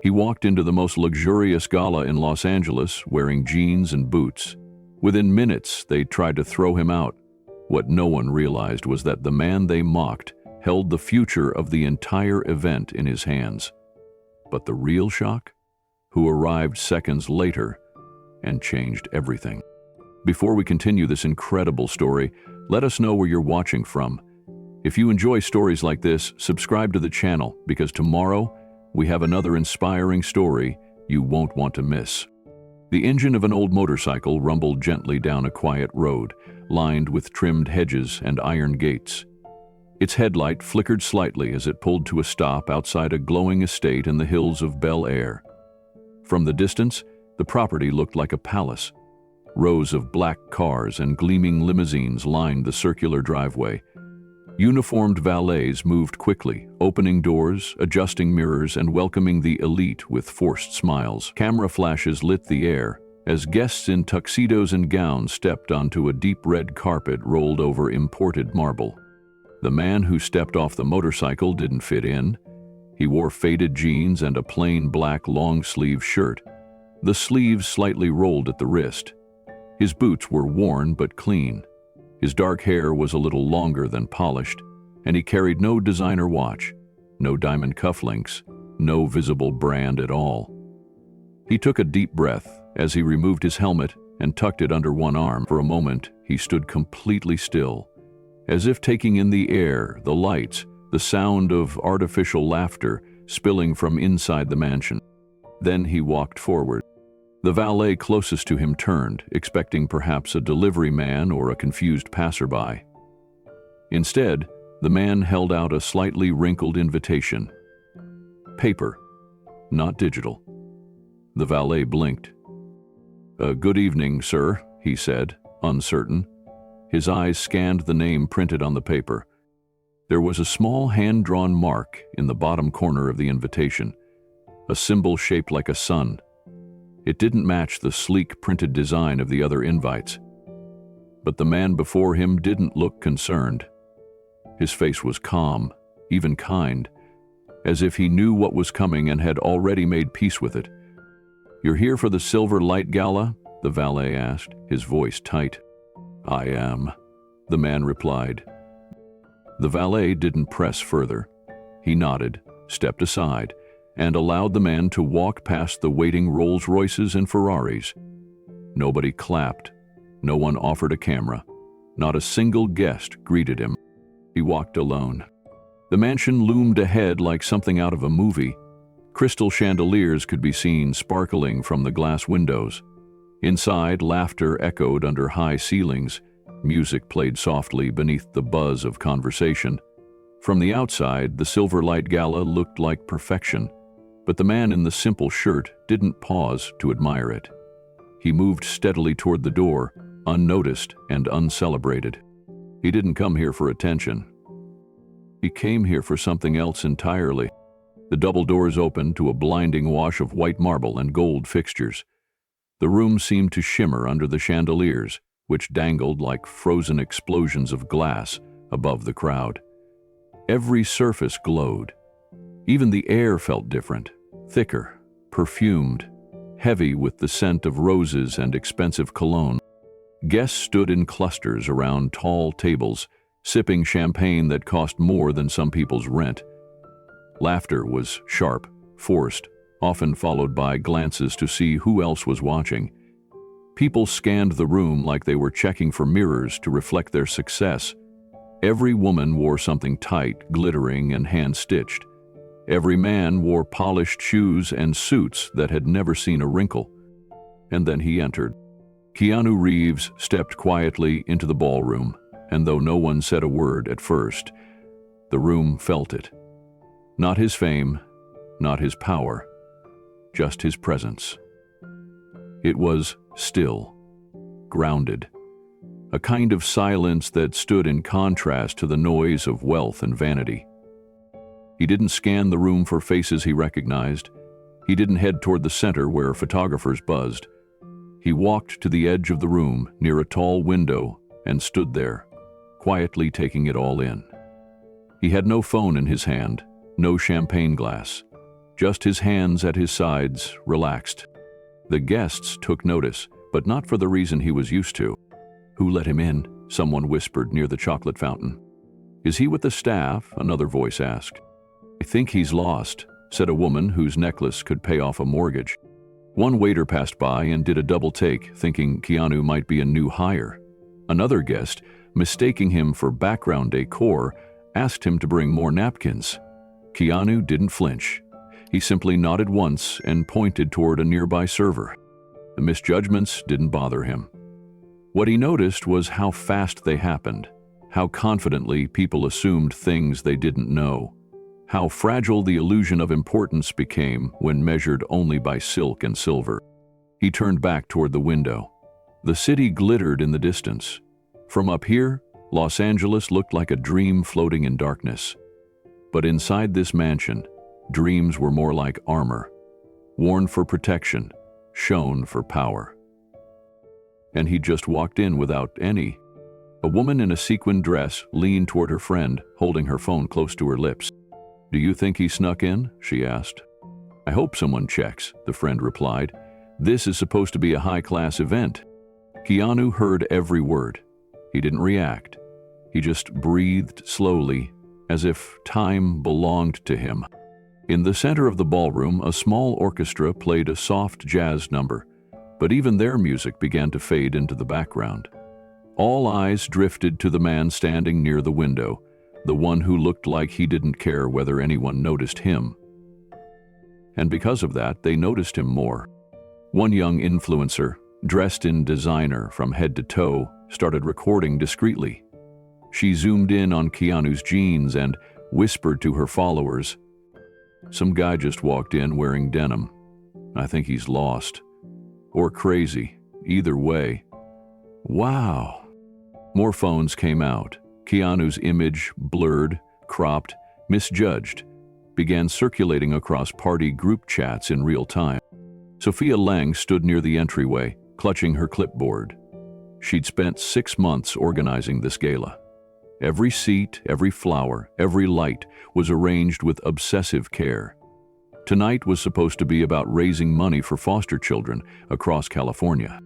He walked into the most luxurious gala in Los Angeles wearing jeans and boots. Within minutes, they tried to throw him out. What no one realized was that the man they mocked held the future of the entire event in his hands. But the real shock? Who arrived seconds later and changed everything. Before we continue this incredible story, let us know where you're watching from. If you enjoy stories like this, subscribe to the channel because tomorrow we have another inspiring story you won't want to miss. The engine of an old motorcycle rumbled gently down a quiet road, lined with trimmed hedges and iron gates. Its headlight flickered slightly as it pulled to a stop outside a glowing estate in the hills of Bel Air. From the distance, the property looked like a palace. Rows of black cars and gleaming limousines lined the circular driveway. Uniformed valets moved quickly, opening doors, adjusting mirrors, and welcoming the elite with forced smiles. Camera flashes lit the air as guests in tuxedos and gowns stepped onto a deep red carpet rolled over imported marble. The man who stepped off the motorcycle didn't fit in. He wore faded jeans and a plain black long-sleeve shirt. The sleeves slightly rolled at the wrist. His boots were worn but clean. His dark hair was a little longer than polished, and he carried no designer watch, no diamond cufflinks, no visible brand at all. He took a deep breath as he removed his helmet and tucked it under one arm. For a moment, he stood completely still, as if taking in the air, the lights, the sound of artificial laughter spilling from inside the mansion. Then he walked forward. The valet closest to him turned, expecting perhaps a delivery man or a confused passerby. Instead, the man held out a slightly wrinkled invitation. Paper, not digital. The valet blinked. Good evening, sir," he said, uncertain. His eyes scanned the name printed on the paper. There was a small hand-drawn mark in the bottom corner of the invitation, a symbol shaped like a sun. It didn't match the sleek printed design of the other invites. But the man before him didn't look concerned. His face was calm, even kind, as if he knew what was coming and had already made peace with it. "You're here for the Silver Light Gala?" the valet asked, his voice tight. "I am," the man replied. The valet didn't press further. He nodded, stepped aside, and allowed the man to walk past the waiting Rolls-Royces and Ferraris. Nobody clapped. No one offered a camera. Not a single guest greeted him. He walked alone. The mansion loomed ahead like something out of a movie. Crystal chandeliers could be seen sparkling from the glass windows. Inside, laughter echoed under high ceilings. Music played softly beneath the buzz of conversation. From the outside, the Silver Light Gala looked like perfection. But the man in the simple shirt didn't pause to admire it. He moved steadily toward the door, unnoticed and uncelebrated. He didn't come here for attention. He came here for something else entirely. The double doors opened to a blinding wash of white marble and gold fixtures. The room seemed to shimmer under the chandeliers, which dangled like frozen explosions of glass above the crowd. Every surface glowed. Even the air felt different, thicker, perfumed, heavy with the scent of roses and expensive cologne. Guests stood in clusters around tall tables, sipping champagne that cost more than some people's rent. Laughter was sharp, forced, often followed by glances to see who else was watching. People scanned the room like they were checking for mirrors to reflect their success. Every woman wore something tight, glittering, and hand-stitched. Every man wore polished shoes and suits that had never seen a wrinkle. And then he entered. Keanu Reeves stepped quietly into the ballroom, and though no one said a word at first, the room felt it. Not his fame, not his power, just his presence. It was still, grounded, a kind of silence that stood in contrast to the noise of wealth and vanity. He didn't scan the room for faces he recognized. He didn't head toward the center where photographers buzzed. He walked to the edge of the room near a tall window and stood there, quietly taking it all in. He had no phone in his hand, no champagne glass, just his hands at his sides, relaxed. The guests took notice, but not for the reason he was used to. "Who let him in?" someone whispered near the chocolate fountain. "Is he with the staff?" another voice asked. "I think he's lost," said a woman whose necklace could pay off a mortgage. One waiter passed by and did a double take, thinking Keanu might be a new hire. Another guest, mistaking him for background decor, asked him to bring more napkins. Keanu didn't flinch. He simply nodded once and pointed toward a nearby server. The misjudgments didn't bother him. What he noticed was how fast they happened, how confidently people assumed things they didn't know, how fragile the illusion of importance became when measured only by silk and silver. He turned back toward the window. The city glittered in the distance. From up here, Los Angeles looked like a dream floating in darkness. But inside this mansion, dreams were more like armor, worn for protection, shown for power. And he just walked in without any. A woman in a sequined dress leaned toward her friend, holding her phone close to her lips. "Do you think he snuck in?" she asked. "I hope someone checks," the friend replied. "This is supposed to be a high-class event." Keanu heard every word. He didn't react. He just breathed slowly, as if time belonged to him. In the center of the ballroom, a small orchestra played a soft jazz number, but even their music began to fade into the background. All eyes drifted to the man standing near the window, the one who looked like he didn't care whether anyone noticed him. And because of that, they noticed him more. One young influencer, dressed in designer from head to toe, started recording discreetly. She zoomed in on Keanu's jeans and whispered to her followers, "Some guy just walked in wearing denim. I think he's lost. Or crazy. Either way." Wow. More phones came out. Keanu's image, blurred, cropped, misjudged, began circulating across party group chats in real time. Sophia Lang stood near the entryway, clutching her clipboard. She'd spent 6 months organizing this gala. Every seat, every flower, every light was arranged with obsessive care. Tonight was supposed to be about raising money for foster children across California.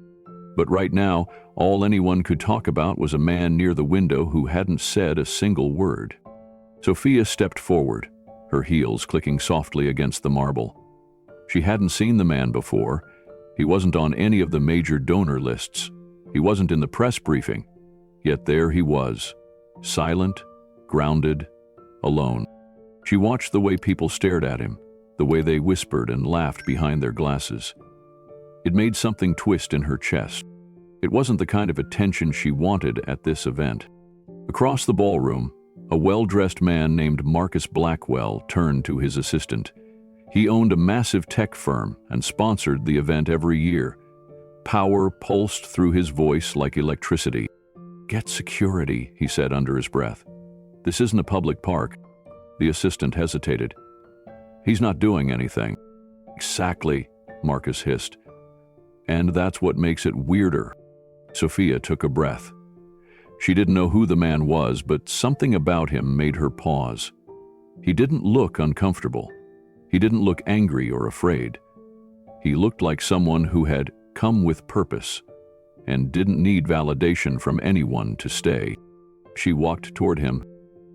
But right now, all anyone could talk about was a man near the window who hadn't said a single word. Sophia stepped forward, her heels clicking softly against the marble. She hadn't seen the man before. He wasn't on any of the major donor lists. He wasn't in the press briefing. Yet there he was, silent, grounded, alone. She watched the way people stared at him, the way they whispered and laughed behind their glasses. It made something twist in her chest. It wasn't the kind of attention she wanted at this event. Across the ballroom, a well-dressed man named Marcus Blackwell turned to his assistant. He owned a massive tech firm and sponsored the event every year. Power pulsed through his voice like electricity. "Get security," he said under his breath. "This isn't a public park." The assistant hesitated. "He's not doing anything." "Exactly," Marcus hissed. "And that's what makes it weirder." Sophia took a breath. She didn't know who the man was, but something about him made her pause. He didn't look uncomfortable. He didn't look angry or afraid. He looked like someone who had come with purpose and didn't need validation from anyone to stay. She walked toward him.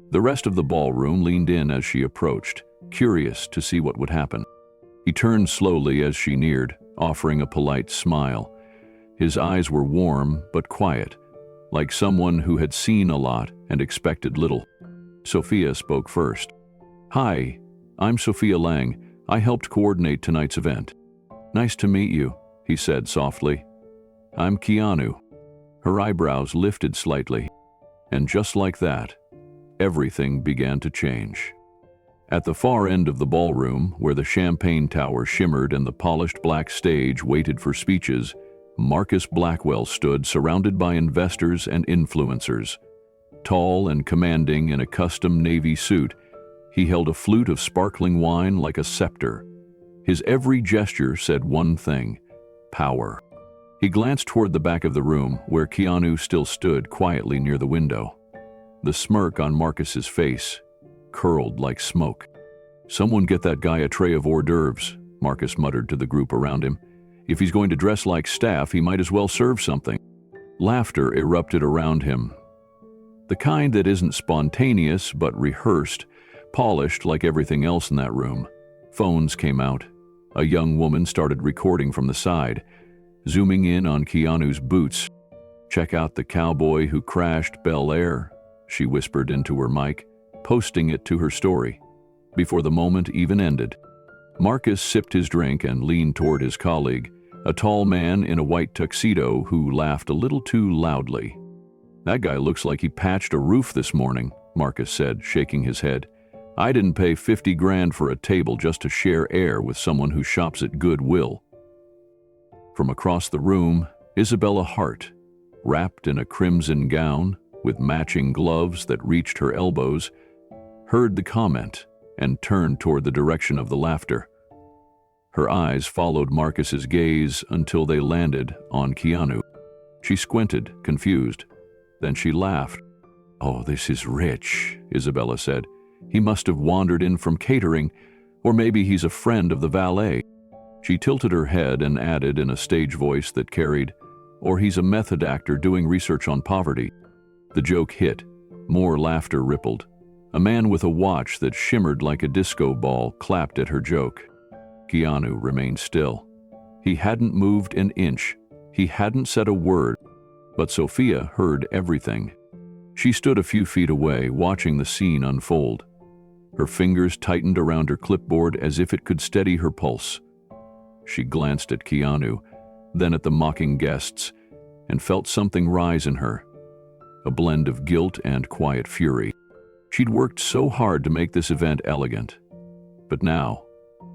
The rest of the ballroom leaned in as she approached, curious to see what would happen. He turned slowly as she neared, offering a polite smile. His eyes were warm but quiet, like someone who had seen a lot and expected little. Sophia spoke first. "Hi, I'm Sophia Lang. I helped coordinate tonight's event." "Nice to meet you," he said softly. "I'm Keanu." Her eyebrows lifted slightly, and just like that, everything began to change. At the far end of the ballroom, where the champagne tower shimmered and the polished black stage waited for speeches, Marcus Blackwell stood surrounded by investors and influencers. Tall and commanding in a custom navy suit, he held a flute of sparkling wine like a scepter. His every gesture said one thing: power. He glanced toward the back of the room, where Keanu still stood quietly near the window. The smirk on Marcus's face curled like smoke. "Someone get that guy a tray of hors d'oeuvres," Marcus muttered to the group around him. "If he's going to dress like staff, he might as well serve something." Laughter erupted around him. The kind that isn't spontaneous but rehearsed, polished like everything else in that room. Phones came out. A young woman started recording from the side, zooming in on Keanu's boots. "Check out the cowboy who crashed Bel Air," she whispered into her mic, posting it to her story. Before the moment even ended, Marcus sipped his drink and leaned toward his colleague, a tall man in a white tuxedo who laughed a little too loudly. "That guy looks like he patched a roof this morning," Marcus said, shaking his head. "I didn't pay 50 grand for a table just to share air with someone who shops at Goodwill." From across the room, Isabella Hart, wrapped in a crimson gown with matching gloves that reached her elbows, heard the comment and turned toward the direction of the laughter. Her eyes followed Marcus's gaze until they landed on Keanu. She squinted, confused. Then she laughed. "Oh, this is rich," Isabella said. "He must have wandered in from catering, or maybe he's a friend of the valet." She tilted her head and added in a stage voice that carried, "Or he's a method actor doing research on poverty." The joke hit. More laughter rippled. A man with a watch that shimmered like a disco ball clapped at her joke. Keanu remained still. He hadn't moved an inch. He hadn't said a word. But Sophia heard everything. She stood a few feet away, watching the scene unfold. Her fingers tightened around her clipboard as if it could steady her pulse. She glanced at Keanu, then at the mocking guests, and felt something rise in her. A blend of guilt and quiet fury. She'd worked so hard to make this event elegant. But now,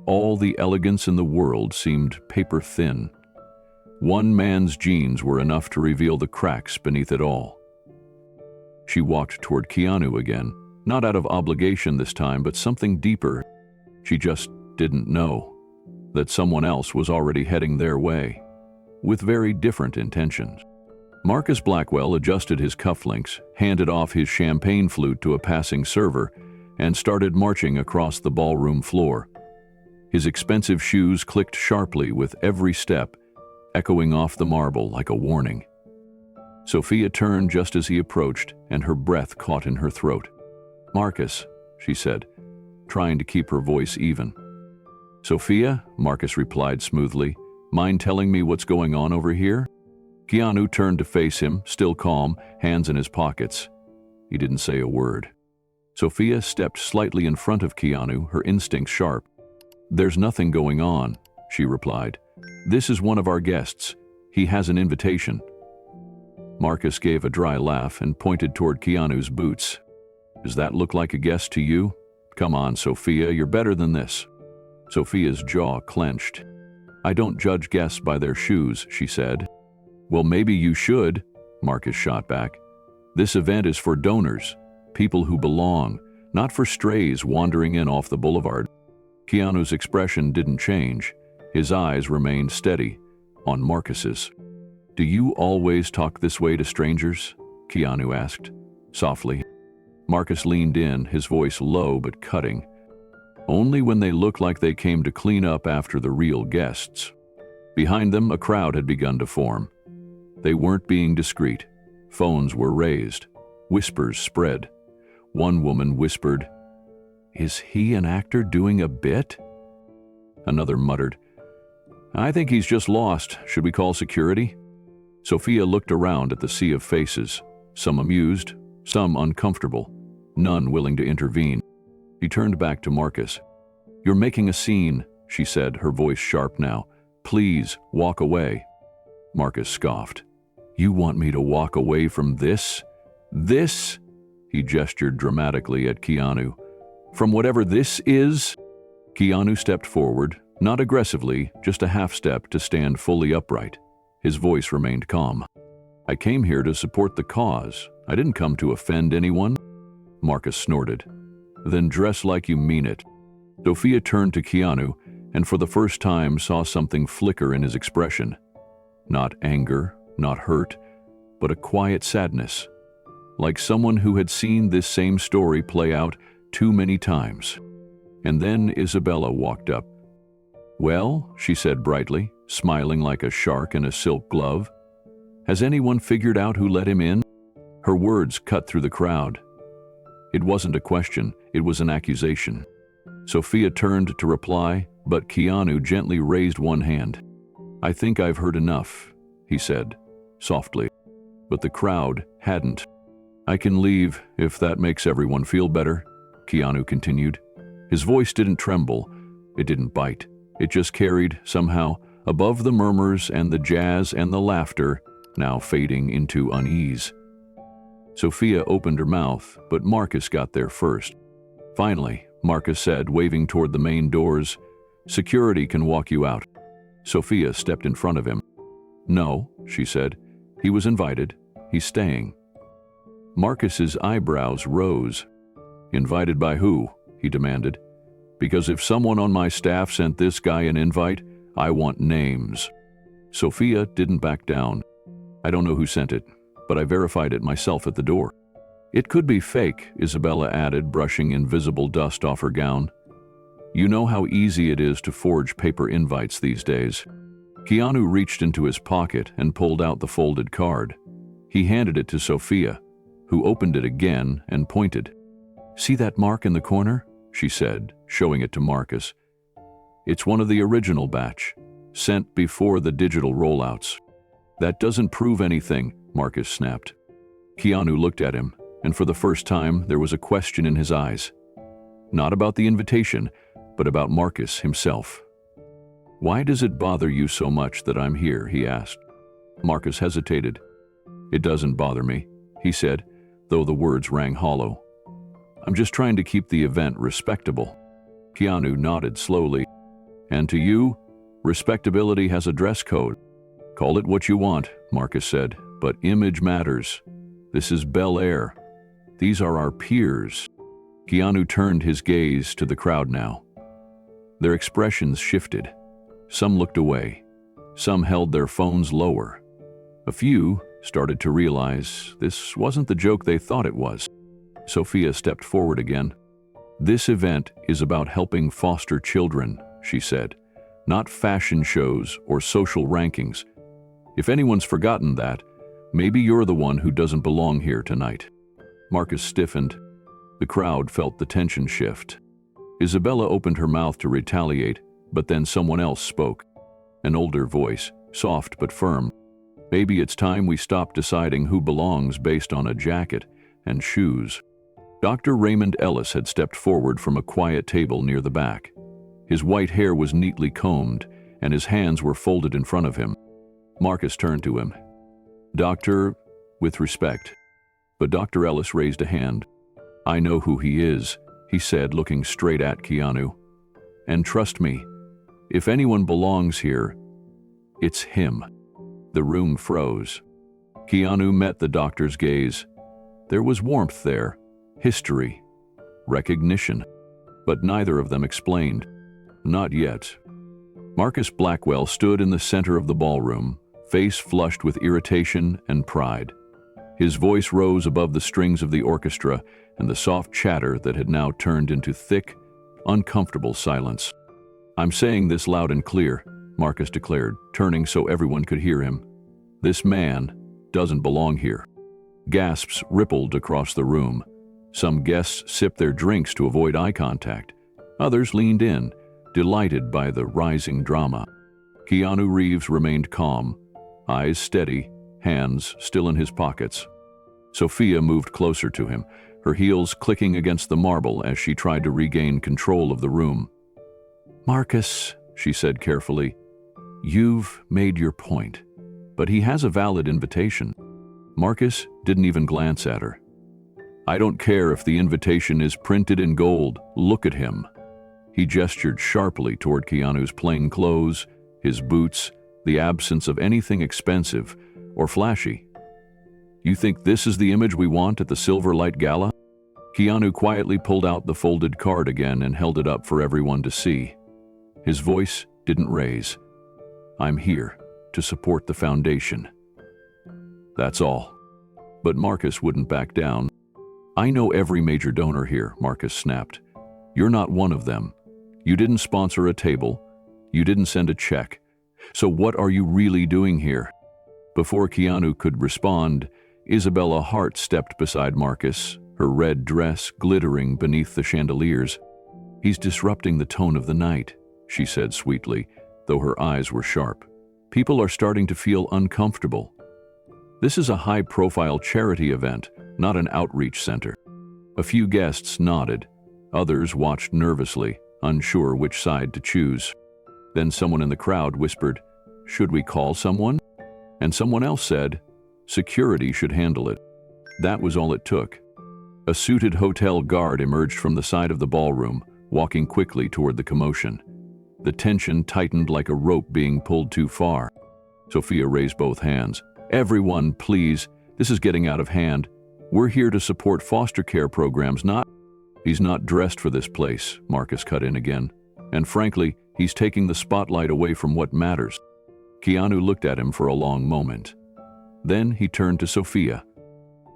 all the elegance in the world seemed paper-thin. One man's jeans were enough to reveal the cracks beneath it all. She walked toward Keanu again, not out of obligation this time, but something deeper. She just didn't know that someone else was already heading their way, with very different intentions. Marcus Blackwell adjusted his cufflinks, handed off his champagne flute to a passing server, and started marching across the ballroom floor. His expensive shoes clicked sharply with every step, echoing off the marble like a warning. Sophia turned just as he approached, and her breath caught in her throat. "Marcus," she said, trying to keep her voice even. "Sophia," Marcus replied smoothly, "mind telling me what's going on over here?" Keanu turned to face him, still calm, hands in his pockets. He didn't say a word. Sophia stepped slightly in front of Keanu, her instincts sharp. "There's nothing going on," she replied. "This is one of our guests. He has an invitation." Marcus gave a dry laugh and pointed toward Keanu's boots. "Does that look like a guest to you? Come on, Sophia, you're better than this." Sophia's jaw clenched. "I don't judge guests by their shoes," she said. "Well, maybe you should," Marcus shot back. "This event is for donors, people who belong, not for strays wandering in off the boulevard." Keanu's expression didn't change. His eyes remained steady on Marcus's. "Do you always talk this way to strangers?" Keanu asked, softly. Marcus leaned in, his voice low but cutting. "Only when they look like they came to clean up after the real guests." Behind them, a crowd had begun to form. They weren't being discreet. Phones were raised. Whispers spread. One woman whispered, "Is he an actor doing a bit?" Another muttered, "I think he's just lost. Should we call security?" Sophia looked around at the sea of faces, some amused, some uncomfortable, none willing to intervene. She turned back to Marcus. "You're making a scene," she said, her voice sharp now. "Please, walk away." Marcus scoffed. "You want me to walk away from this? This?" He gestured dramatically at Keanu. "From whatever this is?" Keanu stepped forward, not aggressively, just a half step to stand fully upright. His voice remained calm. "I came here to support the cause. I didn't come to offend anyone." Marcus snorted. "Then dress like you mean it." Sophia turned to Keanu and for the first time saw something flicker in his expression. Not anger, not hurt, but a quiet sadness, like someone who had seen this same story play out too many times. And then Isabella walked up. "Well," she said brightly, smiling like a shark in a silk glove, "has anyone figured out who let him in?" Her words cut through the crowd. It wasn't a question, it was an accusation. Sophia turned to reply, but Keanu gently raised one hand. "I think I've heard enough," he said, softly. But the crowd hadn't. "I can leave if that makes everyone feel better," Keanu continued. His voice didn't tremble, it didn't bite. It just carried, somehow, above the murmurs and the jazz and the laughter, now fading into unease. Sophia opened her mouth, but Marcus got there first. "Finally," Marcus said, waving toward the main doors, "security can walk you out." Sophia stepped in front of him. "No," she said. "He was invited. He's staying." Marcus's eyebrows rose. "Invited by who?" he demanded. "Because if someone on my staff sent this guy an invite, I want names." Sophia didn't back down. "I don't know who sent it, but I verified it myself at the door." "It could be fake," Isabella added, brushing invisible dust off her gown. "You know how easy it is to forge paper invites these days." Keanu reached into his pocket and pulled out the folded card. He handed it to Sophia, who opened it again and pointed. "See that mark in the corner?" she said, showing it to Marcus. "It's one of the original batch, sent before the digital rollouts." "That doesn't prove anything," Marcus snapped. Keanu looked at him, and for the first time there was a question in his eyes. Not about the invitation, but about Marcus himself. "Why does it bother you so much that I'm here?" he asked. Marcus hesitated. "It doesn't bother me," he said, though the words rang hollow. "I'm just trying to keep the event respectable." Keanu nodded slowly. "And to you, respectability has a dress code." "Call it what you want," Marcus said, "but image matters. This is Bel Air. These are our peers." Keanu turned his gaze to the crowd now. Their expressions shifted. Some looked away. Some held their phones lower. A few started to realize this wasn't the joke they thought it was. Sophia stepped forward again. "This event is about helping foster children," she said, "not fashion shows or social rankings. If anyone's forgotten that, maybe you're the one who doesn't belong here tonight." Marcus stiffened. The crowd felt the tension shift. Isabella opened her mouth to retaliate, but then someone else spoke. An older voice, soft but firm. "Maybe it's time we stop deciding who belongs based on a jacket and shoes." Dr. Raymond Ellis had stepped forward from a quiet table near the back. His white hair was neatly combed, and his hands were folded in front of him. Marcus turned to him. "Doctor," with respect. But Dr. Ellis raised a hand. "I know who he is," he said, looking straight at Keanu. "And trust me, if anyone belongs here, it's him." The room froze. Keanu met the doctor's gaze. There was warmth there, history, recognition, but neither of them explained. Not yet. Marcus Blackwell stood in the center of the ballroom, face flushed with irritation and pride. His voice rose above the strings of the orchestra and the soft chatter that had now turned into thick, uncomfortable silence. "I'm saying this loud and clear," Marcus declared, turning so everyone could hear him. "This man doesn't belong here." Gasps rippled across the room. Some guests sipped their drinks to avoid eye contact. Others leaned in, delighted by the rising drama. Keanu Reeves remained calm, eyes steady, hands still in his pockets. Sophia moved closer to him, her heels clicking against the marble as she tried to regain control of the room. "Marcus," she said carefully, "you've made your point, but he has a valid invitation." Marcus didn't even glance at her. "I don't care if the invitation is printed in gold. Look at him." He gestured sharply toward Keanu's plain clothes, his boots, the absence of anything expensive or flashy. "You think this is the image we want at the Silver Light Gala?" Keanu quietly pulled out the folded card again and held it up for everyone to see. His voice didn't raise. "I'm here to support the foundation. That's all." But Marcus wouldn't back down. "I know every major donor here," Marcus snapped. "You're not one of them, You didn't sponsor a table. You didn't send a check. So what are you really doing here?" Before Keanu could respond, Isabella Hart stepped beside Marcus, her red dress glittering beneath the chandeliers. "He's disrupting the tone of the night," she said sweetly, though her eyes were sharp. "People are starting to feel uncomfortable. This is a high-profile charity event, not an outreach center." A few guests nodded. Others watched nervously, unsure which side to choose. Then someone in the crowd whispered, "Should we call someone?" And someone else said, "Security should handle it." That was all it took. A suited hotel guard emerged from the side of the ballroom, walking quickly toward the commotion. The tension tightened like a rope being pulled too far. Sophia raised both hands. "Everyone, please. This is getting out of hand. We're here to support foster care programs, not—" "He's not dressed for this place," Marcus cut in again. "And frankly, he's taking the spotlight away from what matters." Keanu looked at him for a long moment. Then he turned to Sophia.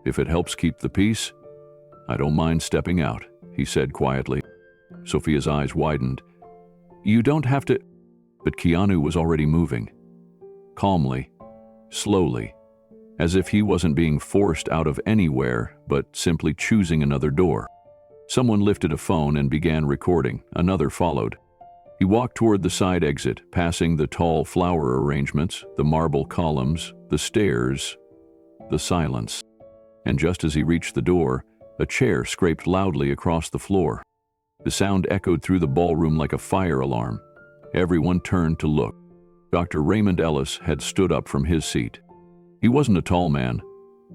"If it helps keep the peace, I don't mind stepping out," he said quietly. Sophia's eyes widened. "You don't have to—" But Keanu was already moving. Calmly, slowly, as if he wasn't being forced out of anywhere, but simply choosing another door. Someone lifted a phone and began recording. Another followed. He walked toward the side exit, passing the tall flower arrangements, the marble columns, the stairs, the silence. And just as he reached the door, a chair scraped loudly across the floor. The sound echoed through the ballroom like a fire alarm. Everyone turned to look. Dr. Raymond Ellis had stood up from his seat. He wasn't a tall man.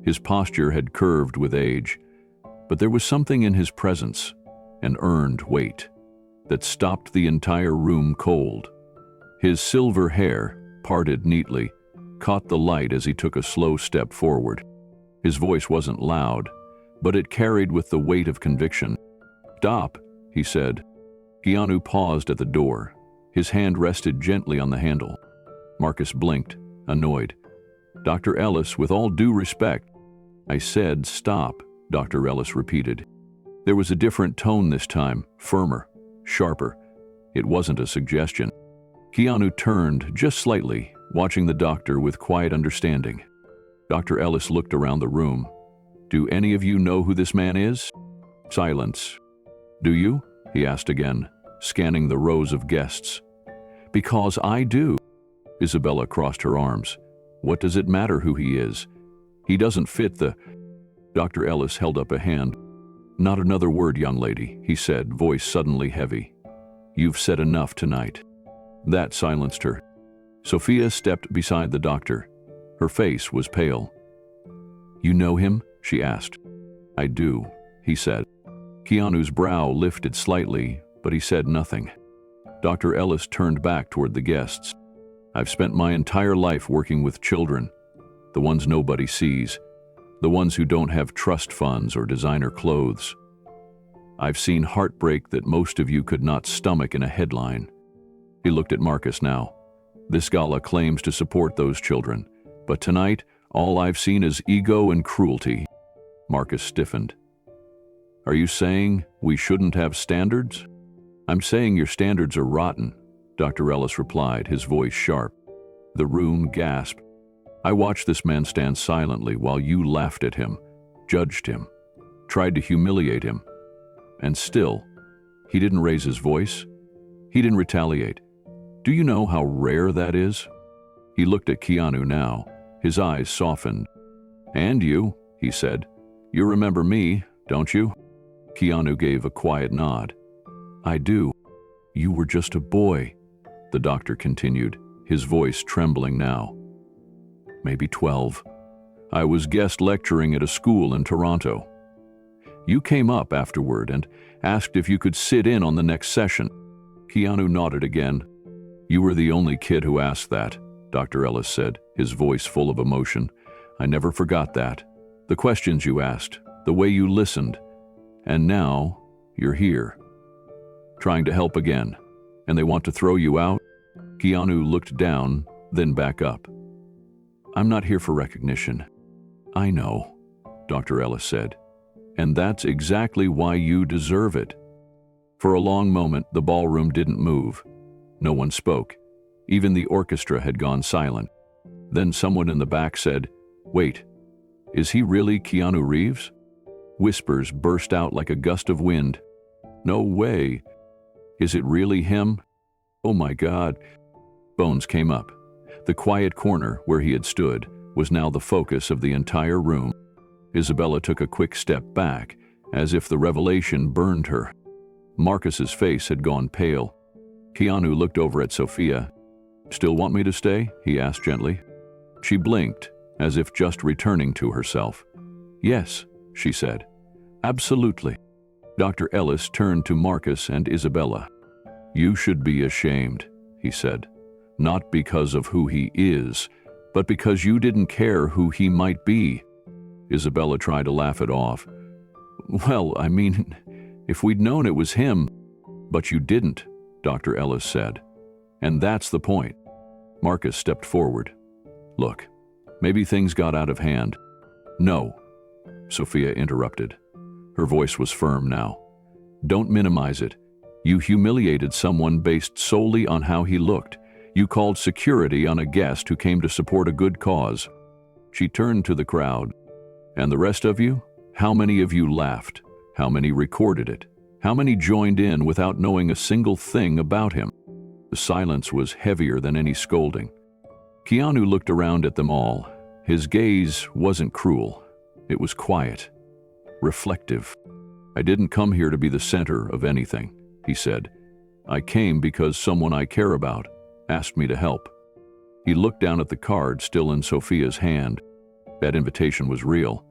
His posture had curved with age, but there was something in his presence, an earned weight, that stopped the entire room cold. His silver hair, parted neatly, caught the light as he took a slow step forward. His voice wasn't loud, but it carried with the weight of conviction. "Stop," he said. Keanu paused at the door. His hand rested gently on the handle. Marcus blinked, annoyed. "Dr. Ellis, with all due respect—" "I said stop," Dr. Ellis repeated. There was a different tone this time, firmer, sharper. It wasn't a suggestion. Keanu turned just slightly, watching the doctor with quiet understanding. Dr. Ellis looked around the room. "Do any of you know who this man is?" Silence. "Do you?" he asked again, scanning the rows of guests. "Because I do." Isabella crossed her arms. "What does it matter who he is? He doesn't fit the—" Dr. Ellis held up a hand. "Not another word, young lady," he said, voice suddenly heavy. "You've said enough tonight." That silenced her. Sophia stepped beside the doctor. Her face was pale. "You know him?" she asked. "I do," he said. Keanu's brow lifted slightly, but he said nothing. Dr. Ellis turned back toward the guests. "I've spent my entire life working with children, the ones nobody sees, the ones who don't have trust funds or designer clothes. I've seen heartbreak that most of you could not stomach in a headline." He looked at Marcus now. "This gala claims to support those children, but tonight, all I've seen is ego and cruelty." Marcus stiffened. "Are you saying we shouldn't have standards?" "I'm saying your standards are rotten," Dr. Ellis replied, his voice sharp. The room gasped. "I watched this man stand silently while you laughed at him, judged him, tried to humiliate him. And still, he didn't raise his voice. He didn't retaliate. Do you know how rare that is?" He looked at Keanu now, his eyes softened. "And you," he said. "You remember me, don't you?" Keanu gave a quiet nod. "I do. You were just a boy," the doctor continued, his voice trembling now. "Maybe 12. I was guest lecturing at a school in Toronto. You came up afterward and asked if you could sit in on the next session." Keanu nodded again. "You were the only kid who asked that," Dr. Ellis said, his voice full of emotion. "I never forgot that. The questions you asked, the way you listened. And now, you're here, trying to help again, and they want to throw you out?" Keanu looked down, then back up. "I'm not here for recognition." "I know," Dr. Ellis said, "and that's exactly why you deserve it." For a long moment, the ballroom didn't move. No one spoke. Even the orchestra had gone silent. Then someone in the back said, "Wait, is he really Keanu Reeves?" Whispers burst out like a gust of wind. "No way. Is it really him? Oh my God." Bones came up. The quiet corner where he had stood was now the focus of the entire room. Isabella took a quick step back, as if the revelation burned her. Marcus's face had gone pale. Keanu looked over at Sophia. "Still want me to stay?" he asked gently. She blinked, as if just returning to herself. "Yes," she said. "Absolutely." Dr. Ellis turned to Marcus and Isabella. "You should be ashamed," he said. "Not because of who he is, but because you didn't care who he might be." Isabella tried to laugh it off. "Well, I mean, if we'd known it was him." "But you didn't," Dr. Ellis said. "And that's the point." Marcus stepped forward. "Look, maybe things got out of hand." "No," Sophia interrupted. Her voice was firm now. "Don't minimize it. You humiliated someone based solely on how he looked. You called security on a guest who came to support a good cause." She turned to the crowd. "And the rest of you? How many of you laughed? How many recorded it? How many joined in without knowing a single thing about him?" The silence was heavier than any scolding. Keanu looked around at them all. His gaze wasn't cruel. It was quiet, reflective. "I didn't come here to be the center of anything," he said. "I came because someone I care about asked me to help." He looked down at the card still in Sophia's hand. That invitation was real.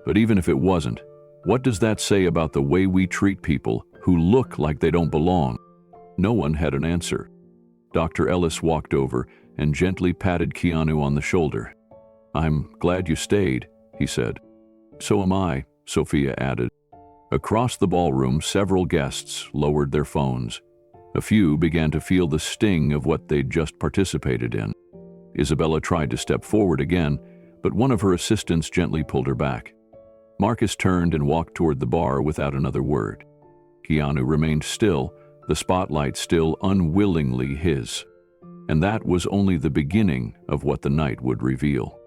But even if it wasn't, what does that say about the way we treat people who look like they don't belong? No one had an answer. Dr. Ellis walked over and gently patted Keanu on the shoulder. "I'm glad you stayed," he said. "So am I," Sophia added. Across the ballroom, several guests lowered their phones. A few began to feel the sting of what they'd just participated in. Isabella tried to step forward again, but one of her assistants gently pulled her back. Marcus turned and walked toward the bar without another word. Keanu remained still, the spotlight still unwillingly his. And that was only the beginning of what the night would reveal.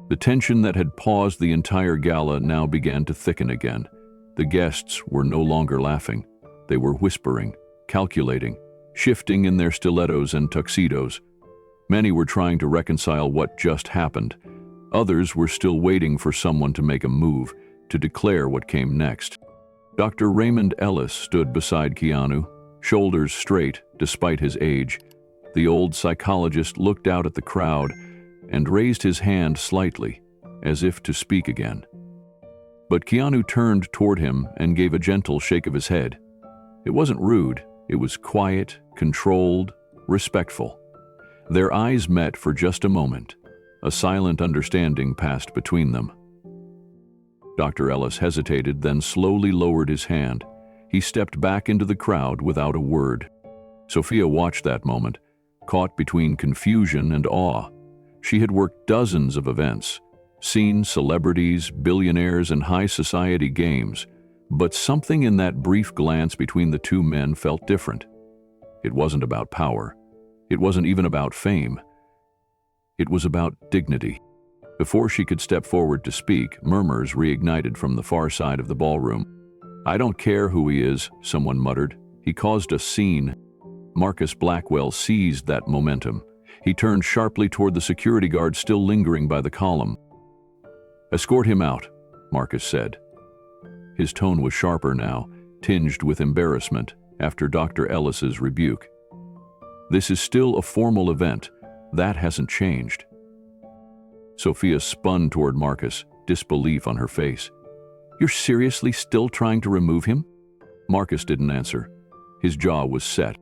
The tension that had paused the entire gala now began to thicken again. The guests were no longer laughing. They were whispering, calculating, shifting in their stilettos and tuxedos. Many were trying to reconcile what just happened. Others were still waiting for someone to make a move, to declare what came next. Dr. Raymond Ellis stood beside Keanu, shoulders straight despite his age. The old psychologist looked out at the crowd and raised his hand slightly, as if to speak again. But Keanu turned toward him and gave a gentle shake of his head. It wasn't rude, it was quiet, controlled, respectful. Their eyes met for just a moment. A silent understanding passed between them. Dr. Ellis hesitated, then slowly lowered his hand. He stepped back into the crowd without a word. Sophia watched that moment, caught between confusion and awe. She had worked dozens of events, seen celebrities, billionaires, and high society games, but something in that brief glance between the two men felt different. It wasn't about power. It wasn't even about fame. It was about dignity. Before she could step forward to speak, murmurs reignited from the far side of the ballroom. "I don't care who he is," someone muttered. "He caused a scene." Marcus Blackwell seized that momentum. He turned sharply toward the security guard still lingering by the column. "Escort him out," Marcus said. His tone was sharper now, tinged with embarrassment after Dr. Ellis's rebuke. "This is still a formal event. That hasn't changed." Sophia spun toward Marcus, disbelief on her face. "You're seriously still trying to remove him?" Marcus didn't answer. His jaw was set.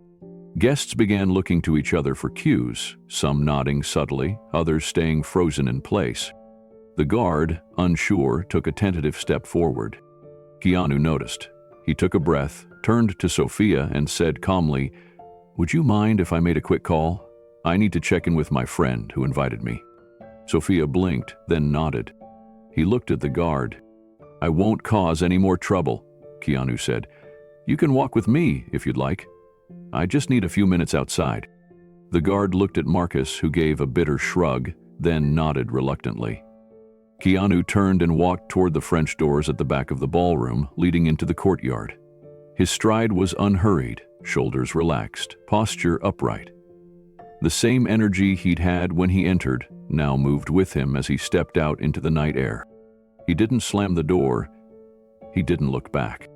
Guests began looking to each other for cues, some nodding subtly, others staying frozen in place. The guard, unsure, took a tentative step forward. Keanu noticed. He took a breath, turned to Sophia, and said calmly, "Would you mind if I made a quick call? I need to check in with my friend who invited me." Sophia blinked, then nodded. He looked at the guard. "I won't cause any more trouble," Keanu said. You can walk with me, if you'd like. I just need a few minutes outside." The guard looked at Marcus, who gave a bitter shrug, then nodded reluctantly. Keanu turned and walked toward the French doors at the back of the ballroom, leading into the courtyard. His stride was unhurried, shoulders relaxed, posture upright. The same energy he'd had when he entered now moved with him as he stepped out into the night air. He didn't slam the door. He didn't look back.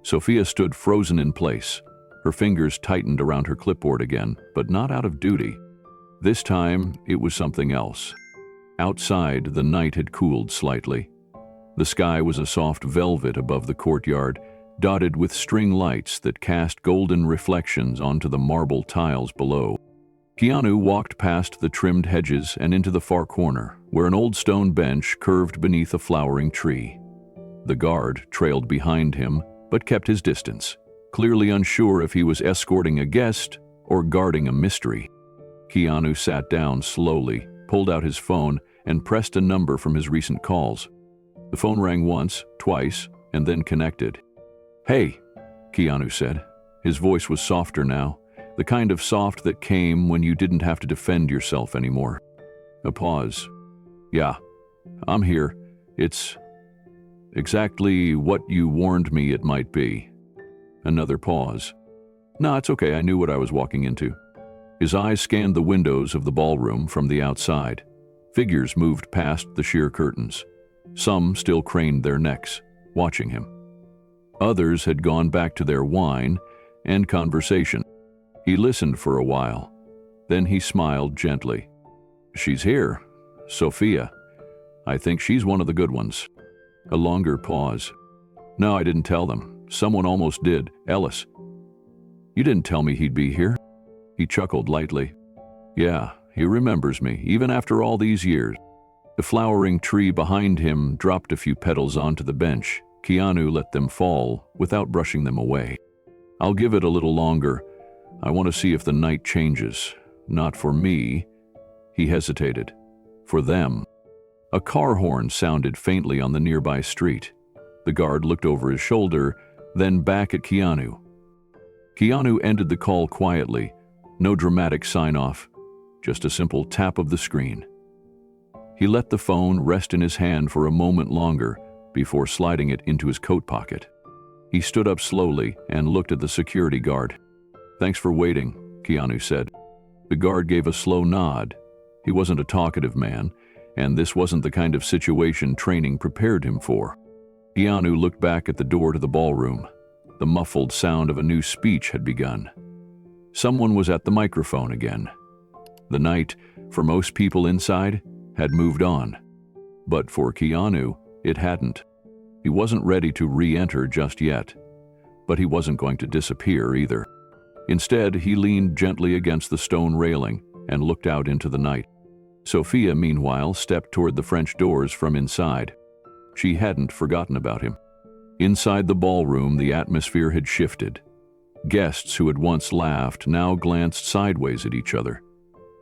Sophia stood frozen in place. Her fingers tightened around her clipboard again, but not out of duty. This time, it was something else. Outside, the night had cooled slightly. The sky was a soft velvet above the courtyard, dotted with string lights that cast golden reflections onto the marble tiles below. Keanu walked past the trimmed hedges and into the far corner, where an old stone bench curved beneath a flowering tree. The guard trailed behind him, but kept his distance, clearly unsure if he was escorting a guest or guarding a mystery. Keanu sat down slowly, pulled out his phone, and pressed a number from his recent calls. The phone rang once, twice, and then connected. "Hey," Keanu said. His voice was softer now, the kind of soft that came when you didn't have to defend yourself anymore. A pause. "Yeah, I'm here. It's exactly what you warned me it might be." Another pause. "Nah, it's okay, I knew what I was walking into." His eyes scanned the windows of the ballroom from the outside. Figures moved past the sheer curtains. Some still craned their necks, watching him. Others had gone back to their wine and conversation. He listened for a while. Then he smiled gently. "She's here. Sophia. I think she's one of the good ones." A longer pause. "No, I didn't tell them. Someone almost did. Ellis. You didn't tell me he'd be here." He chuckled lightly. "Yeah, he remembers me, even after all these years." The flowering tree behind him dropped a few petals onto the bench. Keanu let them fall without brushing them away. "I'll give it a little longer. I want to see if the night changes. Not for me." He hesitated. "For them." A car horn sounded faintly on the nearby street. The guard looked over his shoulder, then back at Keanu. Keanu ended the call quietly. No dramatic sign-off, just a simple tap of the screen. He let the phone rest in his hand for a moment longer before sliding it into his coat pocket. He stood up slowly and looked at the security guard. "Thanks for waiting," Keanu said. The guard gave a slow nod. He wasn't a talkative man, and this wasn't the kind of situation training prepared him for. Keanu looked back at the door to the ballroom. The muffled sound of a new speech had begun. Someone was at the microphone again. The night, for most people inside, had moved on. But for Keanu, it hadn't. He wasn't ready to re-enter just yet. But he wasn't going to disappear either. Instead, he leaned gently against the stone railing and looked out into the night. Sophia, meanwhile, stepped toward the French doors from inside. She hadn't forgotten about him. Inside the ballroom, the atmosphere had shifted. Guests who had once laughed now glanced sideways at each other.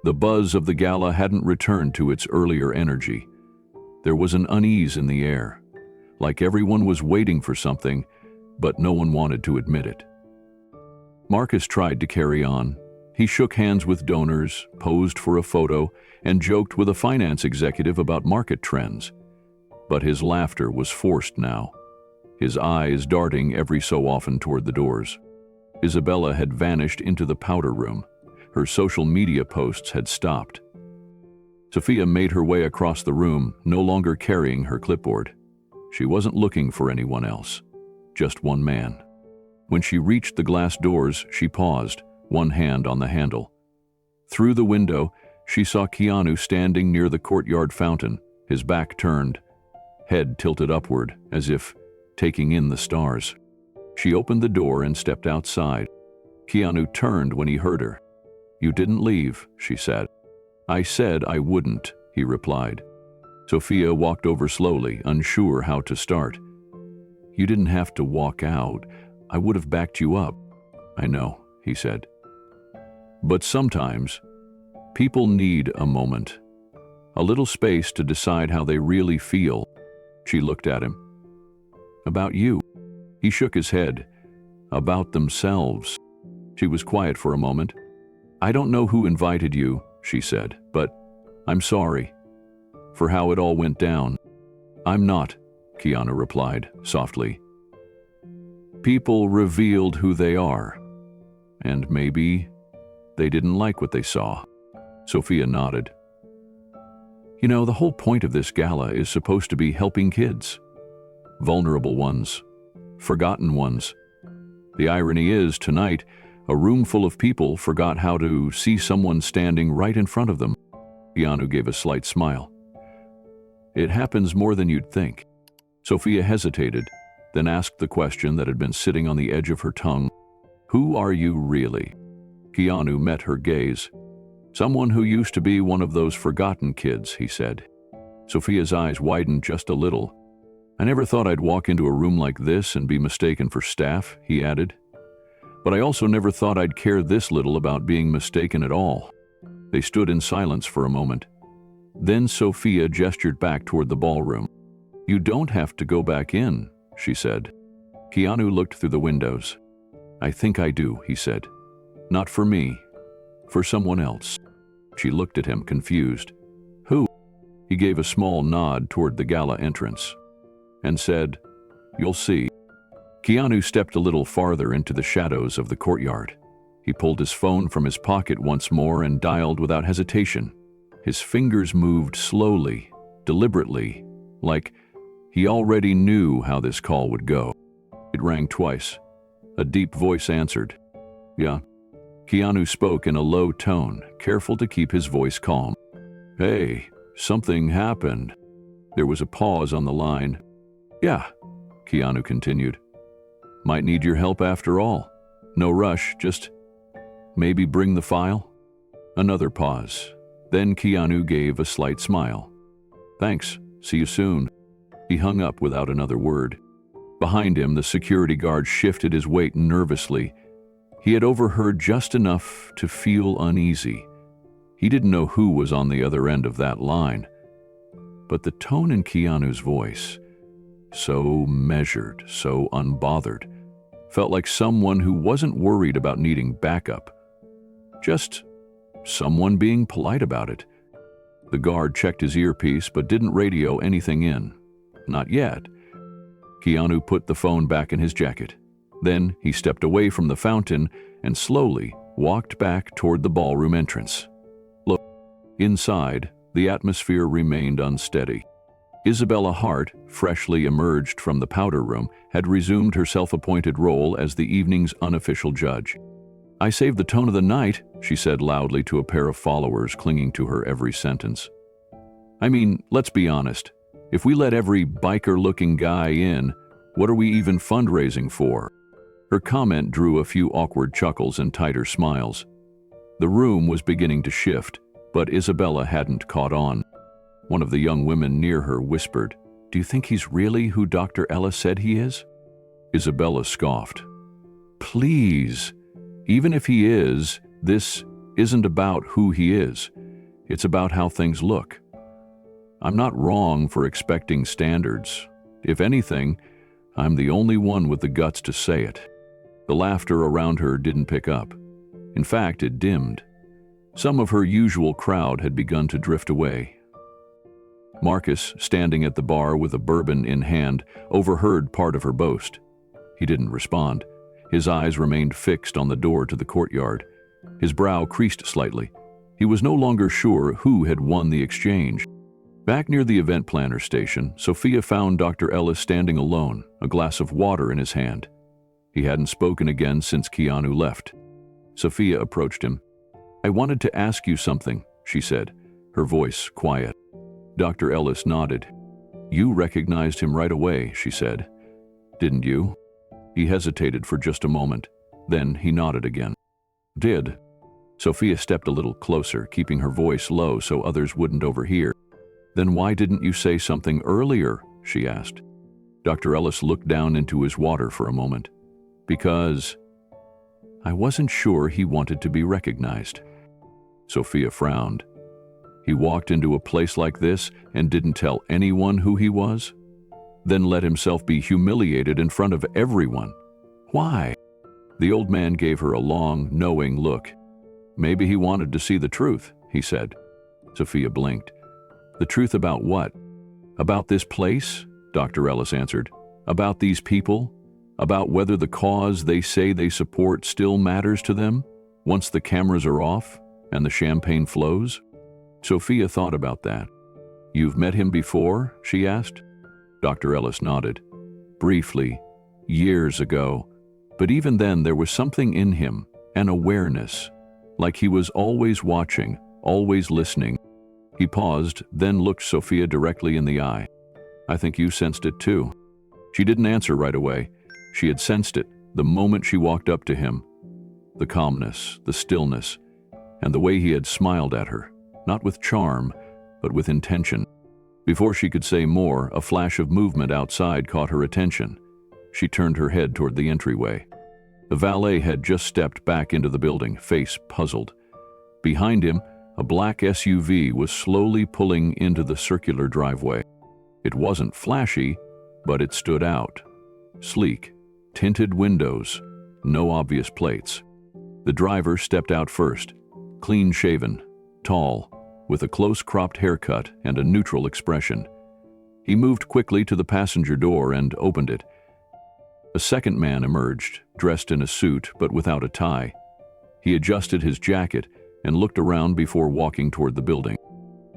The buzz of the gala hadn't returned to its earlier energy. There was an unease in the air, like everyone was waiting for something, but no one wanted to admit it. Marcus tried to carry on. He shook hands with donors, posed for a photo, and joked with a finance executive about market trends. But his laughter was forced now, his eyes darting every so often toward the doors. Isabella had vanished into the powder room. Her social media posts had stopped. Sophia made her way across the room, no longer carrying her clipboard. She wasn't looking for anyone else, just one man. When she reached the glass doors, she paused, one hand on the handle. Through the window, she saw Keanu standing near the courtyard fountain, his back turned, head tilted upward, as if taking in the stars. She opened the door and stepped outside. Keanu turned when he heard her. "You didn't leave," she said. "I said I wouldn't," he replied. Sophia walked over slowly, unsure how to start. "You didn't have to walk out. I would have backed you up." "I know," he said. "But sometimes, people need a moment. A little space to decide how they really feel." She looked at him. "About you." He shook his head. about themselves. She was quiet for a moment. "I don't know who invited you," she said, "but I'm sorry for how it all went down." "I'm not," Keanu replied softly. "People revealed who they are, and maybe they didn't like what they saw." Sophia nodded. "You know, the whole point of this gala is supposed to be helping kids. Vulnerable ones, forgotten ones. The irony is, tonight, a room full of people forgot how to see someone standing right in front of them." Keanu gave a slight smile. "It happens more than you'd think." Sophia hesitated, then asked the question that had been sitting on the edge of her tongue. "Who are you really?" Keanu met her gaze. "Someone who used to be one of those forgotten kids," he said. Sophia's eyes widened just a little. "I never thought I'd walk into a room like this and be mistaken for staff," he added. "But I also never thought I'd care this little about being mistaken at all." They stood in silence for a moment. Then Sophia gestured back toward the ballroom. "You don't have to go back in," she said. Keanu looked through the windows. "I think I do," he said. "Not for me, for someone else." She looked at him, confused. "Who?" He gave a small nod toward the gala entrance and said, "You'll see." Keanu stepped a little farther into the shadows of the courtyard. He pulled his phone from his pocket once more and dialed without hesitation. His fingers moved slowly, deliberately, like he already knew how this call would go. It rang twice. A deep voice answered. "Yeah." Keanu spoke in a low tone, careful to keep his voice calm. "Hey, something happened." There was a pause on the line. "Yeah," Keanu continued. "Might need your help after all. No rush, just maybe bring the file?" Another pause. Then Keanu gave a slight smile. "Thanks, see you soon." He hung up without another word. Behind him, the security guard shifted his weight nervously. He had overheard just enough to feel uneasy. He didn't know who was on the other end of that line. But the tone in Keanu's voice, so measured, so unbothered, felt like someone who wasn't worried about needing backup. Just someone being polite about it. The guard checked his earpiece but didn't radio anything in. Not yet. Keanu put the phone back in his jacket. Then he stepped away from the fountain and slowly walked back toward the ballroom entrance. Look, inside, the atmosphere remained unsteady. Isabella Hart, freshly emerged from the powder room, had resumed her self-appointed role as the evening's unofficial judge. "I saved the tone of the night," she said loudly to a pair of followers clinging to her every sentence. "I mean, let's be honest. If we let every biker-looking guy in, what are we even fundraising for?" Her comment drew a few awkward chuckles and tighter smiles. The room was beginning to shift, but Isabella hadn't caught on. One of the young women near her whispered, "Do you think he's really who Dr. Ellis said he is?" Isabella scoffed. "Please, even if he is, this isn't about who he is. It's about how things look. I'm not wrong for expecting standards. If anything, I'm the only one with the guts to say it." The laughter around her didn't pick up. In fact, it dimmed. Some of her usual crowd had begun to drift away. Marcus, standing at the bar with a bourbon in hand, overheard part of her boast. He didn't respond. His eyes remained fixed on the door to the courtyard. His brow creased slightly. He was no longer sure who had won the exchange. Back near the event planner station, Sophia found Dr. Ellis standing alone, a glass of water in his hand. He hadn't spoken again since Keanu left. Sophia approached him. "I wanted to ask you something," she said, her voice quiet. Dr. Ellis nodded. "You recognized him right away," she said. "Didn't you?" He hesitated for just a moment. Then he nodded again. "Did." Sophia stepped a little closer, keeping her voice low so others wouldn't overhear. "Then why didn't you say something earlier?" she asked. Dr. Ellis looked down into his water for a moment. "Because I wasn't sure he wanted to be recognized." Sophia frowned. He walked into a place like this and didn't tell anyone who he was? Then let himself be humiliated in front of everyone? Why? The old man gave her a long, knowing look. Maybe he wanted to see the truth, he said. Sophia blinked. The truth about what? About this place? Dr. Ellis answered. About these people? About whether the cause they say they support still matters to them, once the cameras are off and the champagne flows? Sophia thought about that. You've met him before? She asked. Dr. Ellis nodded. Briefly, years ago. But even then there was something in him, an awareness, like he was always watching, always listening. He paused, then looked Sophia directly in the eye. I think you sensed it too. She didn't answer right away. She had sensed it the moment she walked up to him. The calmness, the stillness, and the way he had smiled at her, not with charm, but with intention. Before she could say more, a flash of movement outside caught her attention. She turned her head toward the entryway. The valet had just stepped back into the building, face puzzled. Behind him, a black SUV was slowly pulling into the circular driveway. It wasn't flashy, but it stood out. Sleek, tinted windows, no obvious plates. The driver stepped out first, clean-shaven, tall, with a close-cropped haircut and a neutral expression. He moved quickly to the passenger door and opened it. A second man emerged, dressed in a suit but without a tie. He adjusted his jacket and looked around before walking toward the building.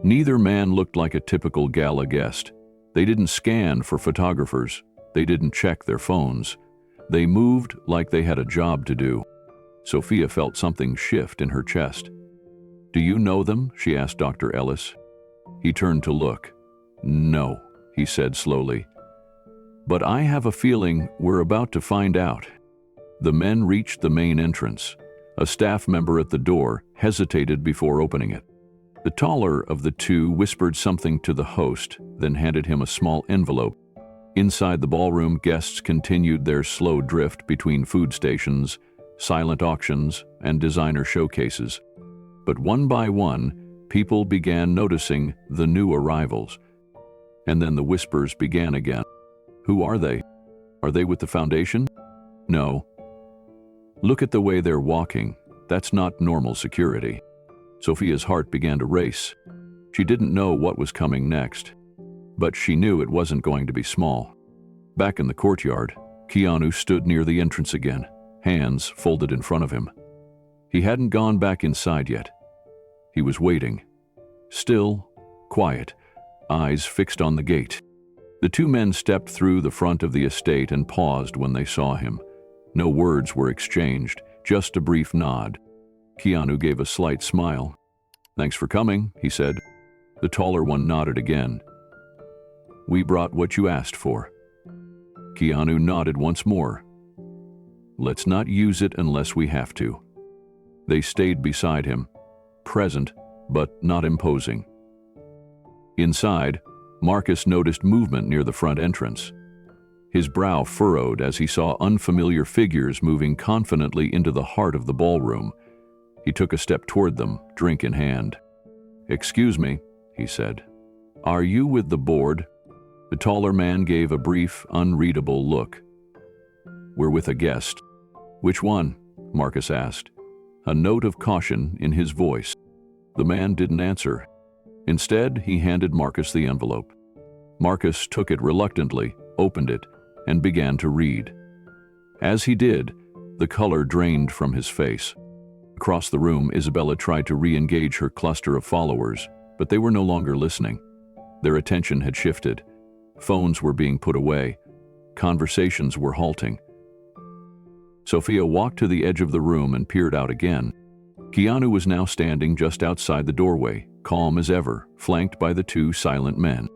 Neither man looked like a typical gala guest. They didn't scan for photographers. They didn't check their phones. They moved like they had a job to do. Sophia felt something shift in her chest. Do you know them? She asked Dr. Ellis. He turned to look. No, he said slowly. But I have a feeling we're about to find out. The men reached the main entrance. A staff member at the door hesitated before opening it. The taller of the two whispered something to the host, then handed him a small envelope. Inside the ballroom, guests continued their slow drift between food stations, silent auctions, and designer showcases. But one by one, people began noticing the new arrivals. And then the whispers began again. Who are they? Are they with the foundation? No. Look at the way they're walking. That's not normal security. Sophia's heart began to race. She didn't know what was coming next, but she knew it wasn't going to be small. Back in the courtyard, Keanu stood near the entrance again, hands folded in front of him. He hadn't gone back inside yet. He was waiting. Still, quiet, eyes fixed on the gate. The two men stepped through the front of the estate and paused when they saw him. No words were exchanged, just a brief nod. Keanu gave a slight smile. Thanks for coming, he said. The taller one nodded again. We brought what you asked for. Keanu nodded once more. Let's not use it unless we have to. They stayed beside him, present but not imposing. Inside, Marcus noticed movement near the front entrance. His brow furrowed as he saw unfamiliar figures moving confidently into the heart of the ballroom. He took a step toward them, drink in hand. Excuse me, he said. Are you with the board? The taller man gave a brief, unreadable look. We're with a guest. Which one? Marcus asked, a note of caution in his voice. The man didn't answer. Instead, he handed Marcus the envelope. Marcus took it reluctantly, opened it, and began to read. As he did, the color drained from his face. Across the room, Isabella tried to re-engage her cluster of followers, but they were no longer listening. Their attention had shifted. Phones were being put away. Conversations were halting. Sophia walked to the edge of the room and peered out again. Keanu was now standing just outside the doorway, calm as ever, flanked by the two silent men.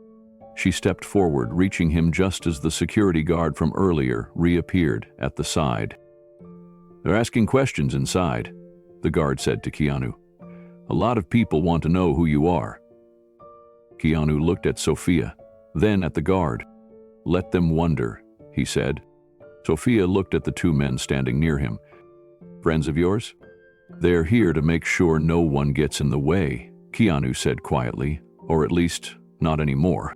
She stepped forward, reaching him just as the security guard from earlier reappeared at the side. They're asking questions inside, the guard said to Keanu. A lot of people want to know who you are. Keanu looked at Sophia, then at the guard. Let them wonder, he said. Sophia looked at the two men standing near him. Friends of yours? They're here to make sure no one gets in the way, Keanu said quietly, or at least not anymore.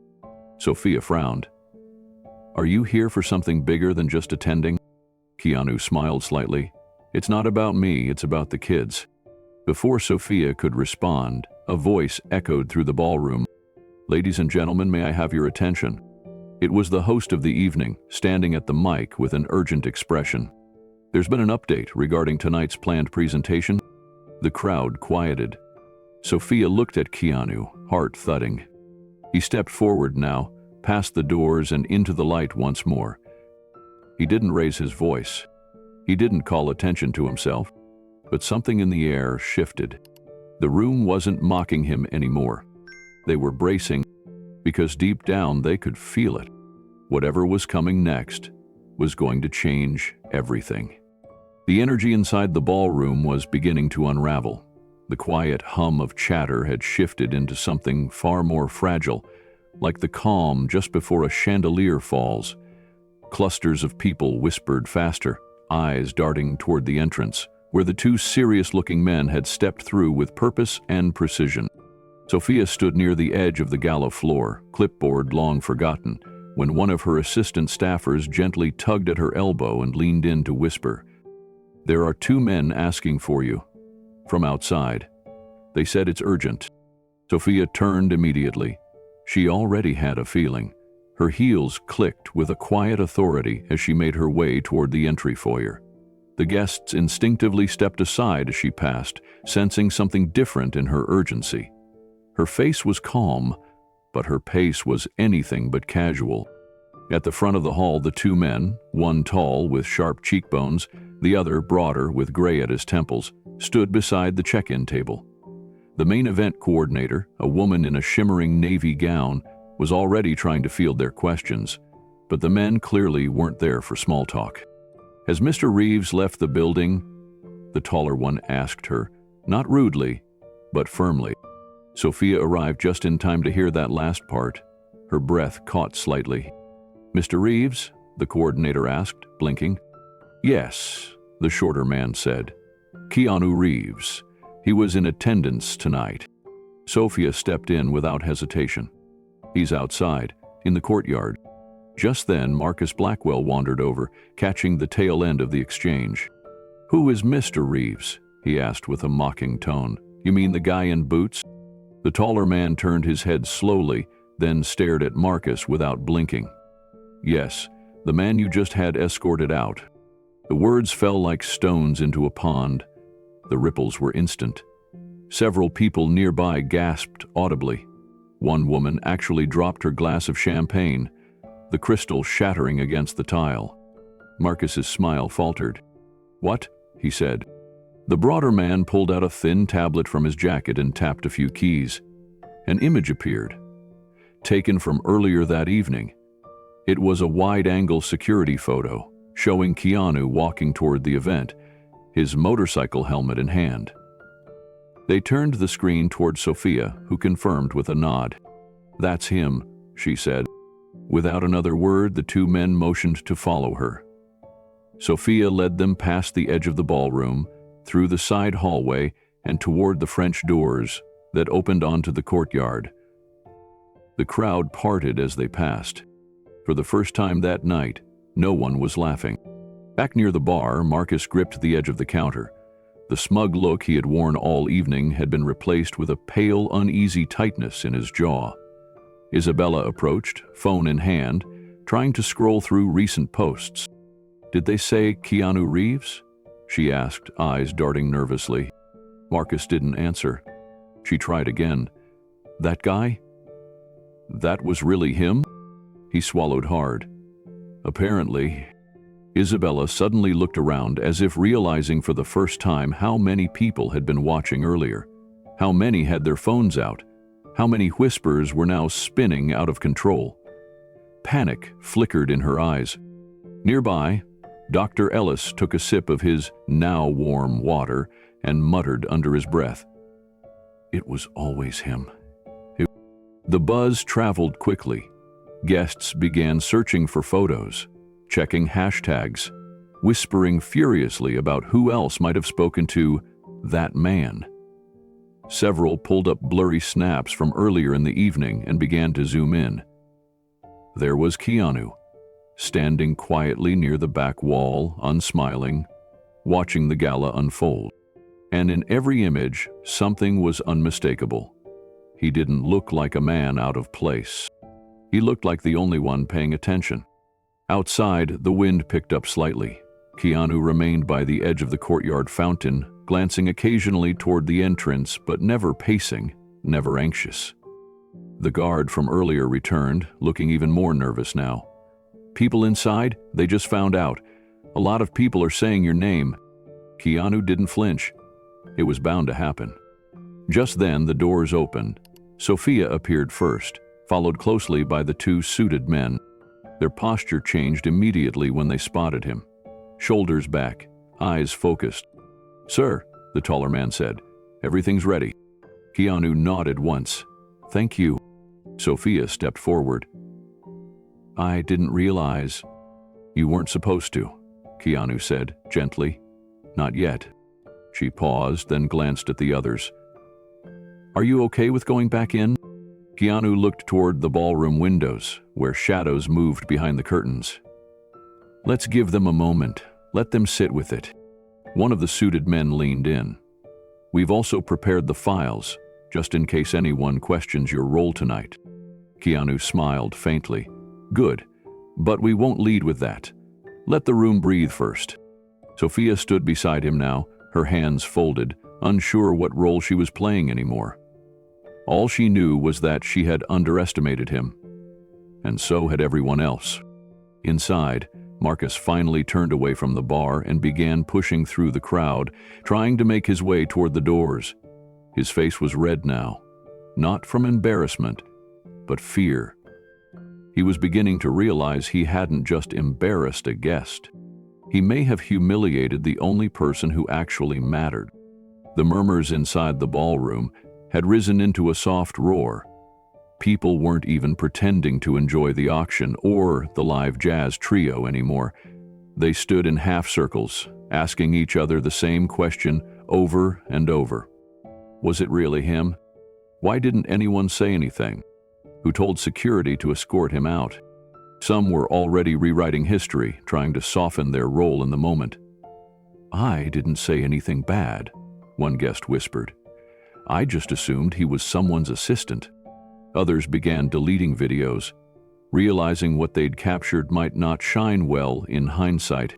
Sophia frowned. Are you here for something bigger than just attending? Keanu smiled slightly. It's not about me, it's about the kids." Before Sophia could respond, a voice echoed through the ballroom. "Ladies and gentlemen, may I have your attention?" It was the host of the evening, standing at the mic with an urgent expression. "There's been an update regarding tonight's planned presentation." The crowd quieted. Sophia looked at Keanu, heart thudding. He stepped forward now, past the doors and into the light once more. He didn't raise his voice. He didn't call attention to himself, but something in the air shifted. The room wasn't mocking him anymore. They were bracing, because deep down they could feel it. Whatever was coming next was going to change everything. The energy inside the ballroom was beginning to unravel. The quiet hum of chatter had shifted into something far more fragile, like the calm just before a chandelier falls. Clusters of people whispered faster, eyes darting toward the entrance, where the two serious-looking men had stepped through with purpose and precision. Sophia stood near the edge of the gala floor, clipboard long forgotten, when one of her assistant staffers gently tugged at her elbow and leaned in to whisper, "There are 2 men asking for you." From outside. They said it's urgent. Sophia turned immediately. She already had a feeling. Her heels clicked with a quiet authority as she made her way toward the entry foyer. The guests instinctively stepped aside as she passed, sensing something different in her urgency. Her face was calm, but her pace was anything but casual. At the front of the hall, the 2 men, one tall with sharp cheekbones, the other broader with gray at his temples, stood beside the check-in table. The main event coordinator, a woman in a shimmering navy gown, was already trying to field their questions, but the men clearly weren't there for small talk. "Has Mr. Reeves left the building?" the taller one asked her, not rudely, but firmly. Sophia arrived just in time to hear that last part. Her breath caught slightly. "Mr. Reeves?" the coordinator asked, blinking. "Yes," the shorter man said. "Keanu Reeves. He was in attendance tonight." Sophia stepped in without hesitation. "He's outside, in the courtyard." Just then, Marcus Blackwell wandered over, catching the tail end of the exchange. "Who is Mr. Reeves?" he asked with a mocking tone. "You mean the guy in boots?" The taller man turned his head slowly, then stared at Marcus without blinking. "Yes, the man you just had escorted out." The words fell like stones into a pond. The ripples were instant. Several people nearby gasped audibly. One woman actually dropped her glass of champagne, the crystal shattering against the tile. Marcus's smile faltered. "What?" he said. The broader man pulled out a thin tablet from his jacket and tapped a few keys. An image appeared, taken from earlier that evening. It was a wide-angle security photo, showing Keanu walking toward the event, his motorcycle helmet in hand. They turned the screen toward Sophia, who confirmed with a nod. "That's him," she said. Without another word, the 2 men motioned to follow her. Sophia led them past the edge of the ballroom, through the side hallway, and toward the French doors that opened onto the courtyard. The crowd parted as they passed. For the first time that night, no one was laughing. Back near the bar, Marcus gripped the edge of the counter. The smug look he had worn all evening had been replaced with a pale, uneasy tightness in his jaw. Isabella approached, phone in hand, trying to scroll through recent posts. "Did they say Keanu Reeves?" she asked, eyes darting nervously. Marcus didn't answer. She tried again. "That guy? That was really him?" He swallowed hard. "Apparently." Isabella suddenly looked around as if realizing for the first time how many people had been watching earlier, how many had their phones out, how many whispers were now spinning out of control. Panic flickered in her eyes. Nearby, Dr. Ellis took a sip of his now warm water and muttered under his breath, "It was always him." The buzz traveled quickly. Guests began searching for photos, checking hashtags, whispering furiously about who else might have spoken to that man. Several pulled up blurry snaps from earlier in the evening and began to zoom in. There was Keanu, standing quietly near the back wall, unsmiling, watching the gala unfold. And in every image, something was unmistakable. He didn't look like a man out of place. He looked like the only one paying attention. Outside, the wind picked up slightly. Keanu remained by the edge of the courtyard fountain, glancing occasionally toward the entrance, but never pacing, never anxious. The guard from earlier returned, looking even more nervous now. People inside? They just found out. A lot of people are saying your name. Keanu didn't flinch. It was bound to happen. Just then, the doors opened. Sophia appeared first, followed closely by the two suited men. Their posture changed immediately when they spotted him. Shoulders back, eyes focused. "Sir," the taller man said, "everything's ready." Keanu nodded once. "Thank you." Sophia stepped forward. "I didn't realize." "You weren't supposed to," Keanu said, gently. "Not yet." She paused, then glanced at the others. "Are you okay with going back in?" Keanu looked toward the ballroom windows, where shadows moved behind the curtains. "Let's give them a moment. Let them sit with it." One of the suited men leaned in. "We've also prepared the files, just in case anyone questions your role tonight." Keanu smiled faintly. "Good, but we won't lead with that. Let the room breathe first." Sophia stood beside him now, her hands folded, unsure what role she was playing anymore. All she knew was that she had underestimated him, and so had everyone else. Inside, Marcus finally turned away from the bar and began pushing through the crowd, trying to make his way toward the doors. His face was red now, not from embarrassment, but fear. He was beginning to realize he hadn't just embarrassed a guest. He may have humiliated the only person who actually mattered. The murmurs inside the ballroom had risen into a soft roar. People weren't even pretending to enjoy the auction or the live jazz trio anymore. They stood in half circles, asking each other the same question over and over. Was it really him? Why didn't anyone say anything? Who told security to escort him out? Some were already rewriting history, trying to soften their role in the moment. "I didn't say anything bad," one guest whispered. "I just assumed he was someone's assistant." Others began deleting videos, realizing what they'd captured might not shine well in hindsight.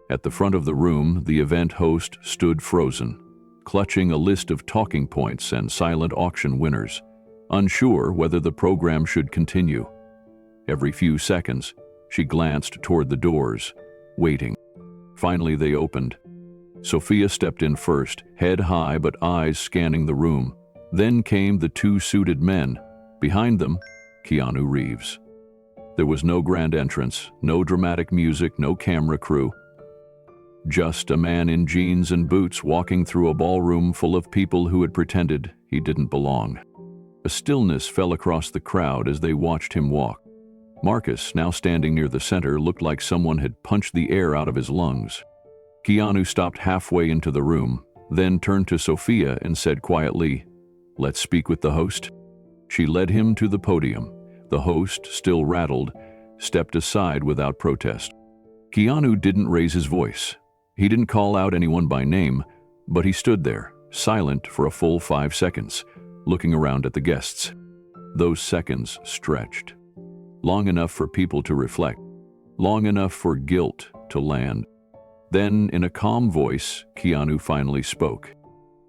At the front of the room, the event host stood frozen, clutching a list of talking points and silent auction winners, unsure whether the program should continue. Every few seconds, she glanced toward the doors, waiting. Finally, they opened. Sophia stepped in first, head high but eyes scanning the room. Then came the two suited men. Behind them, Keanu Reeves. There was no grand entrance, no dramatic music, no camera crew. Just a man in jeans and boots walking through a ballroom full of people who had pretended he didn't belong. A stillness fell across the crowd as they watched him walk. Marcus, now standing near the center, looked like someone had punched the air out of his lungs. Keanu stopped halfway into the room, then turned to Sophia and said quietly, "Let's speak with the host." She led him to the podium. The host, still rattled, stepped aside without protest. Keanu didn't raise his voice. He didn't call out anyone by name, but he stood there, silent for a full 5 seconds, looking around at the guests. Those seconds stretched. Long enough for people to reflect. Long enough for guilt to land. Then, in a calm voice, Keanu finally spoke.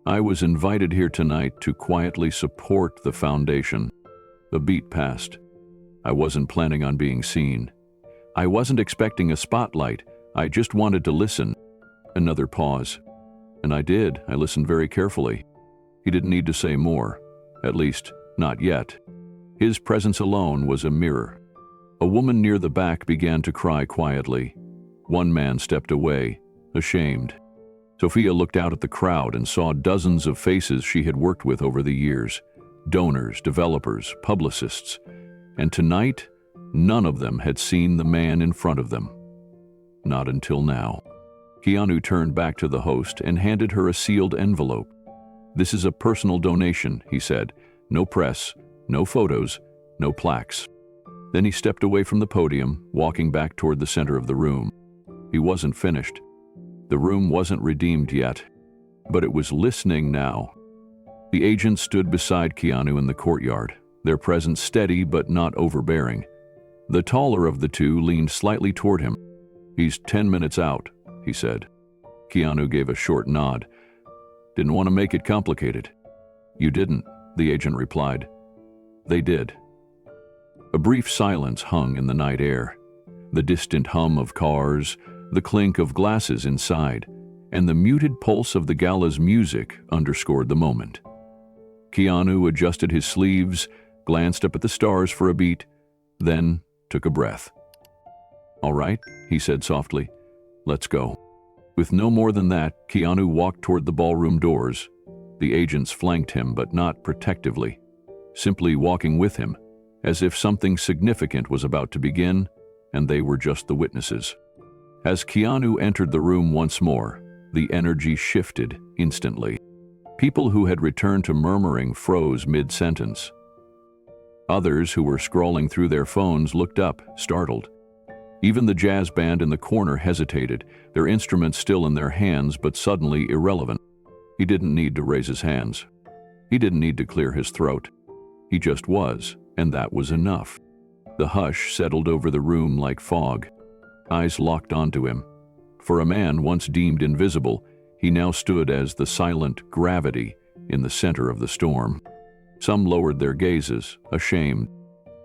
"I was invited here tonight to quietly support the foundation." A beat passed. "I wasn't planning on being seen. I wasn't expecting a spotlight. I just wanted to listen." Another pause. "And I did. I listened very carefully." He didn't need to say more. At least, not yet. His presence alone was a mirror. A woman near the back began to cry quietly. One man stepped away, ashamed. Sophia looked out at the crowd and saw dozens of faces she had worked with over the years. Donors, developers, publicists. And tonight, none of them had seen the man in front of them. Not until now. Keanu turned back to the host and handed her a sealed envelope. "This is a personal donation," he said. "No press, no photos, no plaques." Then he stepped away from the podium, walking back toward the center of the room. He wasn't finished. The room wasn't redeemed yet, but it was listening now. The agents stood beside Keanu in the courtyard, their presence steady but not overbearing. The taller of the two leaned slightly toward him. "He's 10 minutes out," he said. Keanu gave a short nod. "Didn't want to make it complicated." "You didn't," the agent replied. They did. A brief silence hung in the night air. The distant hum of cars, the clink of glasses inside, and the muted pulse of the gala's music underscored the moment. Keanu adjusted his sleeves, glanced up at the stars for a beat, then took a breath. "All right," he said softly. "Let's go." With no more than that, Keanu walked toward the ballroom doors. The agents flanked him, but not protectively, simply walking with him, as if something significant was about to begin, and they were just the witnesses. As Keanu entered the room once more, the energy shifted instantly. People who had returned to murmuring froze mid-sentence. Others who were scrolling through their phones looked up, startled. Even the jazz band in the corner hesitated, their instruments still in their hands but suddenly irrelevant. He didn't need to raise his hands. He didn't need to clear his throat. He just was, and that was enough. The hush settled over the room like fog. Eyes locked onto him. For a man once deemed invisible, he now stood as the silent gravity in the center of the storm. Some lowered their gazes, ashamed.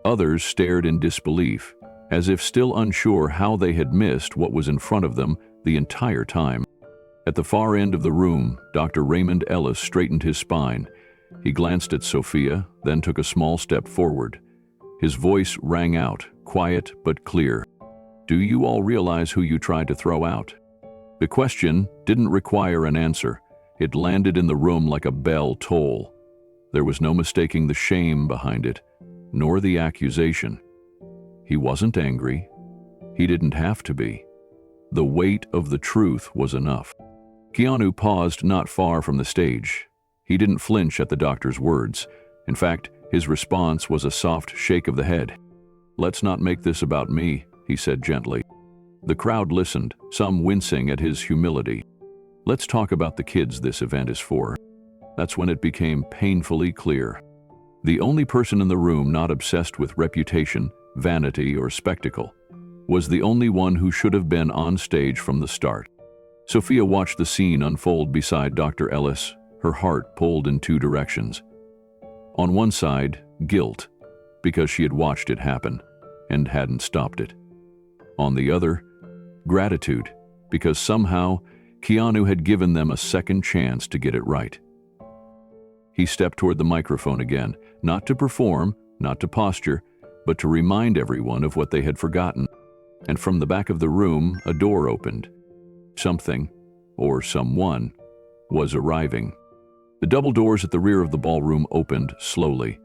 Others stared in disbelief, as if still unsure how they had missed what was in front of them the entire time. At the far end of the room, Dr. Raymond Ellis straightened his spine. He glanced at Sophia, then took a small step forward. His voice rang out, quiet but clear. "Do you all realize who you tried to throw out?" The question didn't require an answer. It landed in the room like a bell toll. There was no mistaking the shame behind it, nor the accusation. He wasn't angry. He didn't have to be. The weight of the truth was enough. Keanu paused not far from the stage. He didn't flinch at the doctor's words. In fact, his response was a soft shake of the head. "Let's not make this about me," he said gently. The crowd listened, some wincing at his humility. "Let's talk about the kids this event is for." That's when it became painfully clear. The only person in the room not obsessed with reputation, vanity, or spectacle was the only one who should have been on stage from the start. Sophia watched the scene unfold beside Dr. Ellis, her heart pulled in two directions. On one side, guilt, because she had watched it happen and hadn't stopped it. On the other, gratitude, because somehow Keanu had given them a second chance to get it right. He stepped toward the microphone again, not to perform, not to posture, but to remind everyone of what they had forgotten. And from the back of the room, a door opened. Something, or someone, was arriving. The double doors at the rear of the ballroom opened slowly.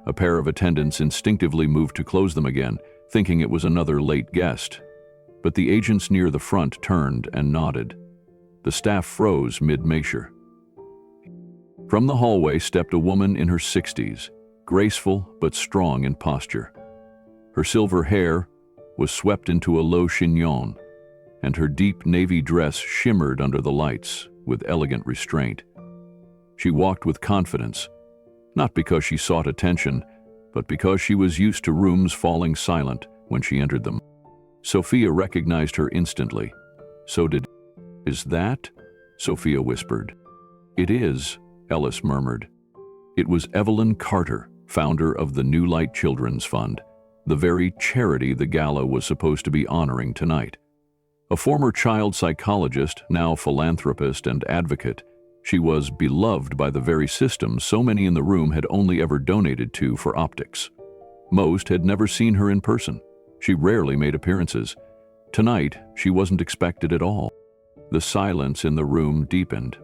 A pair of attendants instinctively moved to close them again, thinking it was another late guest. But the agents near the front turned and nodded. The staff froze mid-measure. From the hallway stepped a woman in her 60s, graceful but strong in posture. Her silver hair was swept into a low chignon, and her deep navy dress shimmered under the lights with elegant restraint. She walked with confidence, not because she sought attention, but because she was used to rooms falling silent when she entered them. Sophia recognized her instantly. So did... "Is that?" Sophia whispered. "It is," Ellis murmured. It was Evelyn Carter, founder of the New Light Children's Fund, the very charity the gala was supposed to be honoring tonight. A former child psychologist, now philanthropist and advocate, she was beloved by the very system so many in the room had only ever donated to for optics. Most had never seen her in person. She rarely made appearances. Tonight, she wasn't expected at all. The silence in the room deepened.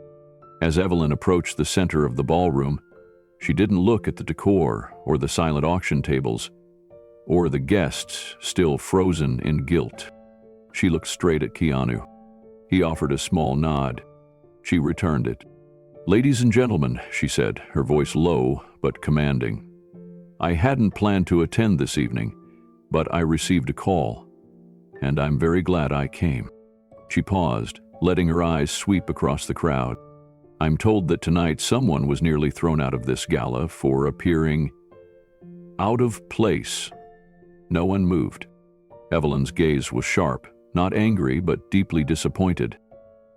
As Evelyn approached the center of the ballroom, she didn't look at the decor or the silent auction tables, or the guests still frozen in guilt. She looked straight at Keanu. He offered a small nod. She returned it. "Ladies and gentlemen," she said, her voice low but commanding. "I hadn't planned to attend this evening, but I received a call, and I'm very glad I came." She paused, letting her eyes sweep across the crowd. I'm told that tonight someone was nearly thrown out of this gala for appearing out of place. No one moved. Evelyn's gaze was sharp, not angry but deeply disappointed.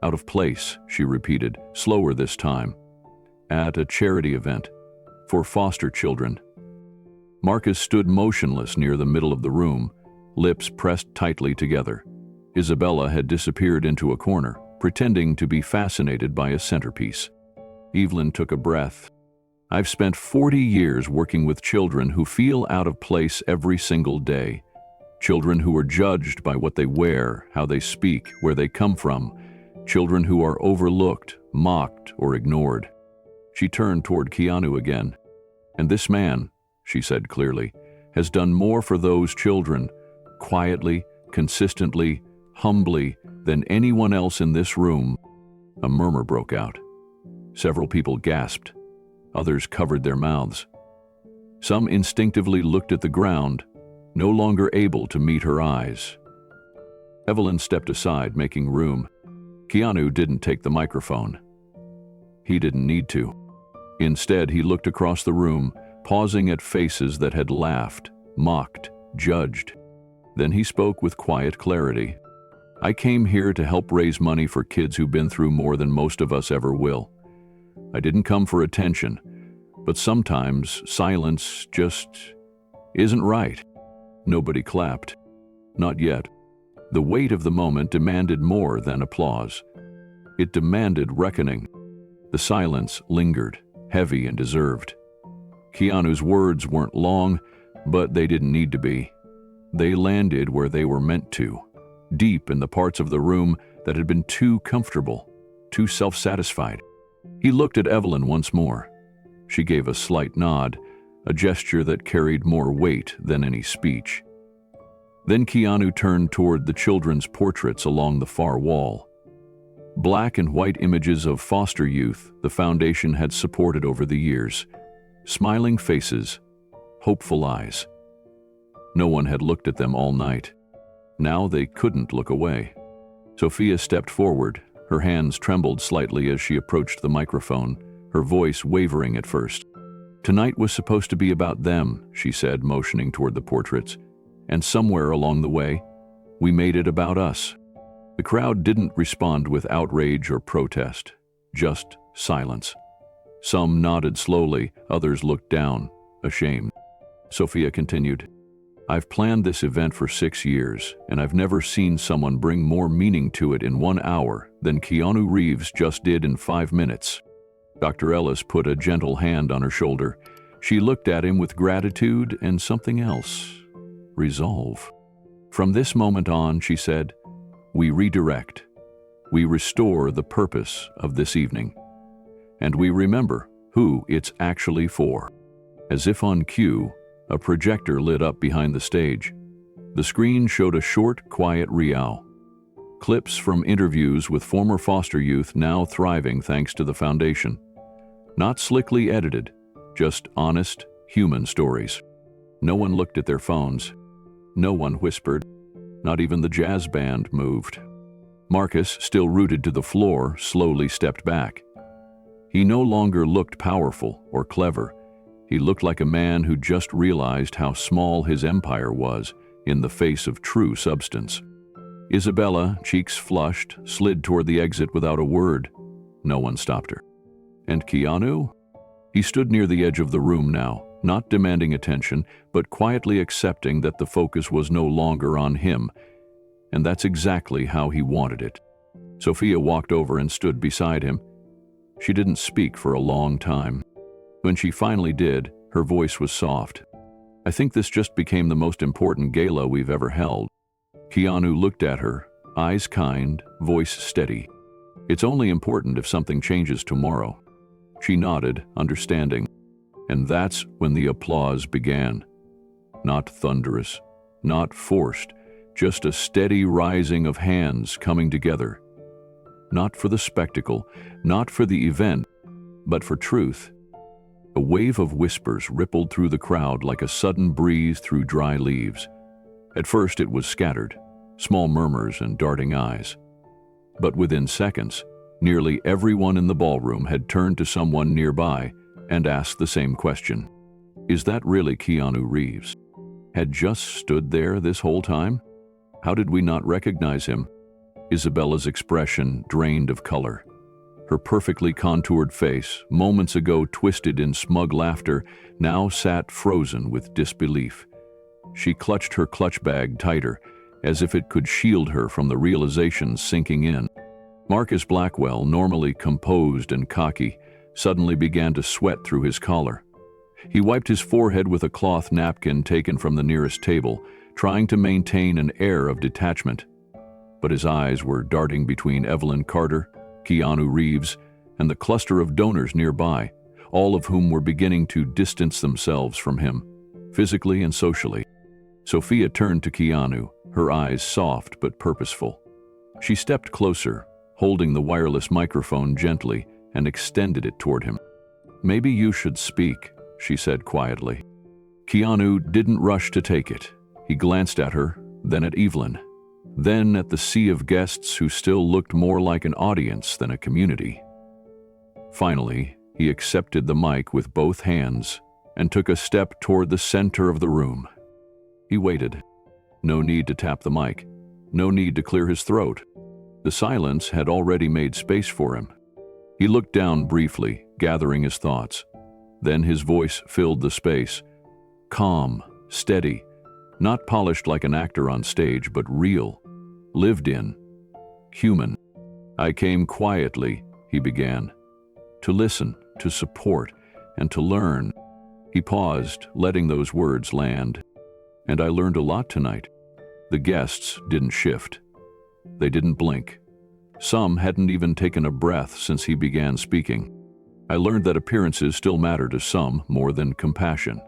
Out of place, she repeated, slower this time. At a charity event. For foster children. Marcus stood motionless near the middle of the room, lips pressed tightly together. Isabella had disappeared into a corner, pretending to be fascinated by a centerpiece. Evelyn took a breath. I've spent 40 years working with children who feel out of place every single day. Children who are judged by what they wear, how they speak, where they come from. Children who are overlooked, mocked, or ignored. She turned toward Keanu again. And this man, she said clearly, has done more for those children, quietly, consistently, humbly, than anyone else in this room. A murmur broke out. Several people gasped. Others covered their mouths. Some instinctively looked at the ground, no longer able to meet her eyes. Evelyn stepped aside, making room. Keanu didn't take the microphone. He didn't need to. Instead, he looked across the room, pausing at faces that had laughed, mocked, judged. Then he spoke with quiet clarity. I came here to help raise money for kids who've been through more than most of us ever will. I didn't come for attention, but sometimes silence just isn't right. Nobody clapped. Not yet. The weight of the moment demanded more than applause. It demanded reckoning. The silence lingered, heavy and deserved. Keanu's words weren't long, but they didn't need to be. They landed where they were meant to, deep in the parts of the room that had been too comfortable, too self-satisfied. He looked at Evelyn once more. She gave a slight nod, a gesture that carried more weight than any speech. Then Keanu turned toward the children's portraits along the far wall. Black and white images of foster youth the foundation had supported over the years. Smiling faces, hopeful eyes. No one had looked at them all night. Now they couldn't look away. Sophia stepped forward. Her hands trembled slightly as she approached the microphone, her voice wavering at first. Tonight was supposed to be about them, she said, motioning toward the portraits. And somewhere along the way, we made it about us. The crowd didn't respond with outrage or protest, just silence. Some nodded slowly, others looked down, ashamed. Sophia continued, I've planned this event for 6 years, and I've never seen someone bring more meaning to it in 1 hour than Keanu Reeves just did in 5 minutes. Dr. Ellis put a gentle hand on her shoulder. She looked at him with gratitude and something else. Resolve. From this moment on, she said, we redirect. We restore the purpose of this evening. And we remember who it's actually for. As if on cue, a projector lit up behind the stage. The screen showed a short, quiet rial. Clips from interviews with former foster youth now thriving thanks to the foundation. Not slickly edited, just honest, human stories. No one looked at their phones. No one whispered. Not even the jazz band moved. Marcus, still rooted to the floor, slowly stepped back. He no longer looked powerful or clever. He looked like a man who just realized how small his empire was in the face of true substance. Isabella, cheeks flushed, slid toward the exit without a word. No one stopped her. And Keanu? He stood near the edge of the room now, not demanding attention, but quietly accepting that the focus was no longer on him. And that's exactly how he wanted it. Sophia walked over and stood beside him. She didn't speak for a long time. When she finally did, her voice was soft. I think this just became the most important gala we've ever held. Keanu looked at her, eyes kind, voice steady. It's only important if something changes tomorrow. She nodded, understanding. And that's when the applause began. Not thunderous, not forced, just a steady rising of hands coming together. Not for the spectacle, not for the event, but for truth. A wave of whispers rippled through the crowd like a sudden breeze through dry leaves. At first it was scattered, small murmurs and darting eyes. But within seconds, nearly everyone in the ballroom had turned to someone nearby and asked the same question. Is that really Keanu Reeves? Had just stood there this whole time? How did we not recognize him? Isabella's expression drained of color. Her perfectly contoured face, moments ago twisted in smug laughter, now sat frozen with disbelief. She clutched her clutch bag tighter, as if it could shield her from the realization sinking in. Marcus Blackwell, normally composed and cocky, suddenly began to sweat through his collar. He wiped his forehead with a cloth napkin taken from the nearest table, trying to maintain an air of detachment. But his eyes were darting between Evelyn Carter, Keanu Reeves, and the cluster of donors nearby, all of whom were beginning to distance themselves from him, physically and socially. Sophia turned to Keanu, her eyes soft but purposeful. She stepped closer, holding the wireless microphone gently, and extended it toward him. "Maybe you should speak," she said quietly. Keanu didn't rush to take it. He glanced at her, then at Evelyn, then at the sea of guests who still looked more like an audience than a community. Finally, he accepted the mic with both hands and took a step toward the center of the room. He waited. No need to tap the mic. No need to clear his throat. The silence had already made space for him. He looked down briefly, gathering his thoughts. Then his voice filled the space. Calm, steady, not polished like an actor on stage, but real, lived in, human. "I came quietly," he began, "to listen, to support, and to learn." He paused, letting those words land. "And I learned a lot tonight." The guests didn't shift. They didn't blink. Some hadn't even taken a breath since he began speaking. "I learned that appearances still matter to some more than compassion.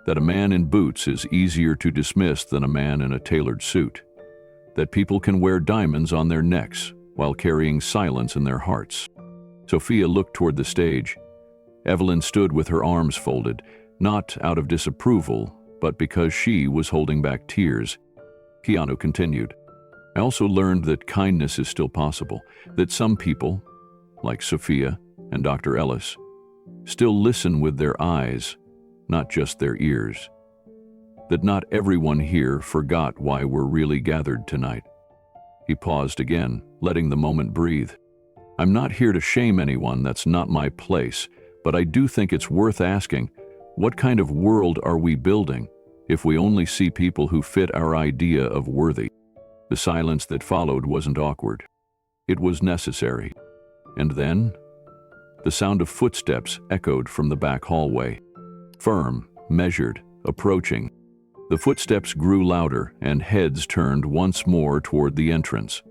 That a man in boots is easier to dismiss than a man in a tailored suit. That people can wear diamonds on their necks while carrying silence in their hearts." Sophia looked toward the stage. Evelyn stood with her arms folded, not out of disapproval, but because she was holding back tears. Keanu continued, "I also learned that kindness is still possible, that some people, like Sophia and Dr. Ellis, still listen with their eyes, not just their ears. That not everyone here forgot why we're really gathered tonight." He paused again, letting the moment breathe. "I'm not here to shame anyone, that's not my place, but I do think it's worth asking, what kind of world are we building if we only see people who fit our idea of worthy?" The silence that followed wasn't awkward. It was necessary. And then, the sound of footsteps echoed from the back hallway. Firm, measured, approaching. The footsteps grew louder, and heads turned once more toward the entrance.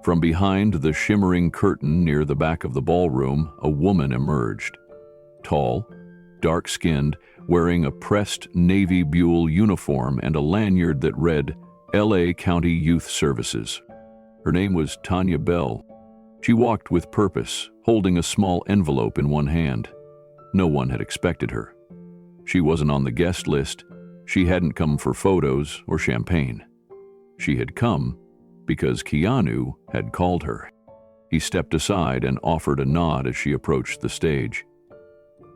From behind the shimmering curtain near the back of the ballroom, a woman emerged. Tall, dark-skinned, wearing a pressed navy buhl uniform and a lanyard that read LA County Youth Services. Her name was Tanya Bell. She walked with purpose, holding a small envelope in one hand. No one had expected her. She wasn't on the guest list. She hadn't come for photos or champagne. She had come because Keanu had called her. He stepped aside and offered a nod as she approached the stage.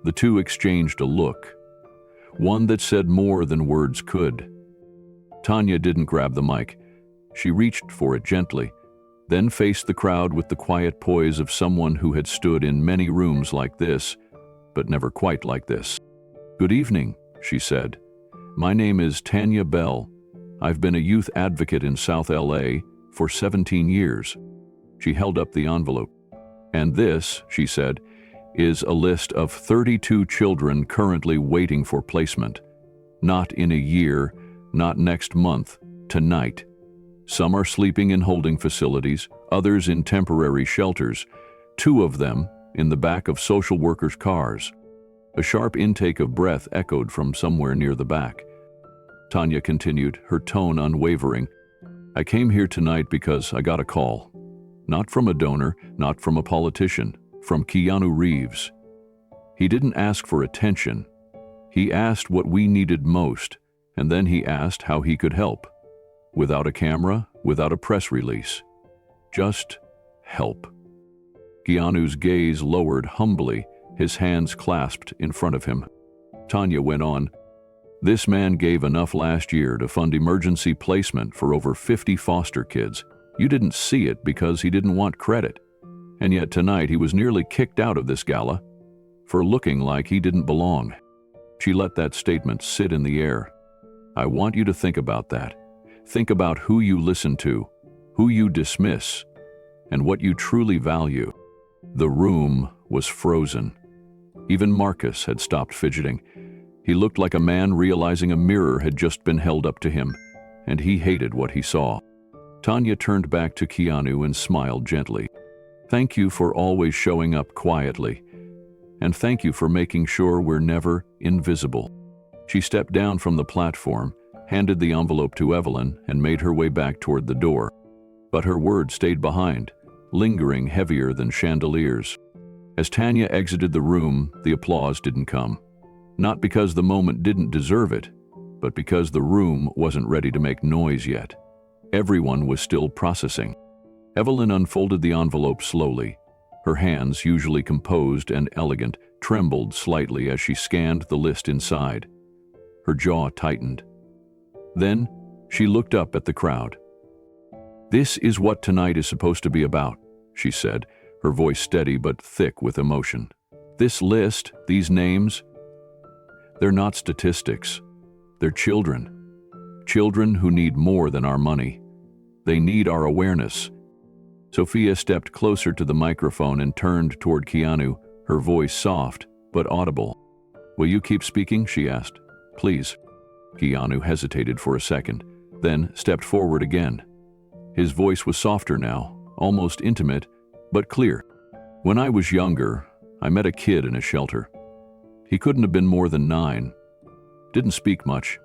The two exchanged a look, one that said more than words could. Tanya didn't grab the mic. She reached for it gently, then faced the crowd with the quiet poise of someone who had stood in many rooms like this, but never quite like this. "Good evening," she said. "My name is Tanya Bell. I've been a youth advocate in South LA for 17 years. She held up the envelope. "And this," she said, "is a list of 32 children currently waiting for placement. Not in a year, not next month, tonight. Some are sleeping in holding facilities, others in temporary shelters, 2 of them in the back of social workers' cars." A sharp intake of breath echoed from somewhere near the back. Tanya continued, her tone unwavering. "I came here tonight because I got a call. Not from a donor, not from a politician, from Keanu Reeves. He didn't ask for attention. He asked what we needed most, and then he asked how he could help. Without a camera, without a press release. Just help. Keanu's gaze lowered humbly, his hands clasped in front of him. Tanya went on, "This man gave enough last year to fund emergency placement for over 50 foster kids. You didn't see it because he didn't want credit. And yet tonight he was nearly kicked out of this gala for looking like he didn't belong." She let that statement sit in the air. I want you to think about that. Think about who you listen to, who you dismiss, and what you truly value. The room was frozen. Even Marcus had stopped fidgeting. He looked like a man realizing a mirror had just been held up to him, and he hated what he saw. Tanya turned back to Keanu and smiled gently. "Thank you for always showing up quietly, and thank you for making sure we're never invisible." She stepped down from the platform, handed the envelope to Evelyn, and made her way back toward the door. But her words stayed behind, lingering heavier than chandeliers. As Tanya exited the room, the applause didn't come. Not because the moment didn't deserve it, but because the room wasn't ready to make noise yet. Everyone was still processing. Evelyn unfolded the envelope slowly. Her hands, usually composed and elegant, trembled slightly as she scanned the list inside. Her jaw tightened. Then, she looked up at the crowd. "This is what tonight is supposed to be about," she said, her voice steady but thick with emotion. "This list, these names, they're not statistics. They're children. Children who need more than our money. They need our awareness." Sophia stepped closer to the microphone and turned toward Keanu, her voice soft but audible. "Will you keep speaking?" she asked. "Please." Keanu hesitated for a second, then stepped forward again. His voice was softer now, almost intimate, but clear. "When I was younger, I met a kid in a shelter. He couldn't have been more than 9. Didn't speak much.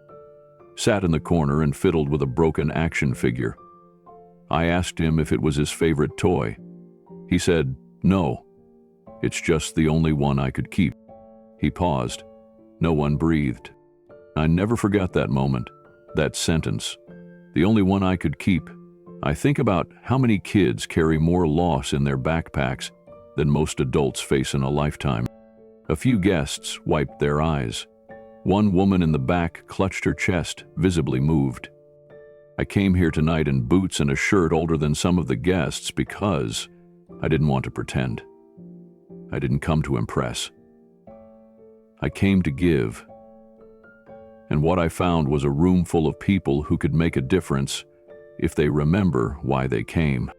Sat in the corner and fiddled with a broken action figure. I asked him if it was his favorite toy. He said, 'No. It's just the only one I could keep.'" He paused. No one breathed. I never forgot that moment, that sentence. The only one I could keep. I think about how many kids carry more loss in their backpacks than most adults face in a lifetime. A few guests wiped their eyes. One woman in the back clutched her chest, visibly moved. "I came here tonight in boots and a shirt older than some of the guests because I didn't want to pretend. I didn't come to impress. I came to give. And what I found was a room full of people who could make a difference if they remember why they came."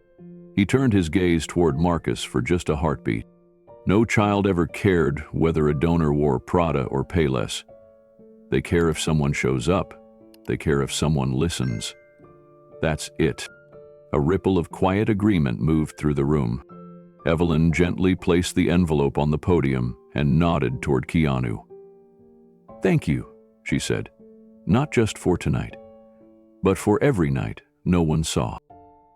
He turned his gaze toward Marcus for just a heartbeat. No child ever cared whether a donor wore Prada or Payless. They care if someone shows up. They care if someone listens. That's it. A ripple of quiet agreement moved through the room. Evelyn gently placed the envelope on the podium and nodded toward Keanu. "Thank you," she said, "not just for tonight, but for every night no one saw."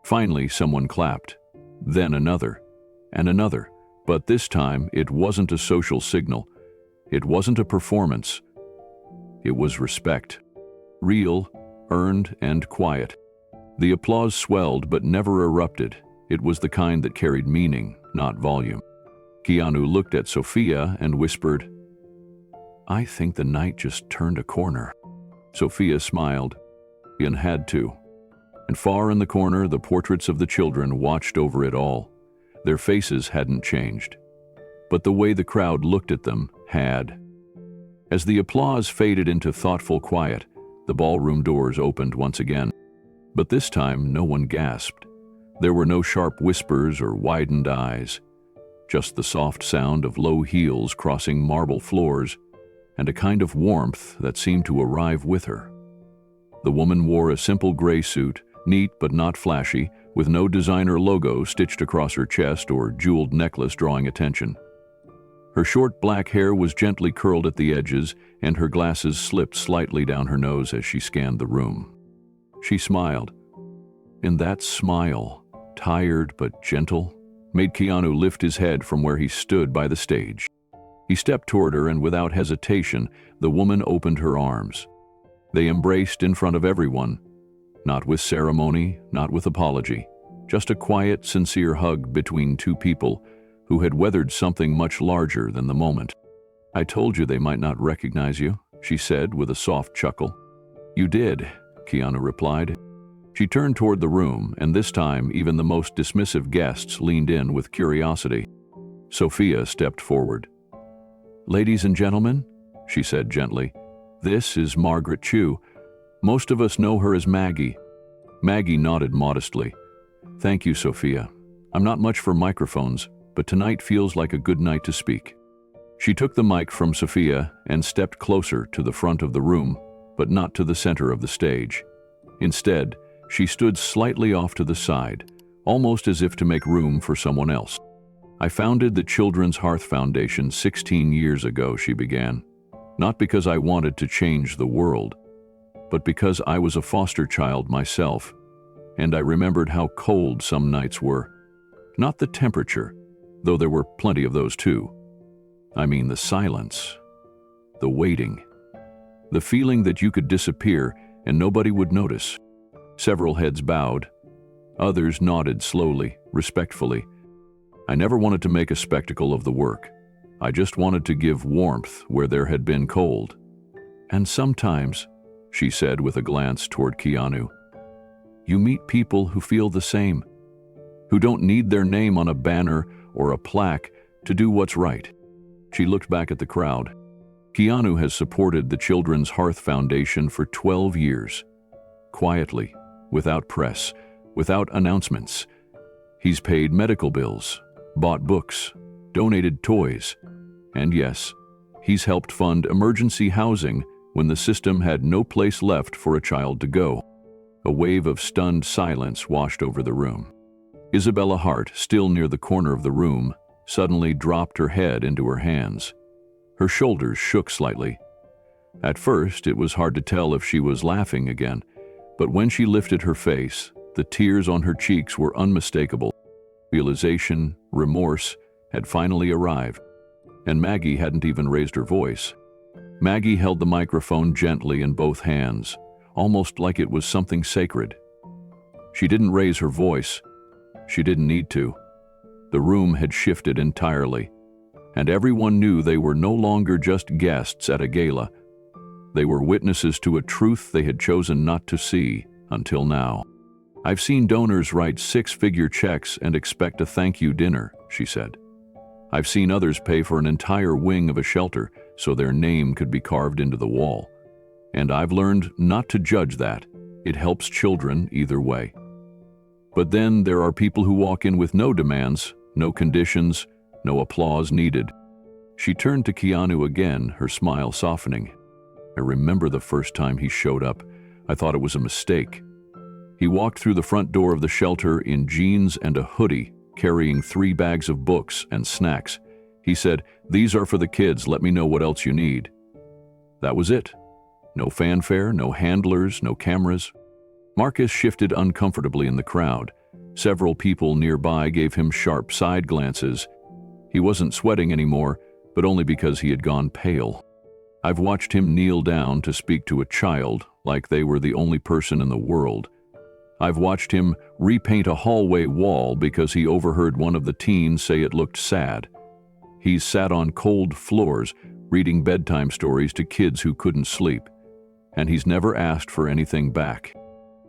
Finally, someone clapped, then another, and another. But this time, it wasn't a social signal. It wasn't a performance. It was respect. Real, earned, and quiet. The applause swelled but never erupted. It was the kind that carried meaning, not volume. Keanu looked at Sophia and whispered, "I think the night just turned a corner." Sophia smiled, and had to. And far in the corner, the portraits of the children watched over it all. Their faces hadn't changed, but the way the crowd looked at them had. As the applause faded into thoughtful quiet, the ballroom doors opened once again. But this time, no one gasped. There were no sharp whispers or widened eyes, just the soft sound of low heels crossing marble floors, and a kind of warmth that seemed to arrive with her. The woman wore a simple gray suit, neat but not flashy, with no designer logo stitched across her chest or jeweled necklace drawing attention. Her short black hair was gently curled at the edges, and her glasses slipped slightly down her nose as she scanned the room. She smiled. And that smile, tired but gentle, made Keanu lift his head from where he stood by the stage. He stepped toward her, and without hesitation, the woman opened her arms. They embraced in front of everyone, not with ceremony, not with apology, Just a quiet, sincere hug between two people who had weathered something much larger than the moment. "I told you they might not recognize you," she said with a soft chuckle. "You did," Keanu replied. She turned toward the room, and this time even the most dismissive guests leaned in with curiosity. Sophia stepped forward. "Ladies and gentlemen," she said gently, "this is Margaret Chu. Most of us know her as Maggie." Maggie nodded modestly. "Thank you, Sophia. I'm not much for microphones, but tonight feels like a good night to speak." She took the mic from Sophia and stepped closer to the front of the room, but not to the center of the stage. Instead, she stood slightly off to the side, almost as if to make room for someone else. "I founded the Children's Hearth Foundation 16 years ago," she began. "Not because I wanted to change the world, but because I was a foster child myself, and I remembered how cold some nights were. Not the temperature, though there were plenty of those too. I mean the silence, the waiting, the feeling that you could disappear and nobody would notice." Several heads bowed. Others nodded slowly, respectfully. "I never wanted to make a spectacle of the work. I just wanted to give warmth where there had been cold. And sometimes," she said with a glance toward Keanu, "you meet people who feel the same, who don't need their name on a banner or a plaque to do what's right." She looked back at the crowd. Keanu has supported the Children's Hearth Foundation for 12 years. Quietly, without press, without announcements. He's paid medical bills, bought books, donated toys, and yes, he's helped fund emergency housing when the system had no place left for a child to go. A wave of stunned silence washed over the room. Isabella Hart, still near the corner of the room, suddenly dropped her head into her hands. Her shoulders shook slightly. At first, it was hard to tell if she was laughing again, but when she lifted her face, the tears on her cheeks were unmistakable. Realization, remorse, had finally arrived, and Maggie hadn't even raised her voice. Maggie held the microphone gently in both hands, almost like it was something sacred. She didn't raise her voice. She didn't need to. The room had shifted entirely, and everyone knew they were no longer just guests at a gala. They were witnesses to a truth they had chosen not to see until now. "I've seen donors write six-figure checks and expect a thank you dinner," she said. "I've seen others pay for an entire wing of a shelter so their name could be carved into the wall. And I've learned not to judge that. It helps children either way. But then there are people who walk in with no demands, no conditions, no applause needed." She turned to Keanu again, her smile softening. "I remember the first time he showed up. I thought it was a mistake. He walked through the front door of the shelter in jeans and a hoodie, carrying 3 bags of books and snacks. He said, 'These are for the kids, let me know what else you need.' That was it. No fanfare, no handlers, no cameras." Marcus shifted uncomfortably in the crowd. Several people nearby gave him sharp side glances. He wasn't sweating anymore, but only because he had gone pale. I've watched him kneel down to speak to a child like they were the only person in the world. I've watched him repaint a hallway wall because he overheard one of the teens say it looked sad. He's sat on cold floors reading bedtime stories to kids who couldn't sleep, and he's never asked for anything back.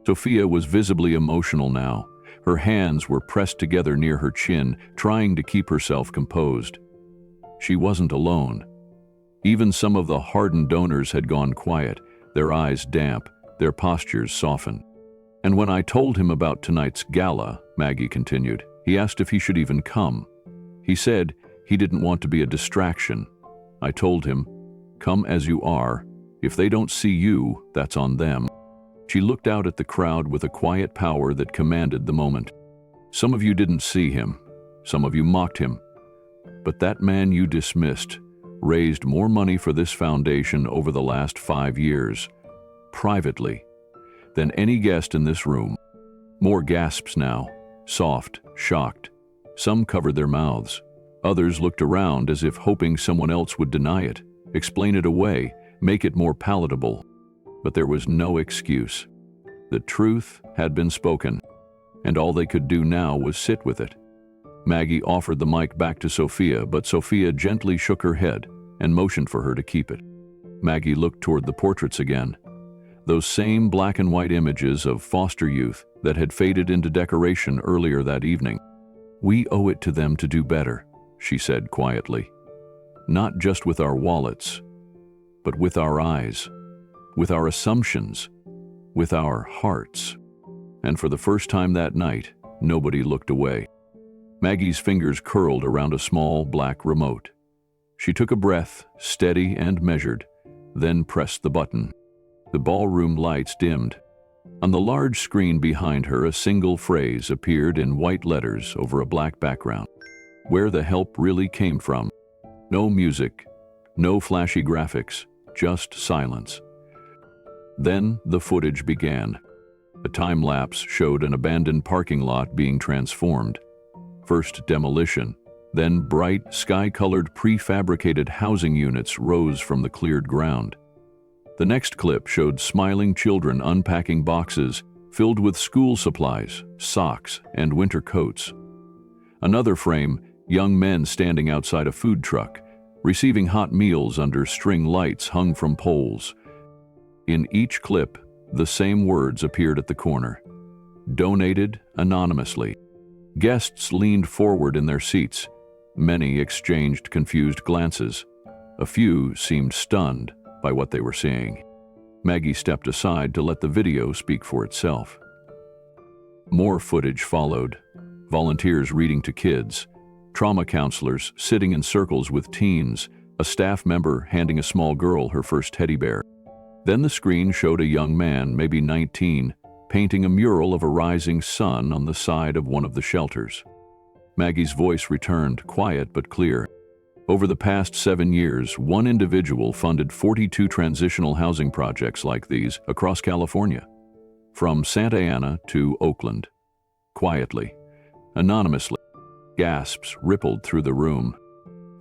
Sophia was visibly emotional now. Her hands were pressed together near her chin, trying to keep herself composed. She wasn't alone. Even some of the hardened donors had gone quiet, their eyes damp, their postures softened. "And when I told him about tonight's gala," Maggie continued, "he asked if he should even come. He said he didn't want to be a distraction. I told him, 'Come as you are. If they don't see you, that's on them.'" She looked out at the crowd with a quiet power that commanded the moment. "Some of you didn't see him. Some of you mocked him. But that man you dismissed raised more money for this foundation over the last 5 years, privately, than any guest in this room." More gasps now, soft, shocked. Some covered their mouths. Others looked around as if hoping someone else would deny it, explain it away, make it more palatable. But there was no excuse. The truth had been spoken, and all they could do now was sit with it. Maggie offered the mic back to Sophia, but Sophia gently shook her head and motioned for her to keep it. Maggie looked toward the portraits again. Those same black and white images of foster youth that had faded into decoration earlier that evening. "We owe it to them to do better," she said quietly. "Not just with our wallets, but with our eyes, with our assumptions, with our hearts." And for the first time that night, nobody looked away. Maggie's fingers curled around a small black remote. She took a breath, steady and measured, then pressed the button. The ballroom lights dimmed. On the large screen behind her, a single phrase appeared in white letters over a black background. Where the help really came from. No music, no flashy graphics, just silence. Then the footage began. A time lapse showed an abandoned parking lot being transformed. First demolition, then bright, sky-colored prefabricated housing units rose from the cleared ground. The next clip showed smiling children unpacking boxes filled with school supplies, socks, and winter coats. Another frame, young men standing outside a food truck, receiving hot meals under string lights hung from poles. In each clip, the same words appeared at the corner. Donated anonymously. Guests leaned forward in their seats. Many exchanged confused glances. A few seemed stunned by what they were seeing. Maggie stepped aside to let the video speak for itself. More footage followed. Volunteers reading to kids, trauma counselors sitting in circles with teens, a staff member handing a small girl her first teddy bear. Then the screen showed a young man, maybe 19, painting a mural of a rising sun on the side of one of the shelters. Maggie's voice returned, quiet but clear. Over the past 7 years, one individual funded 42 transitional housing projects like these across California, from Santa Ana to Oakland. Quietly, anonymously, gasps rippled through the room.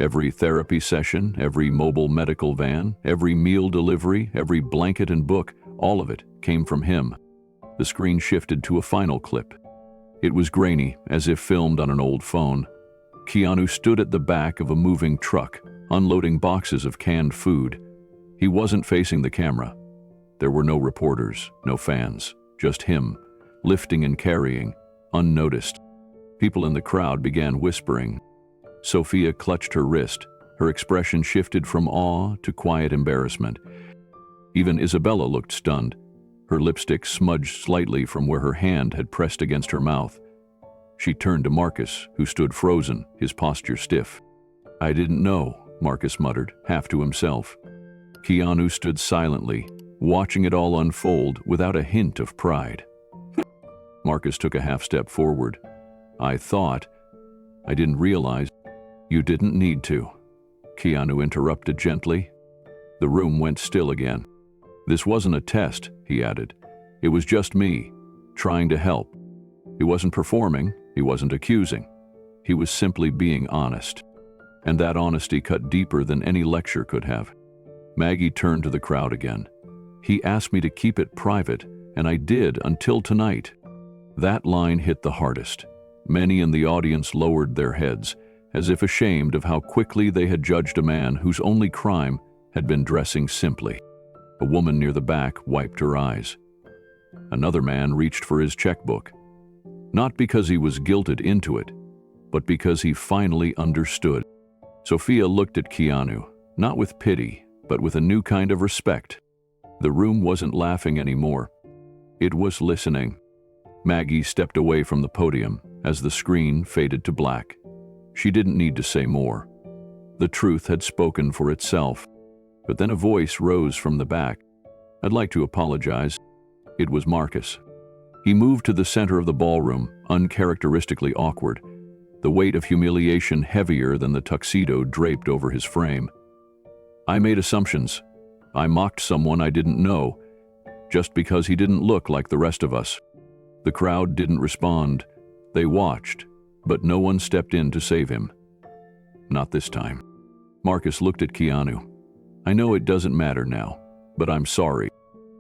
Every therapy session, every mobile medical van, every meal delivery, every blanket and book, all of it came from him. The screen shifted to a final clip. It was grainy, as if filmed on an old phone. Keanu stood at the back of a moving truck, unloading boxes of canned food. He wasn't facing the camera. There were no reporters, no fans, just him, lifting and carrying, unnoticed. People in the crowd began whispering. Sophia clutched her wrist. Her expression shifted from awe to quiet embarrassment. Even Isabella looked stunned. Her lipstick smudged slightly from where her hand had pressed against her mouth. She turned to Marcus, who stood frozen, his posture stiff. "I didn't know," Marcus muttered, half to himself. Keanu stood silently, watching it all unfold without a hint of pride. Marcus took a half step forward. I didn't realize." "You didn't need to," Keanu interrupted gently. The room went still again. "This wasn't a test," he added. "It was just me, trying to help." He wasn't performing, he wasn't accusing. He was simply being honest. And that honesty cut deeper than any lecture could have. Maggie turned to the crowd again. "He asked me to keep it private, and I did until tonight." That line hit the hardest. Many in the audience lowered their heads, as if ashamed of how quickly they had judged a man whose only crime had been dressing simply. A woman near the back wiped her eyes. Another man reached for his checkbook. Not because he was guilted into it, but because he finally understood. Sophia looked at Keanu, not with pity, but with a new kind of respect. The room wasn't laughing anymore. It was listening. Maggie stepped away from the podium as the screen faded to black. She didn't need to say more. The truth had spoken for itself. But then a voice rose from the back. "I'd like to apologize." It was Marcus. He moved to the center of the ballroom, uncharacteristically awkward, the weight of humiliation heavier than the tuxedo draped over his frame. "I made assumptions. I mocked someone I didn't know, just because he didn't look like the rest of us." The crowd didn't respond. They watched, but no one stepped in to save him. Not this time. Marcus looked at Keanu. "I know it doesn't matter now, but I'm sorry."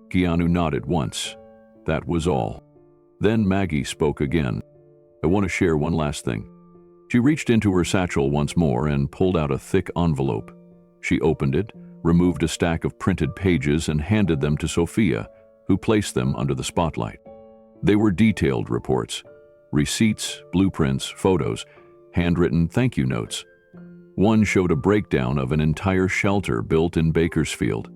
Keanu nodded once. That was all. Then Maggie spoke again. "I want to share one last thing." She reached into her satchel once more and pulled out a thick envelope. She opened it, removed a stack of printed pages, and handed them to Sophia, who placed them under the spotlight. They were detailed reports: receipts, blueprints, photos, handwritten thank you notes. One showed a breakdown of an entire shelter built in Bakersfield.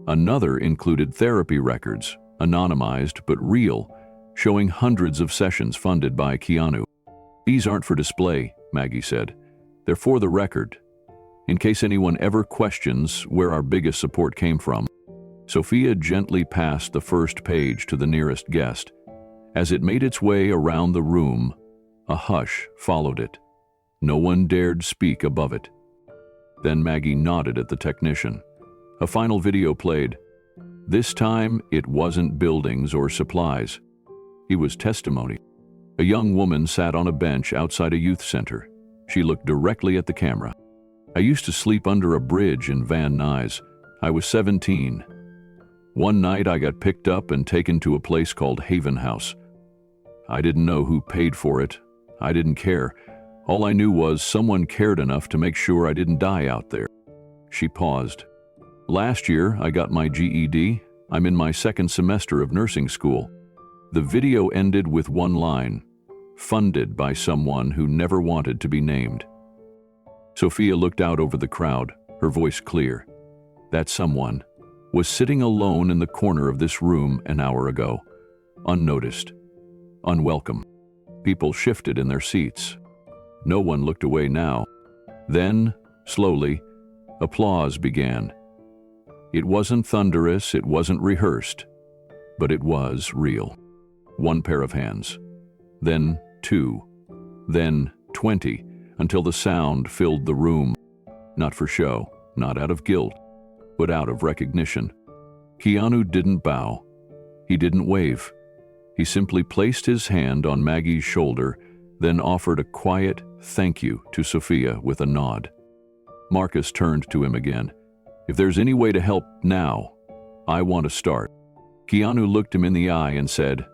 Another included therapy records, anonymized but real, showing hundreds of sessions funded by Keanu. "These aren't for display," Maggie said. "They're for the record, in case anyone ever questions where our biggest support came from." Sophia gently passed the first page to the nearest guest. As it made its way around the room, a hush followed it. No one dared speak above it. Then Maggie nodded at the technician. A final video played. This time, it wasn't buildings or supplies. It was testimony. A young woman sat on a bench outside a youth center. She looked directly at the camera. "I used to sleep under a bridge in Van Nuys. I was 17. One night I got picked up and taken to a place called Haven House. I didn't know who paid for it. I didn't care. All I knew was someone cared enough to make sure I didn't die out there." She paused. "Last year, I got my GED. I'm in my second semester of nursing school." The video ended with one line: "Funded by someone who never wanted to be named." Sophia looked out over the crowd, her voice clear. That someone was sitting alone in the corner of this room an hour ago, unnoticed, unwelcome. People shifted in their seats. No one looked away now. Then, slowly, applause began. It wasn't thunderous, it wasn't rehearsed, but it was real. One pair of hands, then 2, then 20, until the sound filled the room. Not for show, not out of guilt, but out of recognition. Keanu didn't bow. He didn't wave. He simply placed his hand on Maggie's shoulder, then offered a quiet thank you to Sophia with a nod. Marcus turned to him again. "If there's any way to help now, I want to start." Keanu looked him in the eye and said,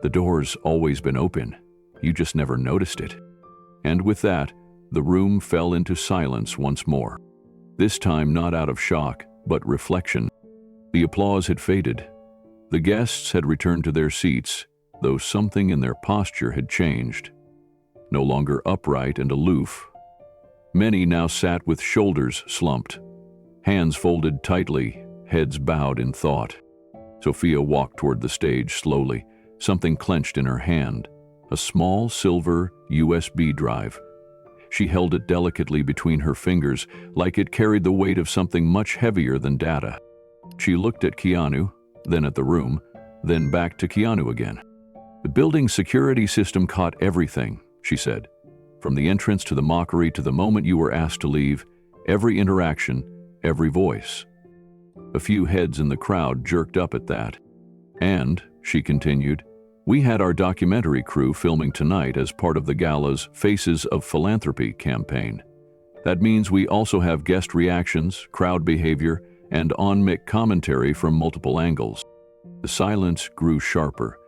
"The door's always been open. You just never noticed it." And with that, the room fell into silence once more. This time not out of shock, but reflection. The applause had faded. The guests had returned to their seats, though something in their posture had changed. No longer upright and aloof. Many now sat with shoulders slumped, hands folded tightly, heads bowed in thought. Sophia walked toward the stage slowly, something clenched in her hand, a small silver USB drive. She held it delicately between her fingers, like it carried the weight of something much heavier than data. She looked at Keanu, then at the room, then back to Keanu again. "The building's security system caught everything," she said. "From the entrance to the mockery to the moment you were asked to leave, every interaction, every voice." A few heads in the crowd jerked up at that. "And," she continued, "we had our documentary crew filming tonight as part of the gala's Faces of Philanthropy campaign. That means we also have guest reactions, crowd behavior, and on-mic commentary from multiple angles." The silence grew sharper.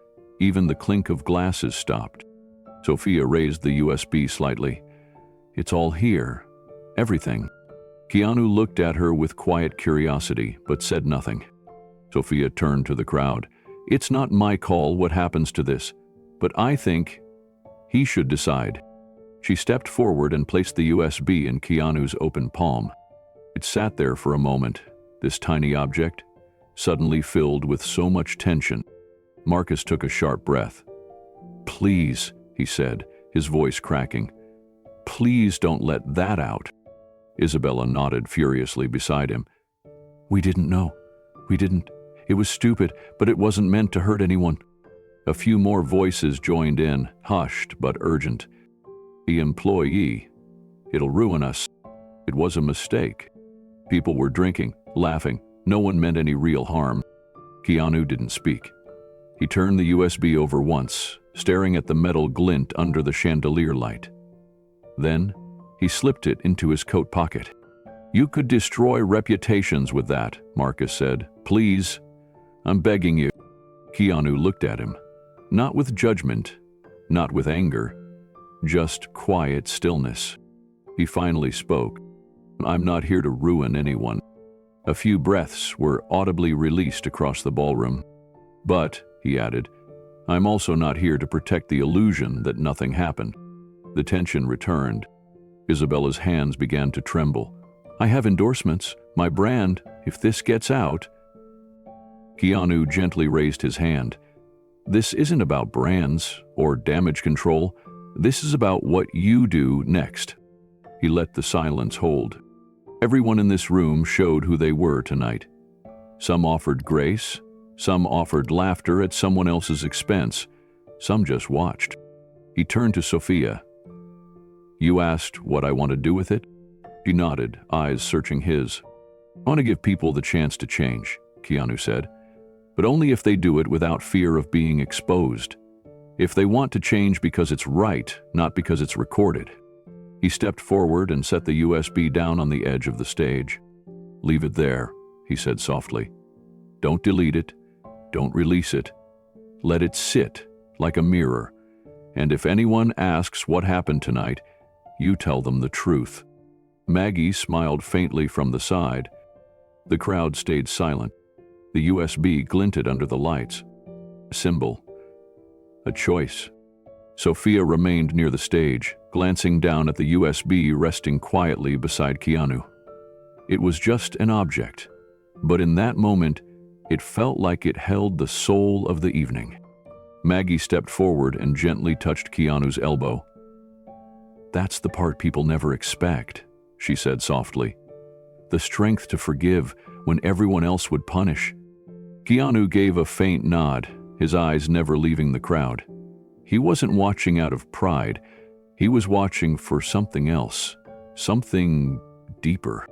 Even the clink of glasses stopped. Sophia raised the USB slightly. "It's all here. Everything." Keanu looked at her with quiet curiosity, but said nothing. Sophia turned to the crowd. "It's not my call what happens to this, but I think he should decide." She stepped forward and placed the USB in Keanu's open palm. It sat there for a moment, this tiny object, suddenly filled with so much tension. Marcus took a sharp breath. "Please," he said, his voice cracking. "Please don't let that out." Isabella nodded furiously beside him. "We didn't know. We didn't. It was stupid, but it wasn't meant to hurt anyone." A few more voices joined in, hushed but urgent. "The employee. It'll ruin us. It was a mistake." People were drinking, laughing. No one meant any real harm. Keanu didn't speak. He turned the USB over once, staring at the metal glint under the chandelier light. Then, he slipped it into his coat pocket. "You could destroy reputations with that," Marcus said. "Please, I'm begging you." Keanu looked at him. Not with judgment, not with anger, just quiet stillness. He finally spoke. "I'm not here to ruin anyone." A few breaths were audibly released across the ballroom. "But," he added, "I'm also not here to protect the illusion that nothing happened." The tension returned. Isabella's hands began to tremble. "I have endorsements, my brand, if this gets out." Keanu gently raised his hand. "This isn't about brands or damage control. This is about what you do next." He let the silence hold. Everyone in this room showed who they were tonight. Some offered grace, some offered laughter at someone else's expense, some just watched. He turned to Sophia. "You asked what I want to do with it?" She nodded, eyes searching his. "I want to give people the chance to change," Keanu said, "but only if they do it without fear of being exposed. If they want to change because it's right, not because it's recorded." He stepped forward and set the USB down on the edge of the stage. "Leave it there," he said softly. "Don't delete it. Don't release it. Let it sit like a mirror. And if anyone asks what happened tonight, you tell them the truth." Maggie smiled faintly from the side. The crowd stayed silent. The USB glinted under the lights. A symbol. A choice. Sophia remained near the stage, glancing down at the USB resting quietly beside Keanu. It was just an object, but in that moment, it felt like it held the soul of the evening. Maggie stepped forward and gently touched Keanu's elbow. "That's the part people never expect," she said softly. "The strength to forgive when everyone else would punish." Keanu gave a faint nod, his eyes never leaving the crowd. He wasn't watching out of pride. He was watching for something else, something deeper.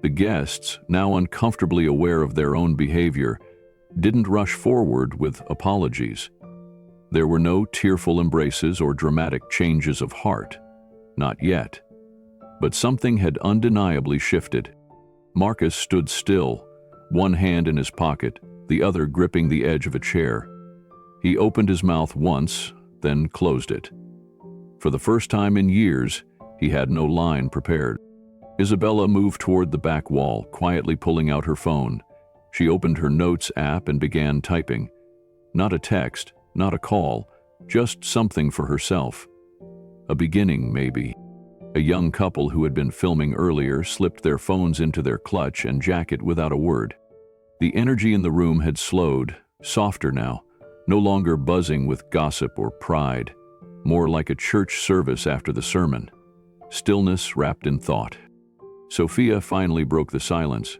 The guests, now uncomfortably aware of their own behavior, didn't rush forward with apologies. There were no tearful embraces or dramatic changes of heart. Not yet. But something had undeniably shifted. Marcus stood still, one hand in his pocket, the other gripping the edge of a chair. He opened his mouth once, then closed it. For the first time in years, he had no line prepared. Isabella moved toward the back wall, quietly pulling out her phone. She opened her notes app and began typing. Not a text, not a call, just something for herself. A beginning, maybe. A young couple who had been filming earlier slipped their phones into their clutch and jacket without a word. The energy in the room had slowed, softer now, no longer buzzing with gossip or pride, more like a church service after the sermon. Stillness wrapped in thought. Sophia finally broke the silence.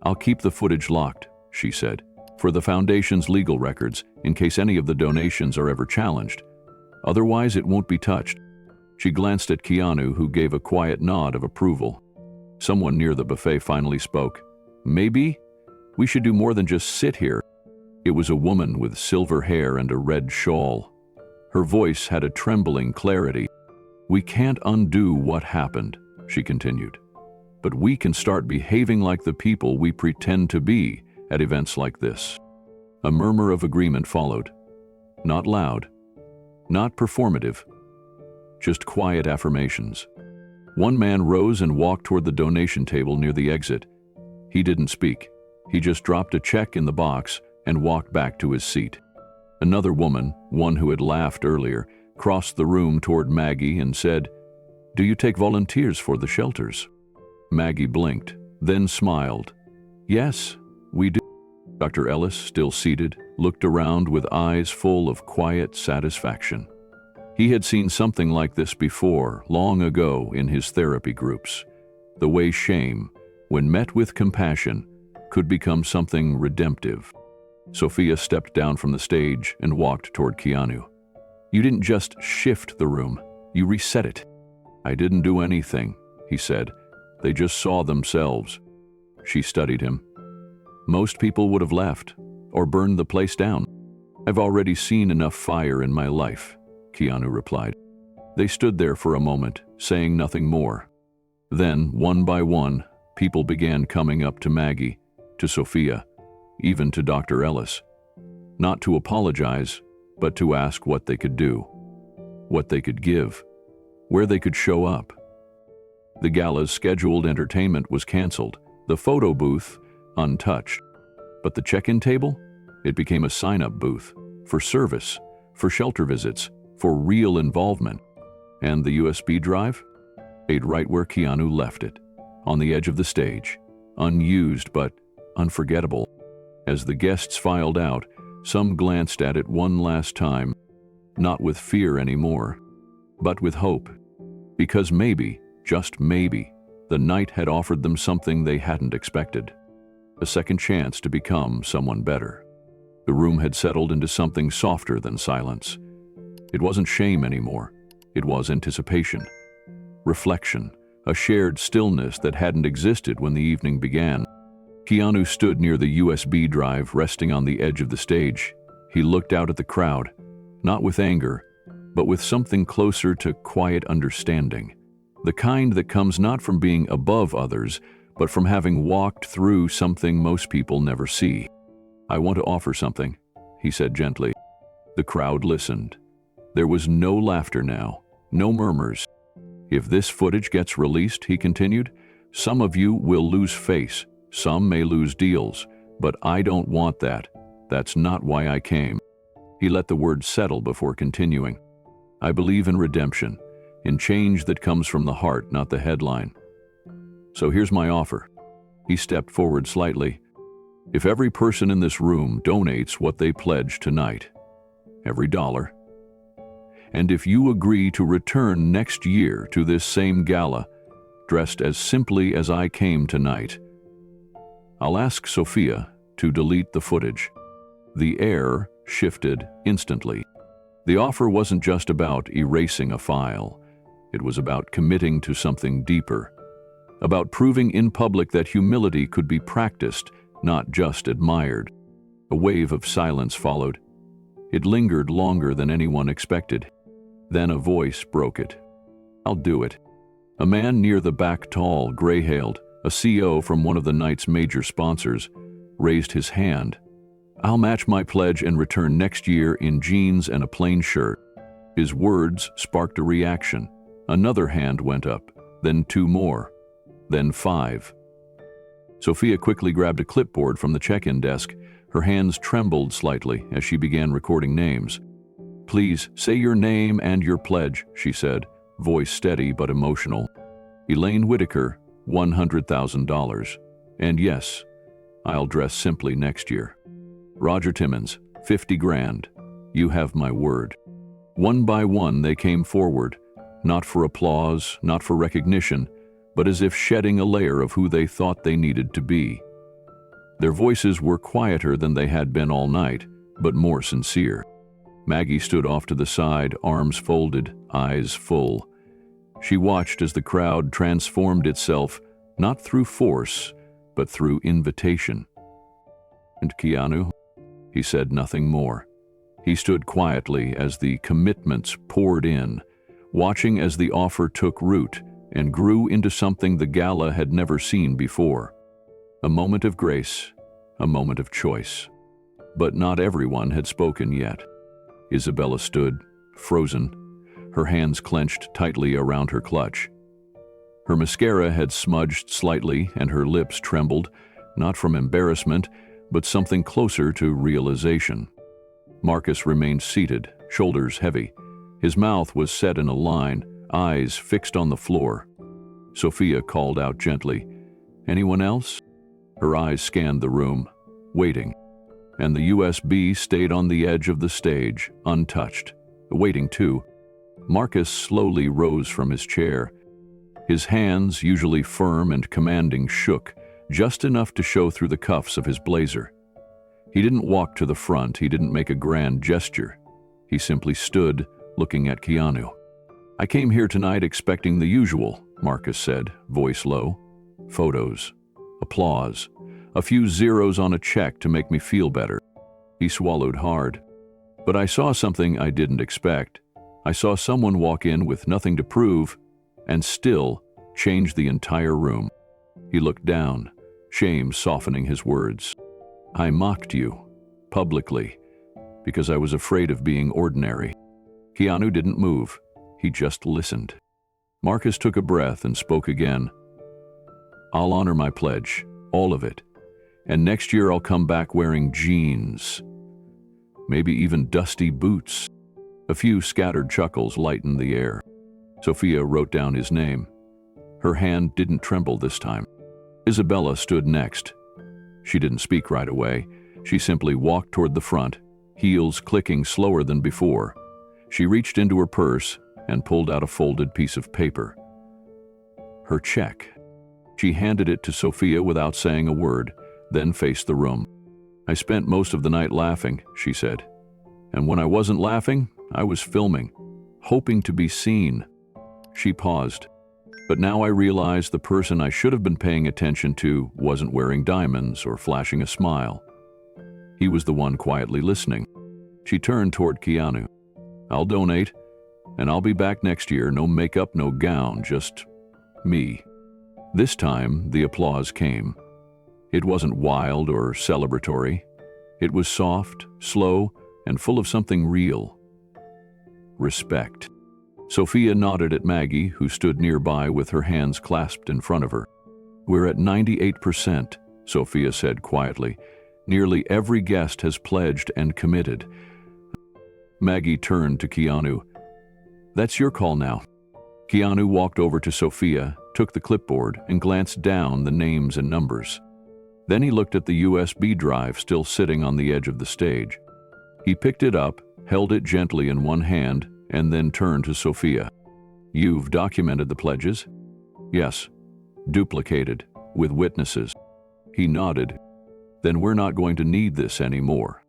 "I'll keep the footage locked," she said, "for the Foundation's legal records, in case any of the donations are ever challenged. Otherwise, it won't be touched." She glanced at Keanu, who gave a quiet nod of approval. Someone near the buffet finally spoke. "Maybe we should do more than just sit here." It was a woman with silver hair and a red shawl. Her voice had a trembling clarity. "We can't undo what happened," she continued. "But we can start behaving like the people we pretend to be at events like this." A murmur of agreement followed. Not loud, not performative, just quiet affirmations. One man rose and walked toward the donation table near the exit. He didn't speak. He just dropped a check in the box and walked back to his seat. Another woman, one who had laughed earlier, crossed the room toward Maggie and said, "Do you take volunteers for the shelters?" Maggie blinked, then smiled. "Yes, we do." Dr. Ellis, still seated, looked around with eyes full of quiet satisfaction. He had seen something like this before, long ago in his therapy groups. The way shame, when met with compassion, could become something redemptive. Sophia stepped down from the stage and walked toward Keanu. "You didn't just shift the room, you reset it." "I didn't do anything," he said. "They just saw themselves." She studied him. "Most people would have left, or burned the place down." "I've already seen enough fire in my life," Keanu replied. They stood there for a moment, saying nothing more. Then, one by one, people began coming up to Maggie, to Sophia, even to Dr. Ellis. Not to apologize, but to ask what they could do, what they could give, where they could show up. The gala's scheduled entertainment was canceled, the photo booth untouched. But the check-in table? It became a sign-up booth for service, for shelter visits, for real involvement. And the USB drive? Stayed right where Keanu left it, on the edge of the stage, unused but unforgettable. As the guests filed out, some glanced at it one last time, not with fear anymore, but with hope. Because maybe, just maybe, the night had offered them something they hadn't expected. A second chance to become someone better. The room had settled into something softer than silence. It wasn't shame anymore. It was anticipation, reflection, a shared stillness that hadn't existed when the evening began. Keanu stood near the USB drive, resting on the edge of the stage. He looked out at the crowd, not with anger, but with something closer to quiet understanding. The kind that comes not from being above others, but from having walked through something most people never see. "I want to offer something," he said gently. The crowd listened. There was no laughter now, no murmurs. "If this footage gets released," he continued, "some of you will lose face, some may lose deals, but I don't want that. That's not why I came." He let the words settle before continuing. "I believe in redemption, in change that comes from the heart, not the headline. So here's my offer." He stepped forward slightly. "If every person in this room donates what they pledge tonight, every dollar, and if you agree to return next year to this same gala, dressed as simply as I came tonight, I'll ask Sophia to delete the footage." The air shifted instantly. The offer wasn't just about erasing a file. It was about committing to something deeper, about proving in public that humility could be practiced, not just admired. A wave of silence followed. It lingered longer than anyone expected. Then a voice broke it. "I'll do it." A man near the back, tall, gray-hailed, a CEO from one of the night's major sponsors, raised his hand. "I'll match my pledge and return next year in jeans and a plain shirt." His words sparked a reaction. Another hand went up, then two more, then 5. Sophia quickly grabbed a clipboard from the check-in desk. Her hands trembled slightly as she began recording names. "Please, say your name and your pledge," she said, voice steady but emotional. "Elaine Whitaker, $100,000. And yes, I'll dress simply next year. Roger Timmons, 50 grand. You have my word." One by one they came forward, not for applause, not for recognition, but as if shedding a layer of who they thought they needed to be. Their voices were quieter than they had been all night, but more sincere. Maggie stood off to the side, arms folded, eyes full. She watched as the crowd transformed itself, not through force, but through invitation. "And Keanu?" He said nothing more. He stood quietly as the commitments poured in, watching as the offer took root and grew into something the gala had never seen before. A moment of grace, a moment of choice. But not everyone had spoken yet. Isabella stood, frozen, her hands clenched tightly around her clutch. Her mascara had smudged slightly and her lips trembled, not from embarrassment, but something closer to realization. Marcus remained seated, shoulders heavy. His mouth was set in a line, eyes fixed on the floor. Sophia called out gently, "Anyone else?" Her eyes scanned the room, waiting. And the USB stayed on the edge of the stage, untouched, waiting too. Marcus slowly rose from his chair. His hands, usually firm and commanding, shook, just enough to show through the cuffs of his blazer. He didn't walk to the front, he didn't make a grand gesture. He simply stood, looking at Keanu. "I came here tonight expecting the usual," Marcus said, voice low. "Photos, applause, a few zeros on a check to make me feel better." He swallowed hard. "But I saw something I didn't expect. I saw someone walk in with nothing to prove, and still change the entire room." He looked down, shame softening his words. "I mocked you, publicly, because I was afraid of being ordinary. Keanu didn't move. He just listened. Marcus took a breath and spoke again. I'll honor my pledge, all of it. And next year I'll come back wearing jeans. Maybe even dusty boots. A few scattered chuckles lightened the air. Sophia wrote down his name. Her hand didn't tremble this time. Isabella stood next. She didn't speak right away. She simply walked toward the front, heels clicking slower than before. She reached into her purse and pulled out a folded piece of paper. Her check. She handed it to Sophia without saying a word, then faced the room. I spent most of the night laughing, she said. And when I wasn't laughing, I was filming, hoping to be seen. She paused. But now I realized the person I should have been paying attention to wasn't wearing diamonds or flashing a smile. He was the one quietly listening. She turned toward Keanu. I'll donate, and I'll be back next year, no makeup, no gown, just me. This time, the applause came. It wasn't wild or celebratory. It was soft, slow, and full of something real. Respect. Sophia nodded at Maggie, who stood nearby with her hands clasped in front of her. We're at 98%, Sophia said quietly. Nearly every guest has pledged and committed. Maggie turned to Keanu. That's your call now. Keanu walked over to Sophia, took the clipboard, and glanced down the names and numbers. Then he looked at the USB drive still sitting on the edge of the stage. He picked it up, held it gently in one hand, and then turned to Sophia. You've documented the pledges? Yes. Duplicated, with witnesses. He nodded. Then we're not going to need this anymore.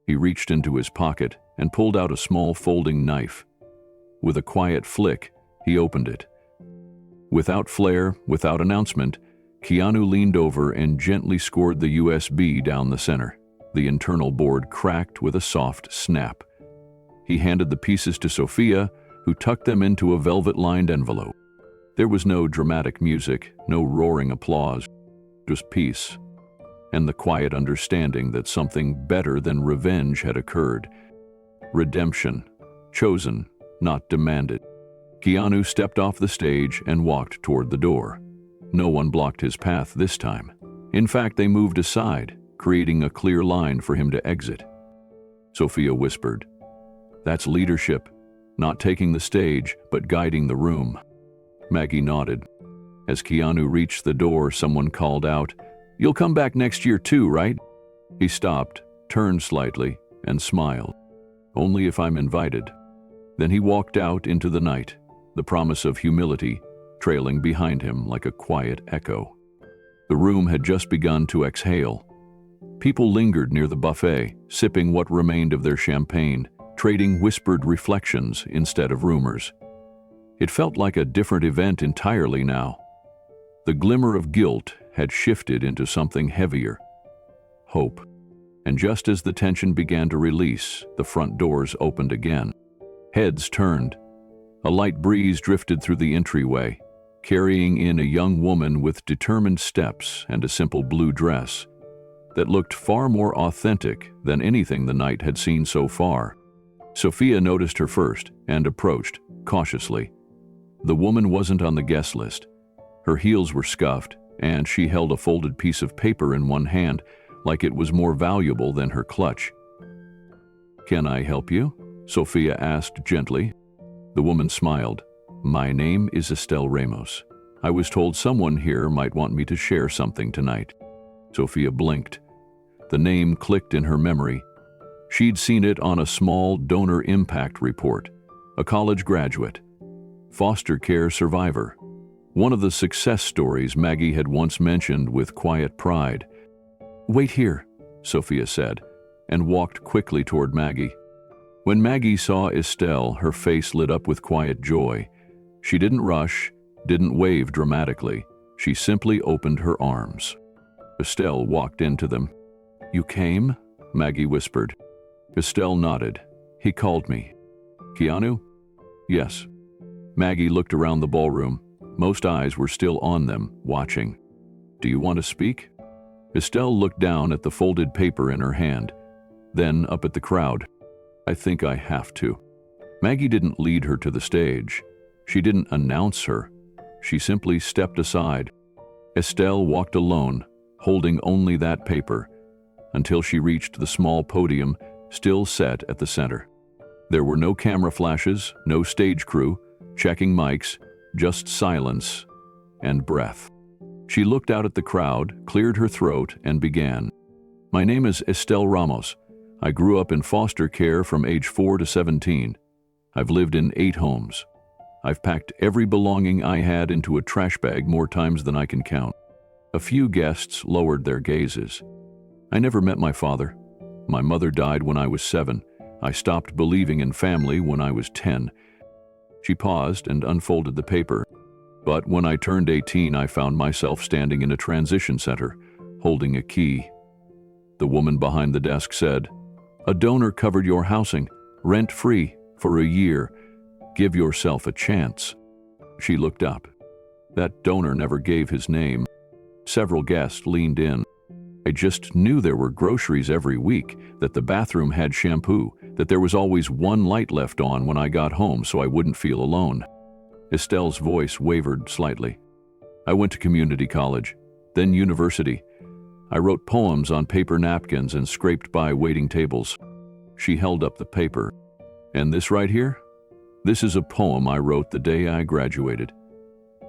He reached into his pocket and pulled out a small folding knife. With a quiet flick, he opened it. Without flair, without announcement, Keanu leaned over and gently scored the USB down the center. The internal board cracked with a soft snap. He handed the pieces to Sophia, who tucked them into a velvet-lined envelope. There was no dramatic music, no roaring applause, just peace, and the quiet understanding that something better than revenge had occurred. Redemption, chosen, not demanded. Keanu stepped off the stage and walked toward the door. No one blocked his path this time. In fact, they moved aside, creating a clear line for him to exit. Sophia whispered, That's leadership, not taking the stage, but guiding the room. Maggie nodded. As Keanu reached the door, someone called out, You'll come back next year too, right? He stopped, turned slightly, and smiled. Only if I'm invited. Then he walked out into the night, the promise of humility trailing behind him like a quiet echo. The room had just begun to exhale. People lingered near the buffet, sipping what remained of their champagne, trading whispered reflections instead of rumors. It felt like a different event entirely now. The glimmer of guilt had shifted into something heavier. Hope. And just as the tension began to release, the front doors opened again. Heads turned. A light breeze drifted through the entryway, carrying in a young woman with determined steps and a simple blue dress that looked far more authentic than anything the night had seen so far. Sophia noticed her first and approached, cautiously. The woman wasn't on the guest list. Her heels were scuffed, and she held a folded piece of paper in one hand, like it was more valuable than her clutch. "Can I help you?" Sophia asked gently. The woman smiled. "My name is Estelle Ramos. I was told someone here might want me to share something tonight." Sophia blinked. The name clicked in her memory. She'd seen it on a small donor impact report. A college graduate. Foster care survivor. One of the success stories Maggie had once mentioned with quiet pride. "Wait here," Sophia said, and walked quickly toward Maggie. When Maggie saw Estelle, her face lit up with quiet joy. She didn't rush, didn't wave dramatically. She simply opened her arms. Estelle walked into them. "You came?" Maggie whispered. Estelle nodded. "He called me." "Keanu?" "Yes." Maggie looked around the ballroom. Most eyes were still on them, watching. "Do you want to speak?" Estelle looked down at the folded paper in her hand, then up at the crowd. I think I have to." Maggie didn't lead her to the stage. She didn't announce her. She simply stepped aside. Estelle walked alone, holding only that paper, until she reached the small podium still set at the center. There were no camera flashes, no stage crew, checking mics, just silence and breath. She looked out at the crowd, cleared her throat, and began. "My name is Estelle Ramos. I grew up in foster care from age 4 to 17. I've lived in 8 homes. I've packed every belonging I had into a trash bag more times than I can count." A few guests lowered their gazes. "I never met my father. My mother died when I was 7. I stopped believing in family when I was 10. She paused and unfolded the paper. "But when I turned 18, I found myself standing in a transition center, holding a key. The woman behind the desk said, 'A donor covered your housing, rent-free, for a year. Give yourself a chance.'" She looked up. That donor never gave his name. Several guests leaned in. "I just knew there were groceries every week, that the bathroom had shampoo, that there was always one light left on when I got home so I wouldn't feel alone." Estelle's voice wavered slightly. "I went to community college, then university. I wrote poems on paper napkins and scraped by waiting tables." She held up the paper. "And this right here? This is a poem I wrote the day I graduated.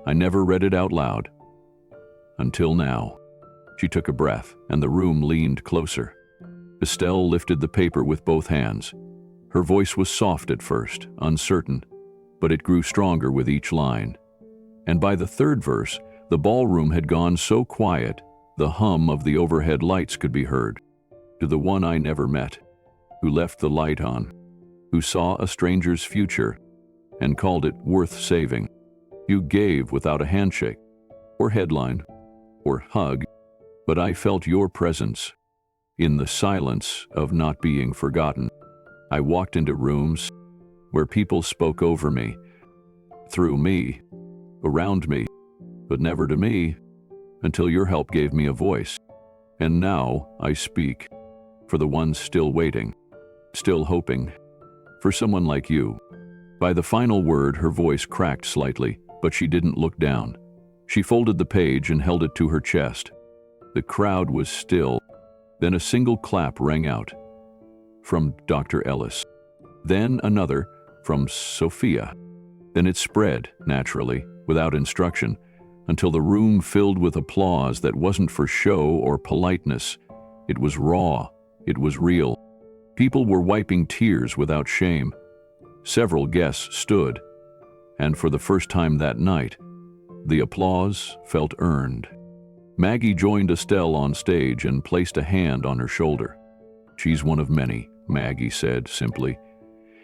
I never read it out loud. Until now." She took a breath, and the room leaned closer. Estelle lifted the paper with both hands. Her voice was soft at first, uncertain, but it grew stronger with each line. And by the third verse, the ballroom had gone so quiet, the hum of the overhead lights could be heard. "To the one I never met, who left the light on, who saw a stranger's future and called it worth saving. You gave without a handshake, or headline, or hug, but I felt your presence in the silence of not being forgotten. I walked into rooms where people spoke over me, through me, around me, but never to me, until your help gave me a voice. And now I speak for the ones still waiting, still hoping, for someone like you." By the final word, her voice cracked slightly, but she didn't look down. She folded the page and held it to her chest. The crowd was still. Then a single clap rang out from Dr. Ellis. Then another from Sophia. Then it spread, naturally, without instruction, until the room filled with applause that wasn't for show or politeness. It was raw. It was real. People were wiping tears without shame. Several guests stood, and for the first time that night, the applause felt earned. Maggie joined Estelle on stage and placed a hand on her shoulder. "She's one of many," Maggie said simply.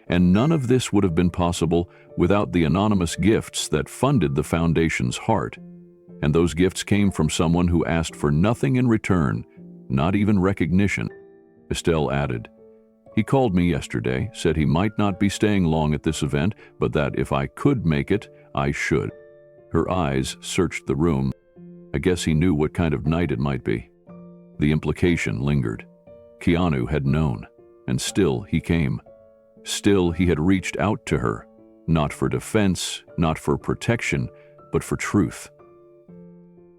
"And none of this would have been possible without the anonymous gifts that funded the foundation's heart. And those gifts came from someone who asked for nothing in return, not even recognition." Estelle added, "He called me yesterday, said he might not be staying long at this event, but that if I could make it, I should." Her eyes searched the room. I guess he knew what kind of night it might be. The implication lingered. Keanu had known, and still he came. Still he had reached out to her, not for defense, not for protection, but for truth.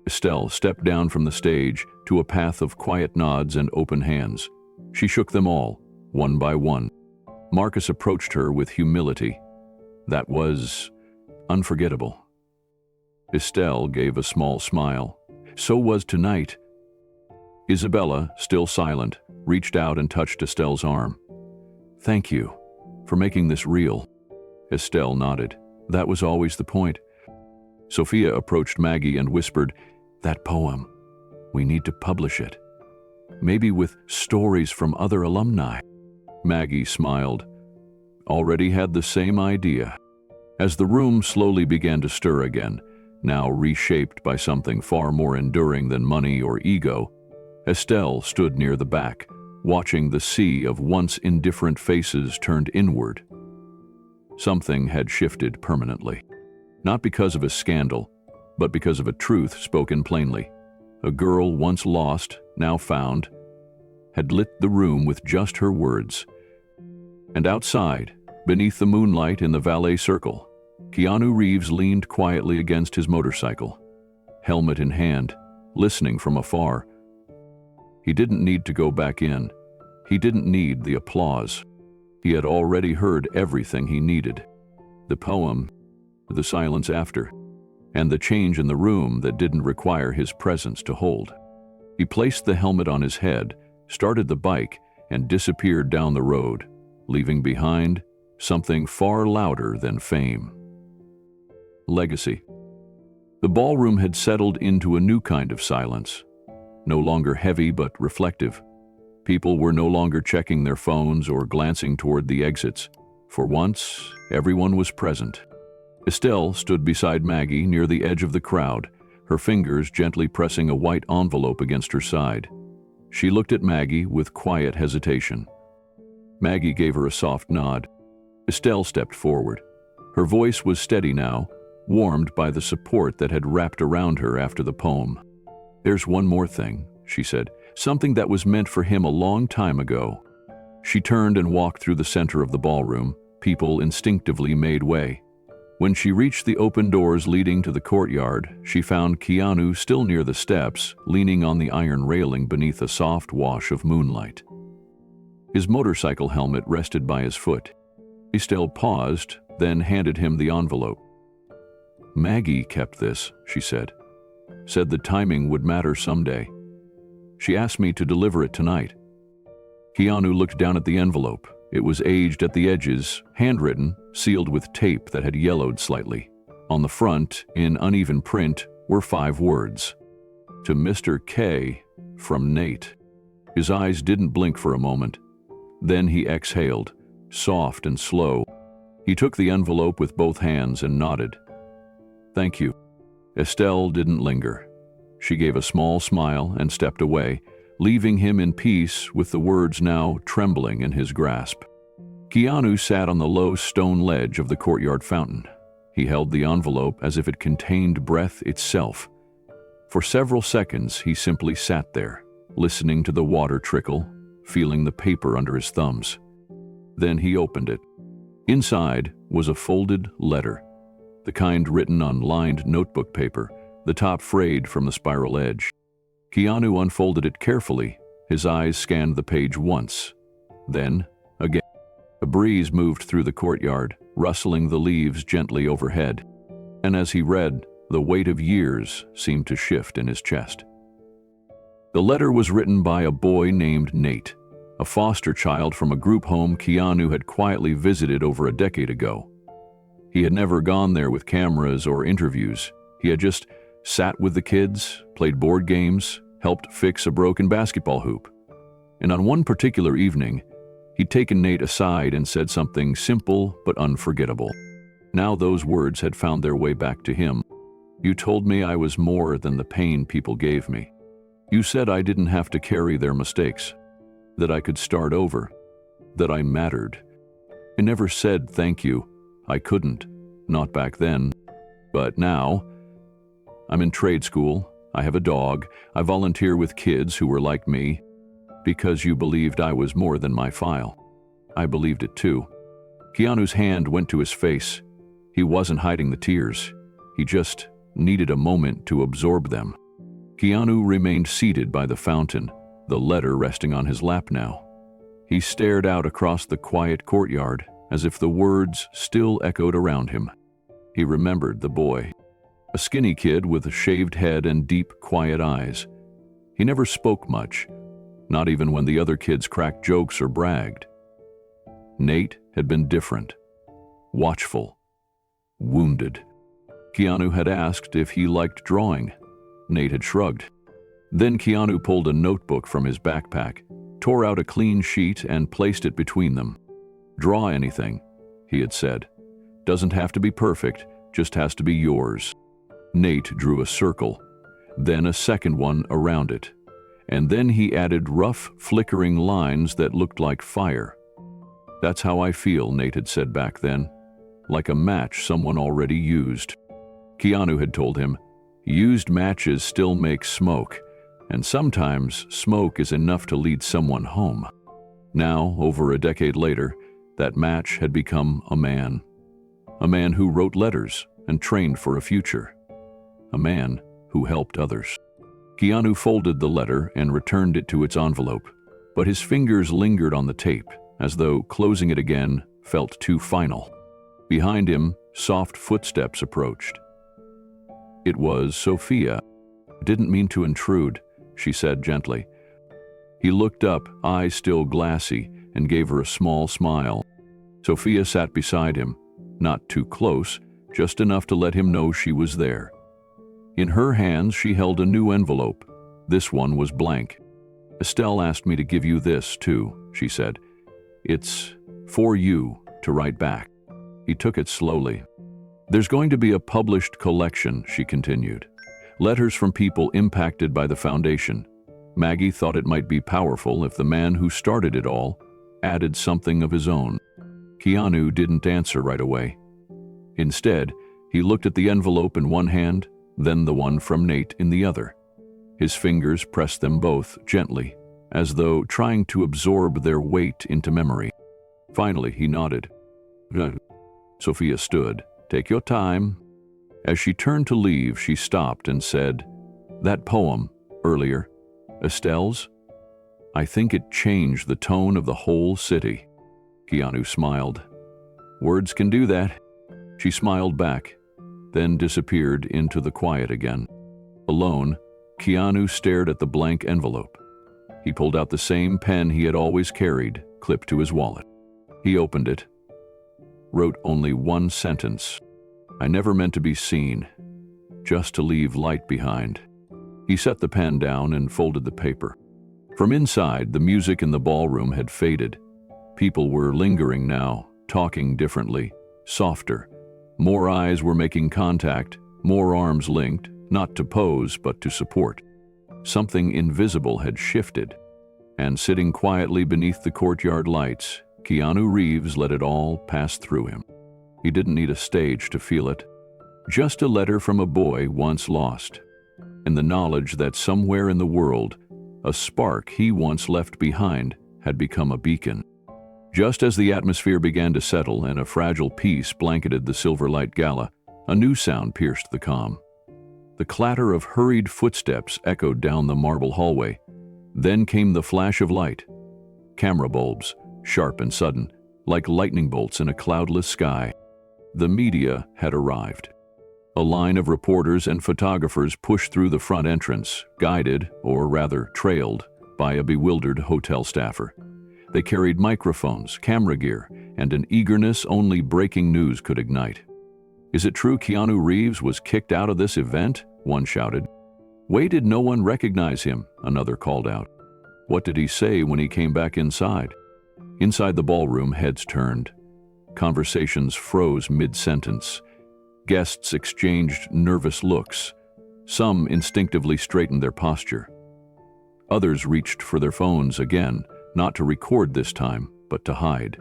Estelle stepped down from the stage to a path of quiet nods and open hands. She shook them all, one by one. Marcus approached her with humility. That was unforgettable. Estelle gave a small smile. So was tonight. Isabella, still silent, reached out and touched Estelle's arm. "Thank you for making this real." Estelle nodded. That was always the point. Sophia approached Maggie and whispered, "That poem, we need to publish it. Maybe with stories from other alumni." Maggie smiled. Already had the same idea. As the room slowly began to stir again, now reshaped by something far more enduring than money or ego, Estelle stood near the back, watching the sea of once indifferent faces turned inward. Something had shifted permanently. Not because of a scandal, but because of a truth spoken plainly. A girl once lost, now found, had lit the room with just her words. And outside, beneath the moonlight in the valet circle, Keanu Reeves leaned quietly against his motorcycle, helmet in hand, listening from afar. He didn't need to go back in. He didn't need the applause. He had already heard everything he needed. The poem, the silence after, and the change in the room that didn't require his presence to hold. He placed the helmet on his head, started the bike, and disappeared down the road, leaving behind something far louder than fame. Legacy. The ballroom had settled into a new kind of silence, no longer heavy but reflective. People were no longer checking their phones or glancing toward the exits. For once, everyone was present. Estelle stood beside Maggie near the edge of the crowd, her fingers gently pressing a white envelope against her side. She looked at Maggie with quiet hesitation. Maggie gave her a soft nod. Estelle stepped forward. Her voice was steady now, warmed by the support that had wrapped around her after the poem. "There's one more thing," she said, "something that was meant for him a long time ago." She turned and walked through the center of the ballroom. People instinctively made way. When she reached the open doors leading to the courtyard, she found Keanu still near the steps, leaning on the iron railing beneath a soft wash of moonlight. His motorcycle helmet rested by his foot. Estelle paused, then handed him the envelope. "Maggie kept this," she said. "Said the timing would matter someday. She asked me to deliver it tonight." Keanu looked down at the envelope. It was aged at the edges, handwritten, sealed with tape that had yellowed slightly. On the front, in uneven print, were 5 words. "To Mr. K, from Nate." His eyes didn't blink for a moment. Then he exhaled, soft and slow. He took the envelope with both hands and nodded. "Thank you." Estelle didn't linger. She gave a small smile and stepped away, leaving him in peace with the words now trembling in his grasp. Keanu sat on the low stone ledge of the courtyard fountain. He held the envelope as if it contained breath itself. For several seconds, he simply sat there, listening to the water trickle, feeling the paper under his thumbs. Then he opened it. Inside was a folded letter, the kind written on lined notebook paper, the top frayed from the spiral edge. Keanu unfolded it carefully. His eyes scanned the page once, then again. A breeze moved through the courtyard, rustling the leaves gently overhead. And as he read, the weight of years seemed to shift in his chest. The letter was written by a boy named Nate, a foster child from a group home Keanu had quietly visited over a decade ago. He had never gone there with cameras or interviews. He had just sat with the kids, played board games, helped fix a broken basketball hoop. And on one particular evening, he'd taken Nate aside and said something simple but unforgettable. Now those words had found their way back to him. "You told me I was more than the pain people gave me. You said I didn't have to carry their mistakes, that I could start over, that I mattered. I never said thank you. I couldn't, not back then. But now, I'm in trade school, I have a dog, I volunteer with kids who were like me. Because you believed I was more than my file. I believed it too." Keanu's hand went to his face. He wasn't hiding the tears. He just needed a moment to absorb them. Keanu remained seated by the fountain, the letter resting on his lap now. He stared out across the quiet courtyard as if the words still echoed around him. He remembered the boy, a skinny kid with a shaved head and deep, quiet eyes. He never spoke much, not even when the other kids cracked jokes or bragged. Nate had been different, watchful, wounded. Keanu had asked if he liked drawing. Nate had shrugged. Then Keanu pulled a notebook from his backpack, tore out a clean sheet and placed it between them. "Draw anything," he had said. "Doesn't have to be perfect, just has to be yours." Nate drew a circle, then a second one around it. And then he added rough, flickering lines that looked like fire. "That's how I feel," Nate had said back then. "Like a match someone already used." Keanu had told him, "Used matches still make smoke, and sometimes smoke is enough to lead someone home." Now, over a decade later, That match had become a man who wrote letters and trained for a future, a man who helped others. Keanu folded the letter and returned it to its envelope, but his fingers lingered on the tape, as though closing it again felt too final. Behind him, soft footsteps approached. It was Sophia. "Didn't mean to intrude," she said gently. He looked up, eyes still glassy, and gave her a small smile. Sophia sat beside him, not too close, just enough to let him know she was there. In her hands, she held a new envelope. This one was blank. "Estelle asked me to give you this, too," she said. "It's for you to write back." He took it slowly. "There's going to be a published collection," she continued. "Letters from people impacted by the foundation. Maggie thought it might be powerful if the man who started it all added something of his own." Keanu didn't answer right away. Instead, he looked at the envelope in one hand, then the one from Nate in the other. His fingers pressed them both gently, as though trying to absorb their weight into memory. Finally, he nodded. Sophia stood. "Take your time." As she turned to leave, she stopped and said, "That poem, earlier, Estelle's? I think it changed the tone of the whole city." Keanu smiled. "Words can do that." She smiled back, then disappeared into the quiet again. Alone, Keanu stared at the blank envelope. He pulled out the same pen he had always carried, clipped to his wallet. He opened it, wrote only one sentence. "I never meant to be seen, just to leave light behind." He set the pen down and folded the paper. From inside, the music in the ballroom had faded. People were lingering now, talking differently, softer. More eyes were making contact, more arms linked, not to pose but to support. Something invisible had shifted, and sitting quietly beneath the courtyard lights, Keanu Reeves let it all pass through him. He didn't need a stage to feel it. Just a letter from a boy once lost, and the knowledge that somewhere in the world, a spark he once left behind had become a beacon. Just as the atmosphere began to settle and a fragile peace blanketed the Silverlight Gala, a new sound pierced the calm. The clatter of hurried footsteps echoed down the marble hallway. Then came the flash of light. Camera bulbs, sharp and sudden, like lightning bolts in a cloudless sky. The media had arrived. A line of reporters and photographers pushed through the front entrance, guided, or rather trailed, by a bewildered hotel staffer. They carried microphones, camera gear, and an eagerness only breaking news could ignite. "Is it true Keanu Reeves was kicked out of this event?" one shouted. "Why did no one recognize him?" another called out. "What did he say when he came back inside?" Inside the ballroom, heads turned. Conversations froze mid-sentence. Guests exchanged nervous looks. Some instinctively straightened their posture. Others reached for their phones again, not to record this time, but to hide.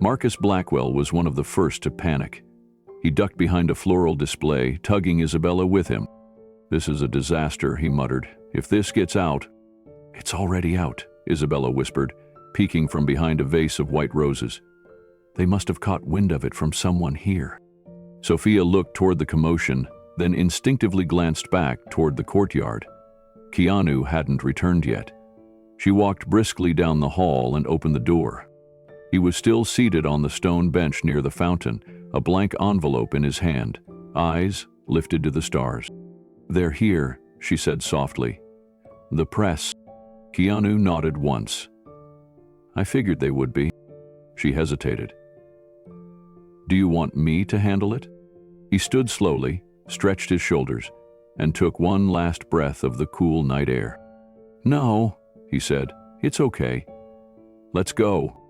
Marcus Blackwell was one of the first to panic. He ducked behind a floral display, tugging Isabella with him. "This is a disaster," he muttered. "If this gets out—" "It's already out," Isabella whispered, peeking from behind a vase of white roses. "They must have caught wind of it from someone here." Sophia looked toward the commotion, then instinctively glanced back toward the courtyard. Keanu hadn't returned yet. She walked briskly down the hall and opened the door. He was still seated on the stone bench near the fountain, a blank envelope in his hand, eyes lifted to the stars. "They're here," she said softly. "The press." Keanu nodded once. "I figured they would be." She hesitated. "Do you want me to handle it?" He stood slowly, stretched his shoulders, and took one last breath of the cool night air. "No," he said, "it's okay. Let's go."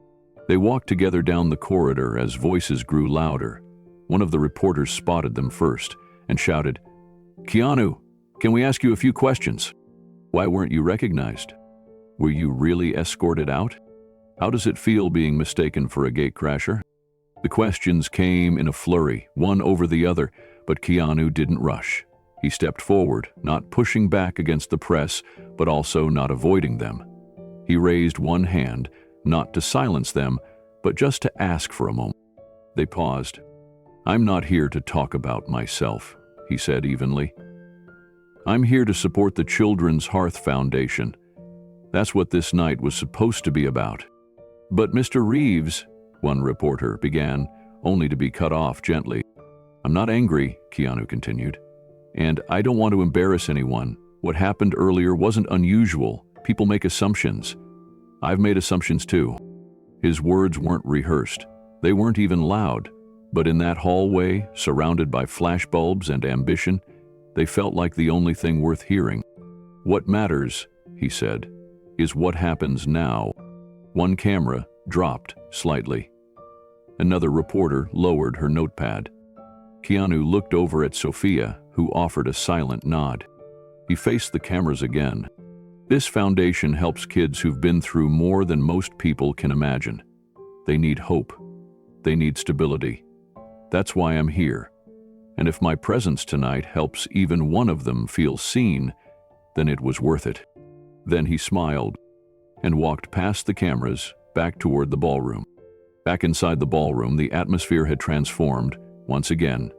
They walked together down the corridor as voices grew louder. One of the reporters spotted them first and shouted, "Keanu, can we ask you a few questions?" "Why weren't you recognized? Were you really escorted out? How does it feel being mistaken for a gatecrasher?" The questions came in a flurry, one over the other, but Keanu didn't rush. He stepped forward, not pushing back against the press, but also not avoiding them. He raised one hand, not to silence them, but just to ask for a moment. They paused. "I'm not here to talk about myself," he said evenly. "I'm here to support the Children's Hearth Foundation. That's what this night was supposed to be about." "But Mr. Reeves," one reporter began, only to be cut off gently. "I'm not angry," Keanu continued. "And I don't want to embarrass anyone. What happened earlier wasn't unusual. People make assumptions. I've made assumptions too." His words weren't rehearsed. They weren't even loud. But in that hallway, surrounded by flashbulbs and ambition, they felt like the only thing worth hearing. "What matters," he said, "is what happens now." One camera dropped slightly. Another reporter lowered her notepad. Keanu looked over at Sophia, who offered a silent nod. He faced the cameras again. "This foundation helps kids who've been through more than most people can imagine. They need hope. They need stability. That's why I'm here. And if my presence tonight helps even one of them feel seen, then it was worth it." Then he smiled and walked past the cameras back toward the ballroom. Back inside the ballroom, the atmosphere had transformed once again.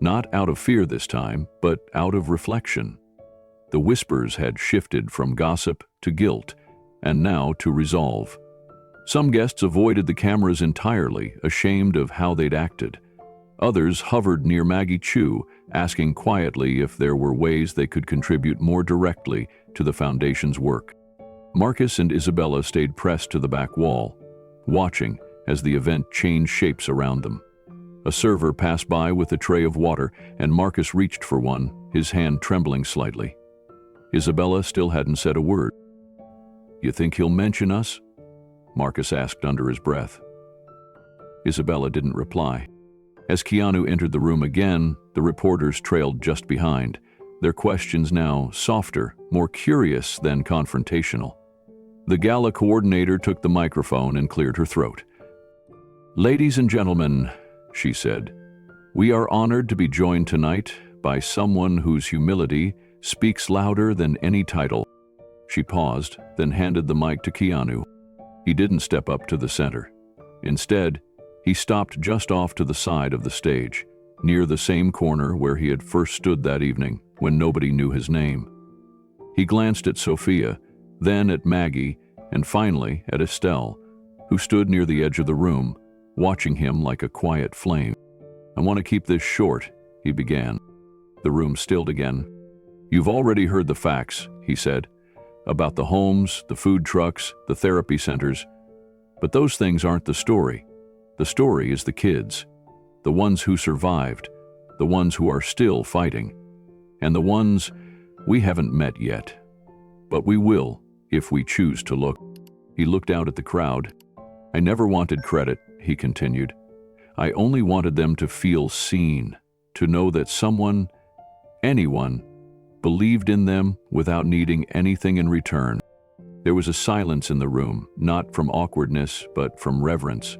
Not out of fear this time, but out of reflection. The whispers had shifted from gossip to guilt, and now to resolve. Some guests avoided the cameras entirely, ashamed of how they'd acted. Others hovered near Maggie Chu, asking quietly if there were ways they could contribute more directly to the foundation's work. Marcus and Isabella stayed pressed to the back wall, watching as the event changed shapes around them. A server passed by with a tray of water, and Marcus reached for one, his hand trembling slightly. Isabella still hadn't said a word. "You think he'll mention us?" Marcus asked under his breath. Isabella didn't reply. As Keanu entered the room again, the reporters trailed just behind, their questions now softer, more curious than confrontational. The gala coordinator took the microphone and cleared her throat. "Ladies and gentlemen," she said, "we are honored to be joined tonight by someone whose humility speaks louder than any title." She paused, then handed the mic to Keanu. He didn't step up to the center. Instead, he stopped just off to the side of the stage, near the same corner where he had first stood that evening when nobody knew his name. He glanced at Sophia, then at Maggie, and finally at Estelle, who stood near the edge of the room, watching him like a quiet flame. "I want to keep this short," he began. The room stilled again. "You've already heard the facts," he said, "about the homes, the food trucks, the therapy centers. But those things aren't the story. The story is the kids, the ones who survived, the ones who are still fighting, and the ones we haven't met yet. But we will, if we choose to look." He looked out at the crowd. "I never wanted credit," he continued. "I only wanted them to feel seen, to know that someone, anyone, believed in them without needing anything in return." There was a silence in the room, not from awkwardness, but from reverence.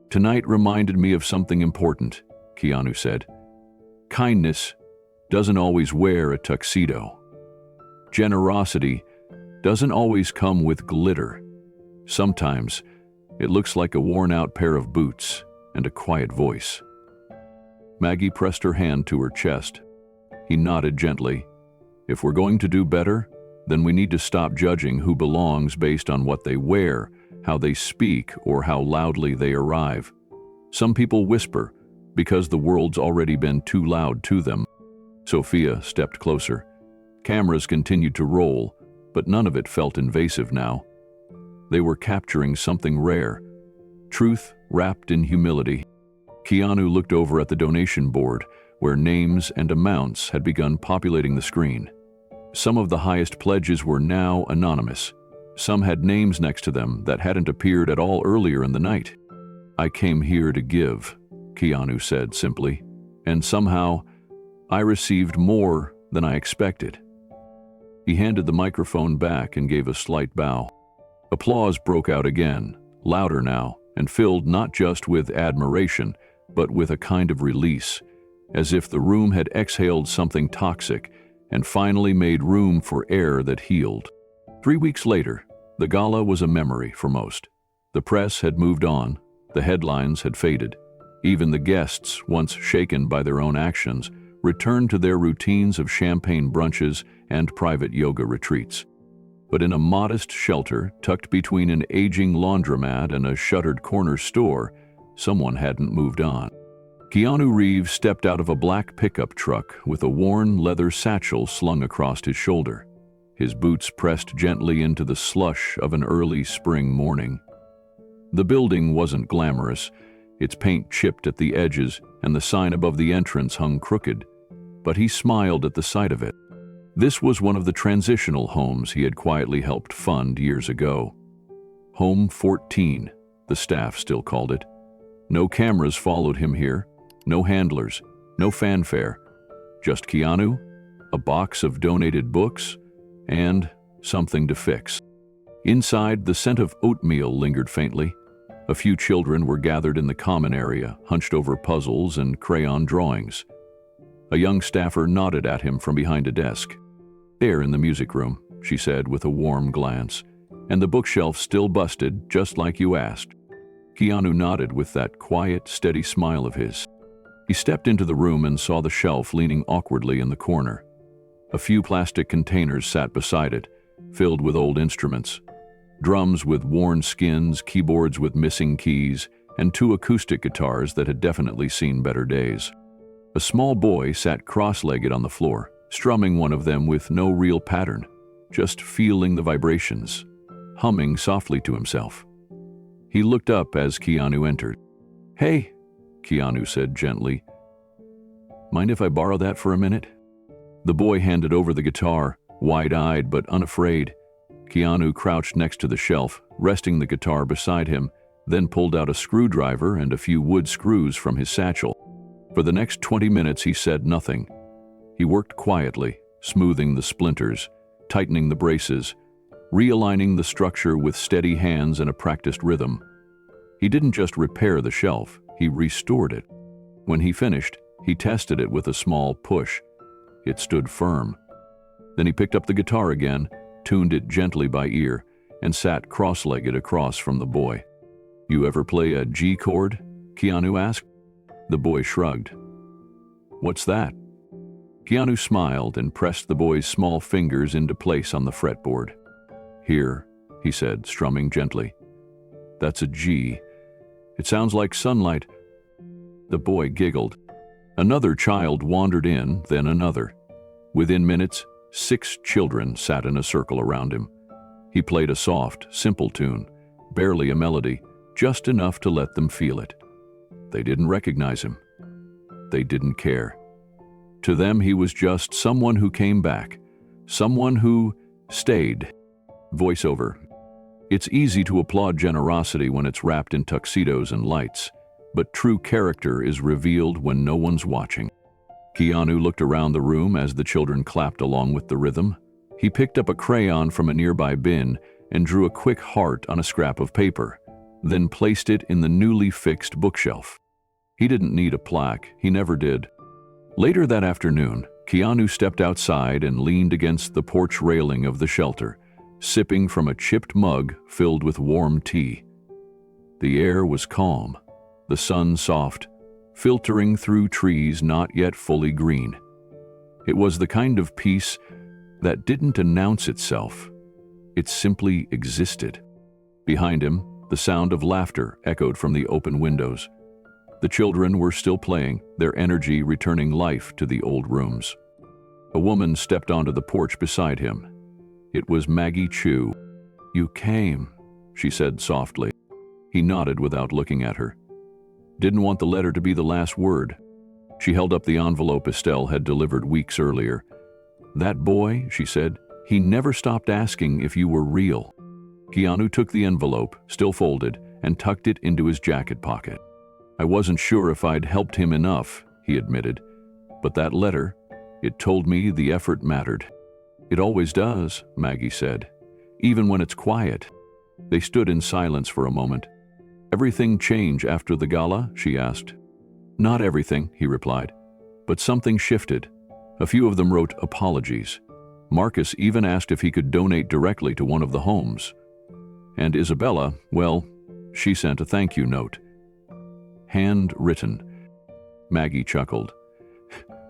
"Tonight reminded me of something important," Keanu said. "Kindness doesn't always wear a tuxedo. Generosity doesn't always come with glitter. Sometimes it looks like a worn-out pair of boots and a quiet voice." Maggie pressed her hand to her chest. He nodded gently. "If we're going to do better, then we need to stop judging who belongs based on what they wear, how they speak, or how loudly they arrive. Some people whisper because the world's already been too loud to them." Sophia stepped closer. Cameras continued to roll, but none of it felt invasive now. They were capturing something rare, truth wrapped in humility. Keanu looked over at the donation board, where names and amounts had begun populating the screen. Some of the highest pledges were now anonymous. Some had names next to them that hadn't appeared at all earlier in the night. "I came here to give," Keanu said simply, "and somehow I received more than I expected." He handed the microphone back and gave a slight bow. Applause broke out again, louder now, and filled not just with admiration, but with a kind of release, as if the room had exhaled something toxic and finally made room for air that healed. 3 weeks later, the gala was a memory for most. The press had moved on, The headlines had faded. Even the guests, once shaken by their own actions, returned to their routines of champagne brunches and private yoga retreats. But in a modest shelter tucked between an aging laundromat and a shuttered corner store, someone hadn't moved on. Keanu Reeves stepped out of a black pickup truck with a worn leather satchel slung across his shoulder, his boots pressed gently into the slush of an early spring morning. The building wasn't glamorous, its paint chipped at the edges and the sign above the entrance hung crooked, but he smiled at the sight of it. This was one of the transitional homes he had quietly helped fund years ago. Home 14, the staff still called it. No cameras followed him here, no handlers, no fanfare. Just Keanu, a box of donated books, and something to fix. Inside, the scent of oatmeal lingered faintly. A few children were gathered in the common area, hunched over puzzles and crayon drawings. A young staffer nodded at him from behind a desk. "There in the music room," she said with a warm glance, "and the bookshelf still busted, just like you asked." Keanu nodded with that quiet, steady smile of his. He stepped into the room and saw the shelf leaning awkwardly in the corner. A few plastic containers sat beside it, filled with old instruments. Drums with worn skins, keyboards with missing keys, and 2 acoustic guitars that had definitely seen better days. A small boy sat cross-legged on the floor, strumming one of them with no real pattern, just feeling the vibrations, humming softly to himself. He looked up as Keanu entered. "Hey," Keanu said gently. "Mind if I borrow that for a minute?" The boy handed over the guitar, wide-eyed but unafraid. Keanu crouched next to the shelf, resting the guitar beside him, then pulled out a screwdriver and a few wood screws from his satchel. For the next 20 minutes he said nothing. He worked quietly, smoothing the splinters, tightening the braces, realigning the structure with steady hands and a practiced rhythm. He didn't just repair the shelf, he restored it. When he finished, he tested it with a small push. It stood firm. Then he picked up the guitar again, tuned it gently by ear, and sat cross-legged across from the boy. "You ever play a G chord?" Keanu asked. The boy shrugged. "What's that?" Keanu smiled and pressed the boy's small fingers into place on the fretboard. "Here," he said, strumming gently. "That's a G. It sounds like sunlight." The boy giggled. Another child wandered in, then another. Within minutes, 6 children sat in a circle around him. He played a soft, simple tune, barely a melody, just enough to let them feel it. They didn't recognize him. They didn't care. To them, he was just someone who came back, someone who stayed. Voiceover. It's easy to applaud generosity when it's wrapped in tuxedos and lights, but true character is revealed when no one's watching. Keanu looked around the room as the children clapped along with the rhythm. He picked up a crayon from a nearby bin and drew a quick heart on a scrap of paper, then placed it in the newly fixed bookshelf. He didn't need a plaque, he never did. Later that afternoon, Keanu stepped outside and leaned against the porch railing of the shelter, sipping from a chipped mug filled with warm tea. The air was calm, the sun soft, filtering through trees not yet fully green. It was the kind of peace that didn't announce itself. It simply existed. Behind him, the sound of laughter echoed from the open windows. The children were still playing, their energy returning life to the old rooms. A woman stepped onto the porch beside him. It was Maggie Chu. "You came," she said softly. He nodded without looking at her. Didn't want the letter to be the last word. She held up the envelope Estelle had delivered weeks earlier. "That boy," she said, "he never stopped asking if you were real." Keanu took the envelope, still folded, and tucked it into his jacket pocket. "I wasn't sure if I'd helped him enough," he admitted. "But that letter, it told me the effort mattered." "It always does," Maggie said, "even when it's quiet." They stood in silence for a moment. "Everything change after the gala?" she asked. "Not everything," he replied, "but something shifted. A few of them wrote apologies. Marcus even asked if he could donate directly to one of the homes. And Isabella, well, she sent a thank you note. Handwritten. Maggie chuckled.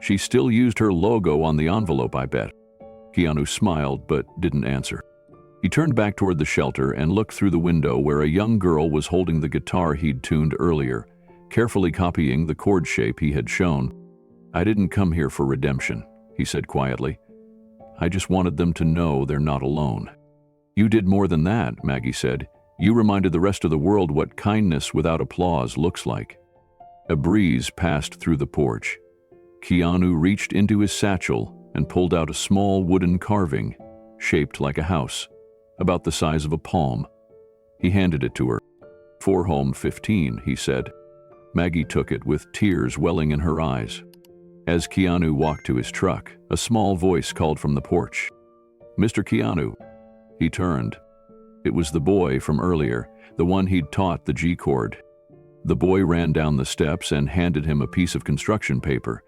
She still used her logo on the envelope, I bet. Keanu smiled but didn't answer. He turned back toward the shelter and looked through the window where a young girl was holding the guitar he'd tuned earlier, carefully copying the chord shape he had shown. I didn't come here for redemption, he said quietly. I just wanted them to know they're not alone. You did more than that, Maggie said. You reminded the rest of the world what kindness without applause looks like. A breeze passed through the porch. Keanu reached into his satchel and pulled out a small wooden carving, shaped like a house, about the size of a palm. He handed it to her. For home 15, he said. Maggie took it with tears welling in her eyes. As Keanu walked to his truck, a small voice called from the porch. Mr. Keanu. He turned. It was the boy from earlier, the one he'd taught the G chord. The boy ran down the steps and handed him a piece of construction paper.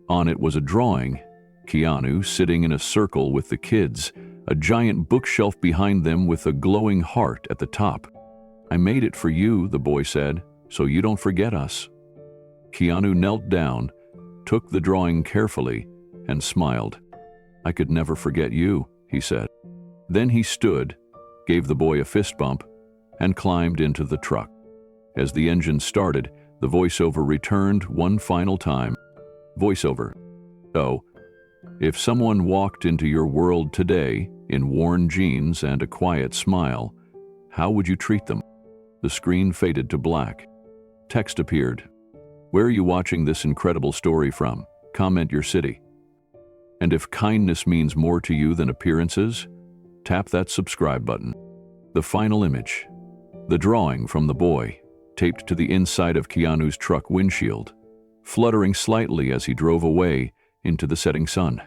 On it was a drawing. Keanu sitting in a circle with the kids, a giant bookshelf behind them with a glowing heart at the top. I made it for you, the boy said, so you don't forget us. Keanu knelt down, took the drawing carefully, and smiled. I could never forget you, he said. Then he stood, gave the boy a fist bump, and climbed into the truck. As the engine started, the voiceover returned one final time. Voiceover. So, if someone walked into your world today in worn jeans and a quiet smile, how would you treat them? The screen faded to black. Text appeared. Where are you watching this incredible story from? Comment your city. And if kindness means more to you than appearances, tap that subscribe button. The final image. The drawing from the boy, taped to the inside of Keanu's truck windshield, fluttering slightly as he drove away into the setting sun.